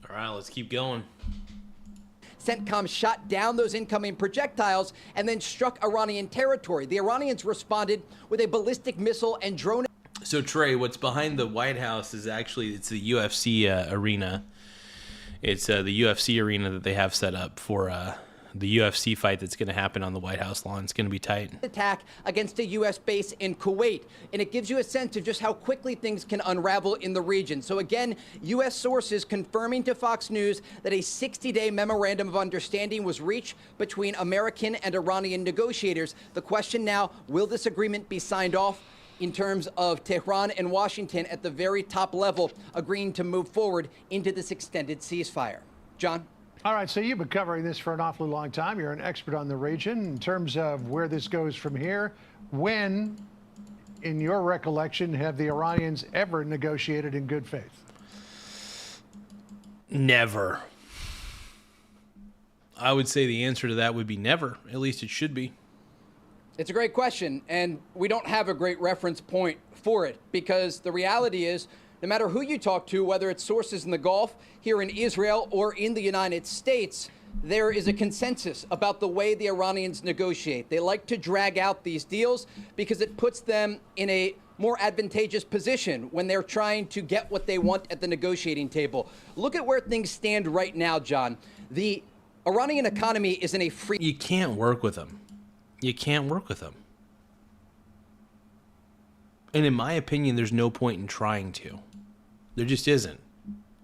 Speaker 1: All right, let's keep going.
Speaker 18: CENTCOM shot down those incoming projectiles and then struck Iranian territory. The Iranians responded with a ballistic missile and drone.
Speaker 1: So, Trey, what's behind the White House is actually, it's the UFC arena. It's the UFC arena that they have set up for the UFC fight that's going to happen on the White House lawn. It's going to be tight.
Speaker 18: Attack against a U.S. base in Kuwait. And it gives you a sense of just how quickly things can unravel in the region. So again, U.S. sources confirming to Fox News that a 60-day memorandum of understanding was reached between American and Iranian negotiators. The question now, will this agreement be signed off in terms of Tehran and Washington at the very top level agreeing to move forward into this extended ceasefire? John?
Speaker 17: All right, so you've been covering this for an awfully long time. You're an expert on the region. In terms of where this goes from here, when, in your recollection, have the Iranians ever negotiated in good faith?
Speaker 1: Never. I would say the answer to that would be never. At least it should be.
Speaker 18: It's a great question, and we don't have a great reference point for it, because the reality is, no matter who you talk to, whether it's sources in the Gulf, here in Israel, or in the United States, there is a consensus about the way the Iranians negotiate. They like to drag out these deals because it puts them in a more advantageous position when they're trying to get what they want at the negotiating table. Look at where things stand right now, John. The Iranian economy is in a free...
Speaker 1: You can't work with them. You can't work with them. And in my opinion, there's no point in trying to. There just isn't.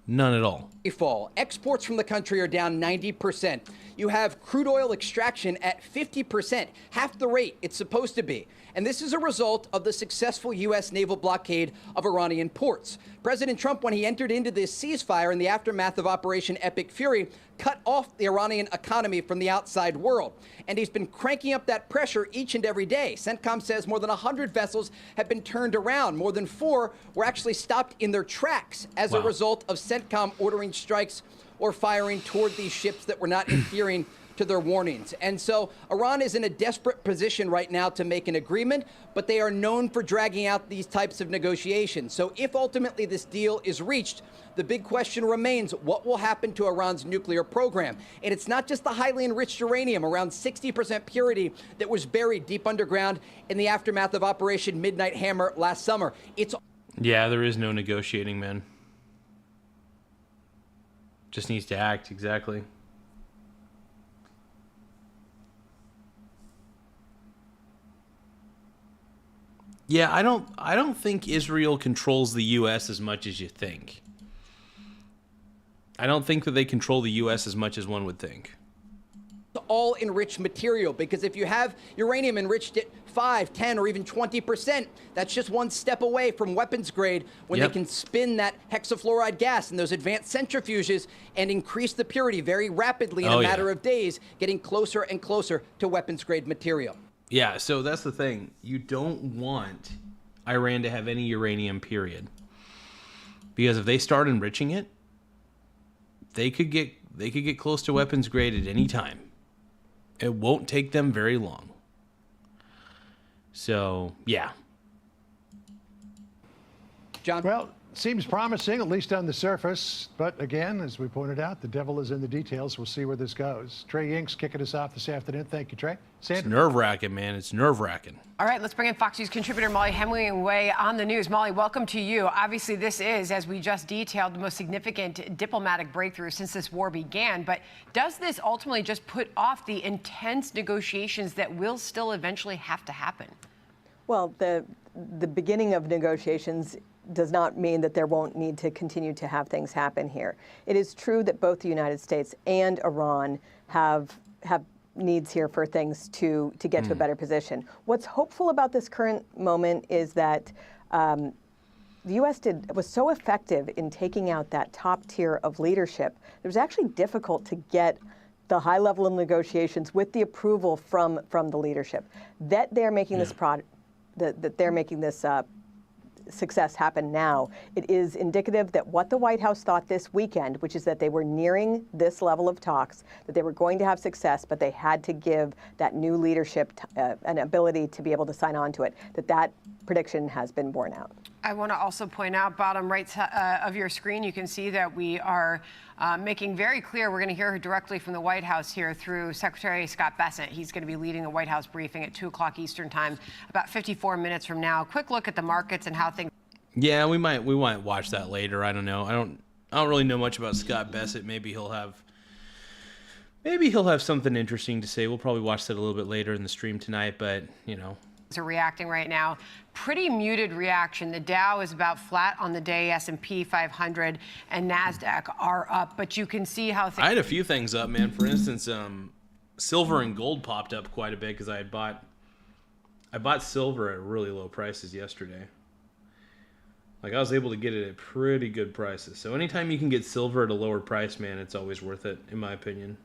Speaker 1: None at all.
Speaker 18: Fall. Exports from the country are down 90%. You have crude oil extraction at 50%, half the rate it's supposed to be. And this is a result of the successful U.S. naval blockade of Iranian ports. President Trump, when he entered into this ceasefire in the aftermath of Operation Epic Fury, cut off the Iranian economy from the outside world. And he's been cranking up that pressure each and every day. CENTCOM says more than 100 vessels have been turned around. More than 4 were actually stopped in their tracks as a result of CENTCOM ordering strikes or firing toward these ships that were not adhering to their warnings. And so Iran is in a desperate position right now to make an agreement, but they are known for dragging out these types of negotiations. So if ultimately this deal is reached, the big question remains, what will happen to Iran's nuclear program? And it's not just the highly enriched uranium, around 60% purity, that was buried deep underground in the aftermath of Operation Midnight Hammer last summer.
Speaker 1: Yeah, there is no negotiating, man. Just needs to act, exactly. Yeah, I don't think Israel controls the U.S. as much as you think. I don't think that they control the U.S. as much as one would think.
Speaker 18: all enriched material, because if you have uranium enriched at 5, 10, or even 20%, that's just one step away from weapons grade when they can spin that hexafluoride gas in those advanced centrifuges and increase the purity very rapidly in a matter of days, getting closer and closer to weapons grade material.
Speaker 1: Yeah, so that's the thing. You don't want Iran to have any uranium, period. Because if they start enriching it, they could get close to weapons grade at any time. It won't take them very long. So, yeah.
Speaker 18: John?
Speaker 17: Well, seems promising, at least on the surface. But again, as we pointed out, the devil is in the details. We'll see where this goes. Trey Ying's kicking us off this afternoon. Thank you, Trey. Sandra?
Speaker 1: It's nerve-wracking, man. It's nerve-wracking.
Speaker 16: All right, let's bring in Fox News contributor Molly Hemingway on the news. Molly, welcome to you. Obviously, this is, as we just detailed, the most significant diplomatic breakthrough since this war began. But does this ultimately just put off the intense negotiations that will still eventually have to happen?
Speaker 19: Well, the beginning of negotiations does not mean that there won't need to continue to have things happen here. It is true that both the United States and Iran have needs here for things to get to a better position. What's hopeful about this current moment is that the U.S. was so effective in taking out that top tier of leadership. It was actually difficult to get the high level of negotiations with the approval from the leadership. That they're making this success happen now. It is indicative that what the White House thought this weekend, which is that they were nearing this level of talks, that they were going to have success, but they had to give that new leadership an ability to be able to sign on to it, that prediction has been borne out.
Speaker 16: I want to also point out, bottom right of your screen, you can see that we are making very clear, we're going to hear directly from the White House here through Secretary Scott Bessent. He's going to be leading a White House briefing at 2 o'clock Eastern time, about 54 minutes from now. Quick look at the markets and how things...
Speaker 1: Yeah, we might watch that later. I don't know. I don't really know much about Scott Bessent. Maybe he'll have something interesting to say. We'll probably watch that a little bit later in the stream tonight, but, you know.
Speaker 16: Are reacting right now. Pretty muted reaction. The Dow is about flat on the day. S&P 500 and NASDAQ are up, but you can see how
Speaker 1: I had a few things up, man. For instance, silver and gold popped up quite a bit because I bought silver at really low prices yesterday. Like, I was able to get it at pretty good prices. So anytime you can get silver at a lower price, man, it's always worth it, in my opinion.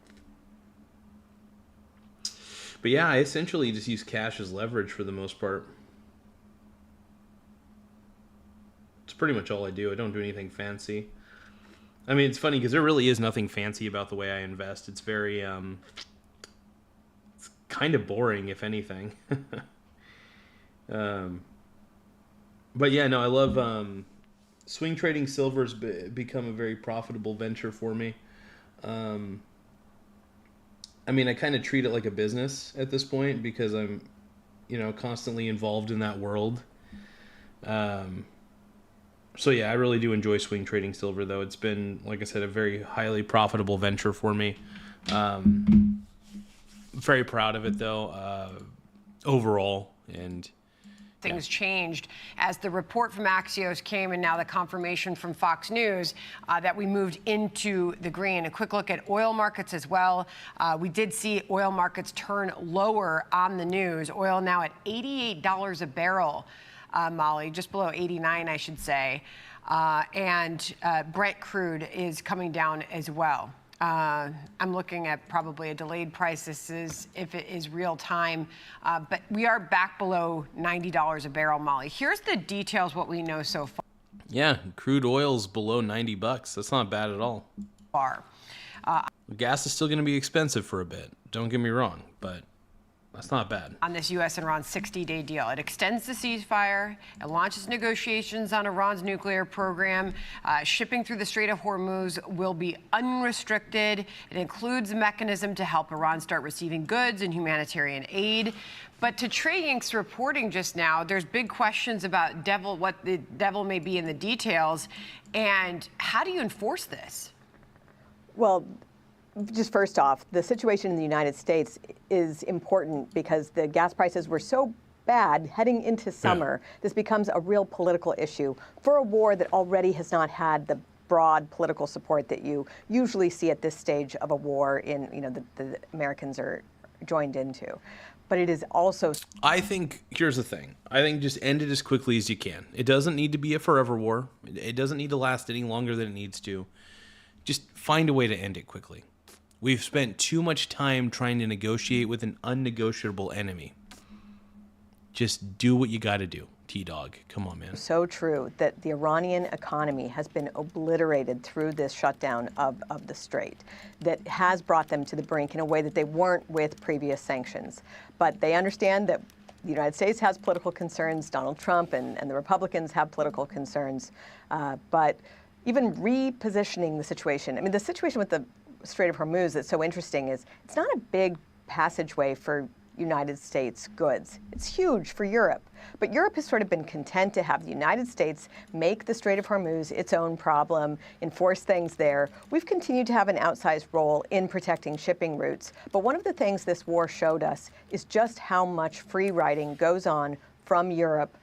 Speaker 1: But yeah, I essentially just use cash as leverage for the most part. It's pretty much all I do. I don't do anything fancy. I mean, it's funny because there really is nothing fancy about the way I invest. It's very, it's kind of boring, if anything. But yeah, no, I love, swing trading silver's become a very profitable venture for me. I mean, I kind of treat it like a business at this point because I'm, constantly involved in that world. So yeah, I really do enjoy swing trading silver, though. It's been, like I said, a very highly profitable venture for me. Very proud of it, though, overall. And
Speaker 16: things changed as the report from Axios came and now the confirmation from Fox News that we moved into the green. A quick look at oil markets as well. We did see oil markets turn lower on the news. Oil now at $88 a barrel, Molly, just below 89, I should say. And Brent crude is coming down as well. I'm looking at probably a delayed price. This is if it is real time, but we are back below $90 a barrel, Molly. Here's the details, what we know so
Speaker 1: yeah, crude oil's below $90. That's not bad at all. Gas is still going to be expensive for a bit. Don't get me wrong, but that's not bad.
Speaker 16: On this U.S. and Iran 60-day deal. It extends the ceasefire. It launches negotiations on Iran's nuclear program. Shipping through the Strait of Hormuz will be unrestricted. It includes a mechanism to help Iran start receiving goods and humanitarian aid. But to Trey Ying's reporting just now, there's big questions about what the devil may be in the details. And how do you enforce this?
Speaker 19: Well, just first off, the situation in the United States is important because the gas prices were so bad heading into summer. This becomes a real political issue for a war that already has not had the broad political support that you usually see at this stage of a war in, the Americans are joined into. But it is also...
Speaker 1: I think, here's the thing. I think just end it as quickly as you can. It doesn't need to be a forever war. It doesn't need to last any longer than it needs to. Just find a way to end it quickly. We've spent too much time trying to negotiate with an unnegotiable enemy. Just do what you got to do, T-Dog. Come on, man.
Speaker 19: So true that the Iranian economy has been obliterated through this shutdown of the strait that has brought them to the brink in a way that they weren't with previous sanctions. But they understand that the United States has political concerns, Donald Trump and the Republicans have political concerns. But even repositioning the situation, I mean, the situation with the Strait of Hormuz that's so interesting is it's not a big passageway for United States goods. It's huge for Europe. But Europe has sort of been content to have the United States make the Strait of Hormuz its own problem, enforce things there. We've continued to have an outsized role in protecting shipping routes. But one of the things this war showed us is just how much free riding goes on from Europe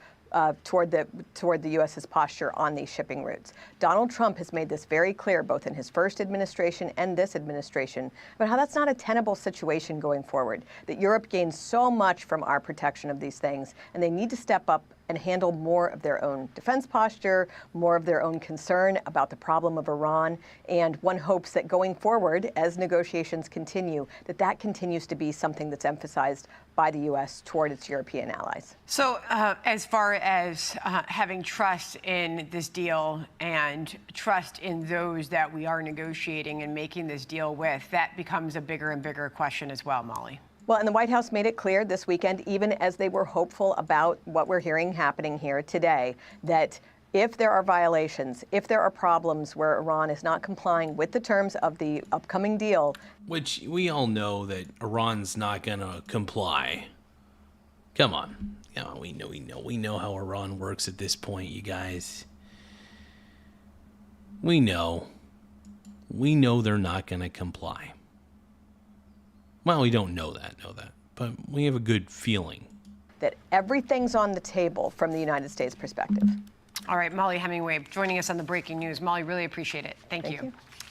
Speaker 19: toward the U.S.'s posture on these shipping routes. Donald Trump has made this very clear, both in his first administration and this administration, about how that's not a tenable situation going forward, that Europe gains so much from our protection of these things, and they need to step up and handle more of their own defense posture, more of their own concern about the problem of Iran. And one hopes that going forward, as negotiations continue, that continues to be something that's emphasized by the U.S. toward its European allies.
Speaker 16: So as far as having trust in this deal and trust in those that we are negotiating and making this deal with, that becomes a bigger and bigger question as well, Molly.
Speaker 19: Well, and the White House made it clear this weekend, even as they were hopeful about what we're hearing happening here today, that if there are violations, if there are problems where Iran is not complying with the terms of the upcoming deal.
Speaker 1: Which we all know that Iran's not going to comply. Come on. Yeah, we know how Iran works at this point, you guys. We know they're not going to comply. Well, we don't know that, but we have a good feeling.
Speaker 19: That everything's on the table from the United States perspective.
Speaker 16: All right, Molly Hemingway joining us on the breaking news. Molly, really appreciate it. Thank you.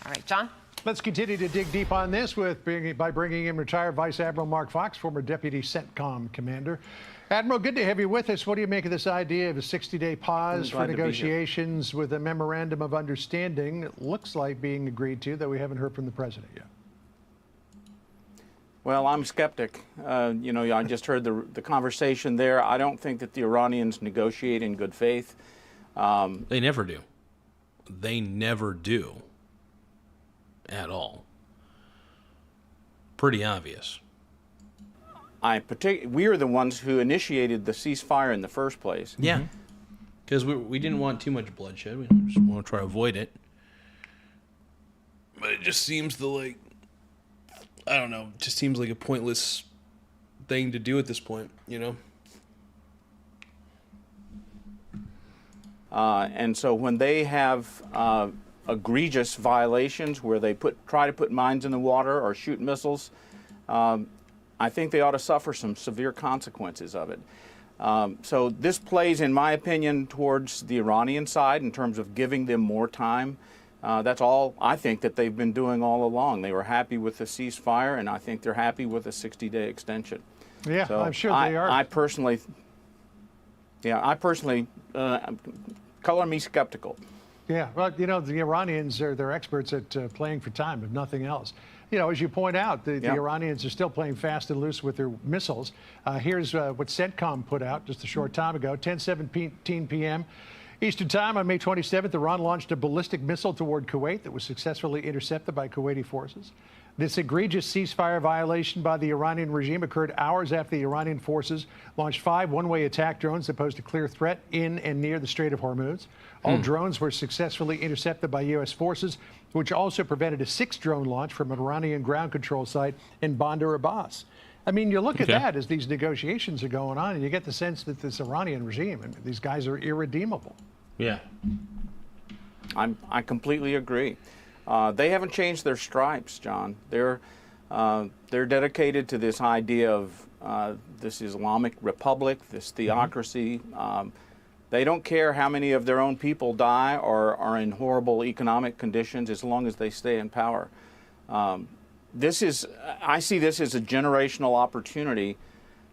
Speaker 16: All right, John?
Speaker 17: Let's continue to dig deep on this by bringing in retired Vice Admiral Mark Fox, former Deputy CENTCOM Commander. Admiral, good to have you with us. What do you make of this idea of a 60-day pause for negotiations with a memorandum of understanding? It looks like being agreed to, though we haven't heard from the president yet.
Speaker 20: Well, I'm skeptic. I just heard the conversation there. I don't think that the Iranians negotiate in good faith.
Speaker 1: They never do. They never do. At all. Pretty obvious.
Speaker 20: We are the ones who initiated the ceasefire in the first place.
Speaker 1: Yeah. Because we didn't want too much bloodshed. We just want to try to avoid it. But it just seems I don't know, it just seems like a pointless thing to do at this point,
Speaker 20: And so when they have egregious violations where they try to put mines in the water or shoot missiles, I think they ought to suffer some severe consequences of it. So this plays, in my opinion, towards the Iranian side in terms of giving them more time. That's all I think that they've been doing all along. They were happy with the ceasefire, and I think they're happy with a 60-day extension.
Speaker 17: Yeah,
Speaker 20: so
Speaker 17: I'm sure they are.
Speaker 20: I personally, color me skeptical.
Speaker 17: Yeah, well, the Iranians they're experts at playing for time, if nothing else. As you point out, the Iranians are still playing fast and loose with their missiles. Here's what CENTCOM put out just a short time ago, 10:17 p.m. Eastern Time on May 27th, Iran launched a ballistic missile toward Kuwait that was successfully intercepted by Kuwaiti forces. This egregious ceasefire violation by the Iranian regime occurred hours after the Iranian forces launched 5 one-way attack drones that posed a clear threat in and near the Strait of Hormuz. All drones were successfully intercepted by U.S. forces, which also prevented a 6th drone launch from an Iranian ground control site in Bandar Abbas. I mean, you look at that as these negotiations are going on, and you get the sense that this Iranian regime, and these guys are irredeemable.
Speaker 1: Yeah.
Speaker 20: I completely agree. They haven't changed their stripes, John. They're dedicated to this idea of this Islamic republic, this theocracy. They don't care how many of their own people die or are in horrible economic conditions as long as they stay in power. I see this as a generational opportunity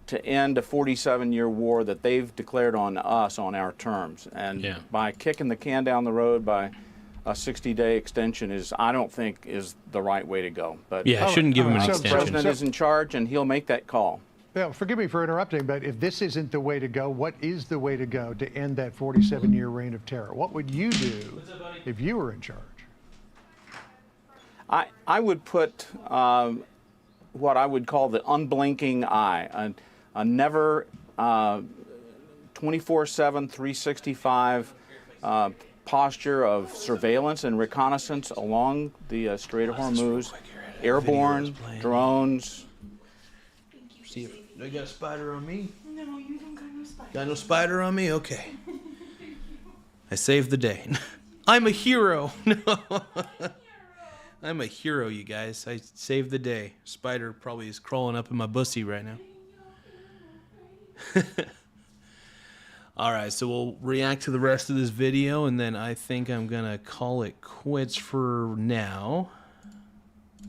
Speaker 20: to end a 47-year war that they've declared on us on our terms. And by kicking the can down the road by a 60-day extension I don't think is the right way to go. But
Speaker 1: I shouldn't give him an extension.
Speaker 20: The president is in charge, and he'll make that call.
Speaker 17: Yeah, forgive me for interrupting, but if this isn't the way to go, what is the way to go to end that 47-year reign of terror? What would you do if you were in charge?
Speaker 20: I would put what I would call the unblinking eye, a never 24/7, 365 posture of surveillance and reconnaissance along the Strait of Hormuz, airborne, drones.
Speaker 1: See if they got a spider on me.
Speaker 21: No, you don't got no spider.
Speaker 1: Got no spider on me? Okay. I saved the day. I'm a hero. No. I'm a hero, you guys. I saved the day. Spider probably is crawling up in my bussy right now. All right, so we'll react to the rest of this video, and then I think I'm going to call it quits for now.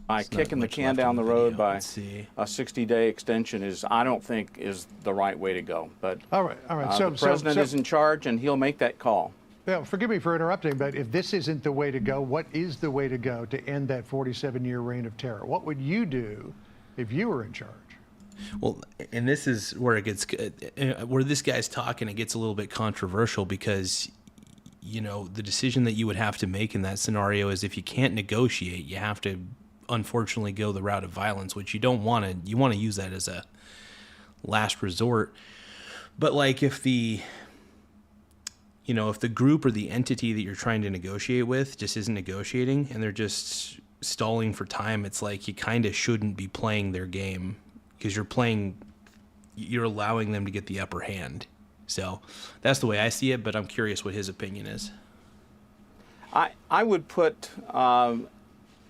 Speaker 20: By kicking the can down the road by a 60-day extension I don't think is the right way to go. But
Speaker 17: all right.
Speaker 20: The president is in charge, and he'll make that call.
Speaker 17: Yeah, forgive me for interrupting, but if this isn't the way to go, what is the way to go to end that 47-year reign of terror? What would you do if you were in charge?
Speaker 1: Well, and this is where it gets, where this guy's talking, it gets a little bit controversial because, you know, the decision that you would have to make in that scenario is if you can't negotiate, you have to unfortunately go the route of violence, which you don't want to. You want to use that as a last resort. But like if the group or the entity that you're trying to negotiate with just isn't negotiating and they're just stalling for time, it's like you kind of shouldn't be playing their game because you're allowing them to get the upper hand. So that's the way I see it, but I'm curious what his opinion is.
Speaker 20: I would put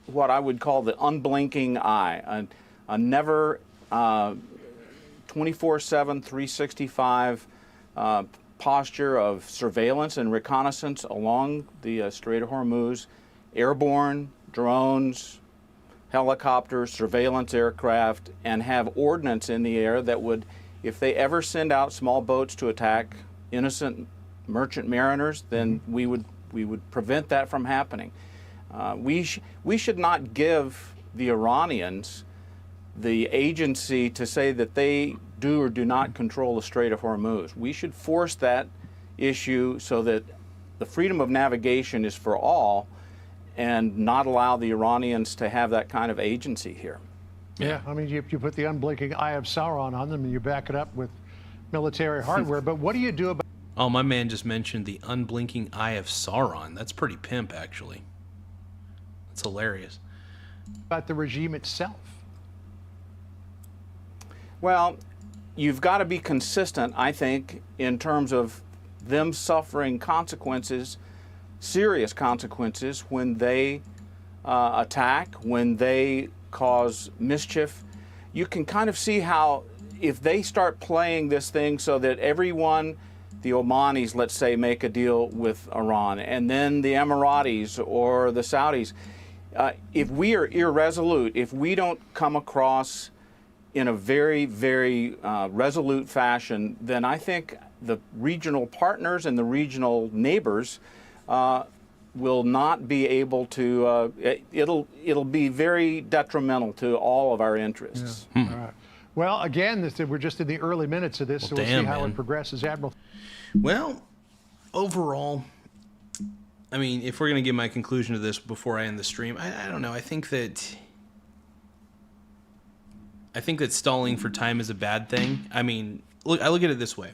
Speaker 20: what I would call the unblinking eye, a never 24/7, 365 posture of surveillance and reconnaissance along the Strait of Hormuz, airborne, drones, helicopters, surveillance aircraft, and have ordnance in the air that would, if they ever send out small boats to attack innocent merchant mariners, then we would prevent that from happening. We should not give the Iranians the agency to say that they do or do not control the Strait of Hormuz. We should force that issue so that the freedom of navigation is for all and not allow the Iranians to have that kind of agency here.
Speaker 17: Yeah, I mean, you put the unblinking eye of Sauron on them and you back it up with military hardware, but what do you do about...
Speaker 1: Oh, my man just mentioned the unblinking eye of Sauron. That's pretty pimp, actually. That's hilarious.
Speaker 17: About the regime itself?
Speaker 20: Well, you've got to be consistent, I think, in terms of them suffering consequences, serious consequences, when they attack, when they cause mischief. You can kind of see how if they start playing this thing so that everyone, the Omanis, let's say, make a deal with Iran, and then the Emiratis or the Saudis, if we are irresolute, if we don't come across in a very, very resolute fashion, then I think the regional partners and the regional neighbors will not be able to, it'll be very detrimental to all of our interests.
Speaker 17: Yeah. All right. Well, again, we're just in the early minutes of this, so we'll see how it progresses. Admiral.
Speaker 1: Well, overall, I mean, if we're going to give my conclusion to this before I end the stream, I don't know. I think that stalling for time is a bad thing. I mean, I look at it this way.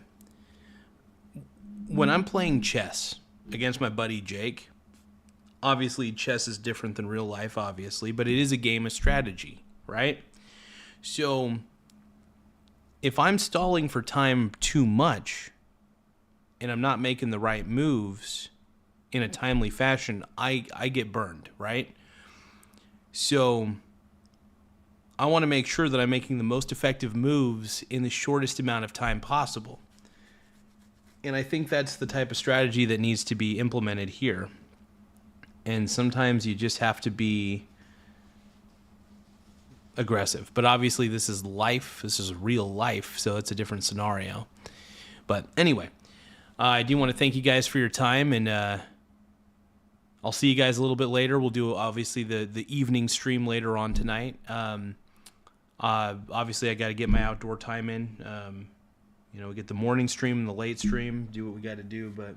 Speaker 1: When I'm playing chess against my buddy Jake, obviously chess is different than real life, obviously, but it is a game of strategy, right? So if I'm stalling for time too much and I'm not making the right moves in a timely fashion, I get burned, right? So I want to make sure that I'm making the most effective moves in the shortest amount of time possible. And I think that's the type of strategy that needs to be implemented here. And sometimes you just have to be aggressive. But obviously this is life. This is real life, so it's a different scenario. But anyway, I do want to thank you guys for your time, and I'll see you guys a little bit later. We'll do obviously the evening stream later on tonight. Obviously I got to get my outdoor time in. We get the morning stream and the late stream, do what we got to do, but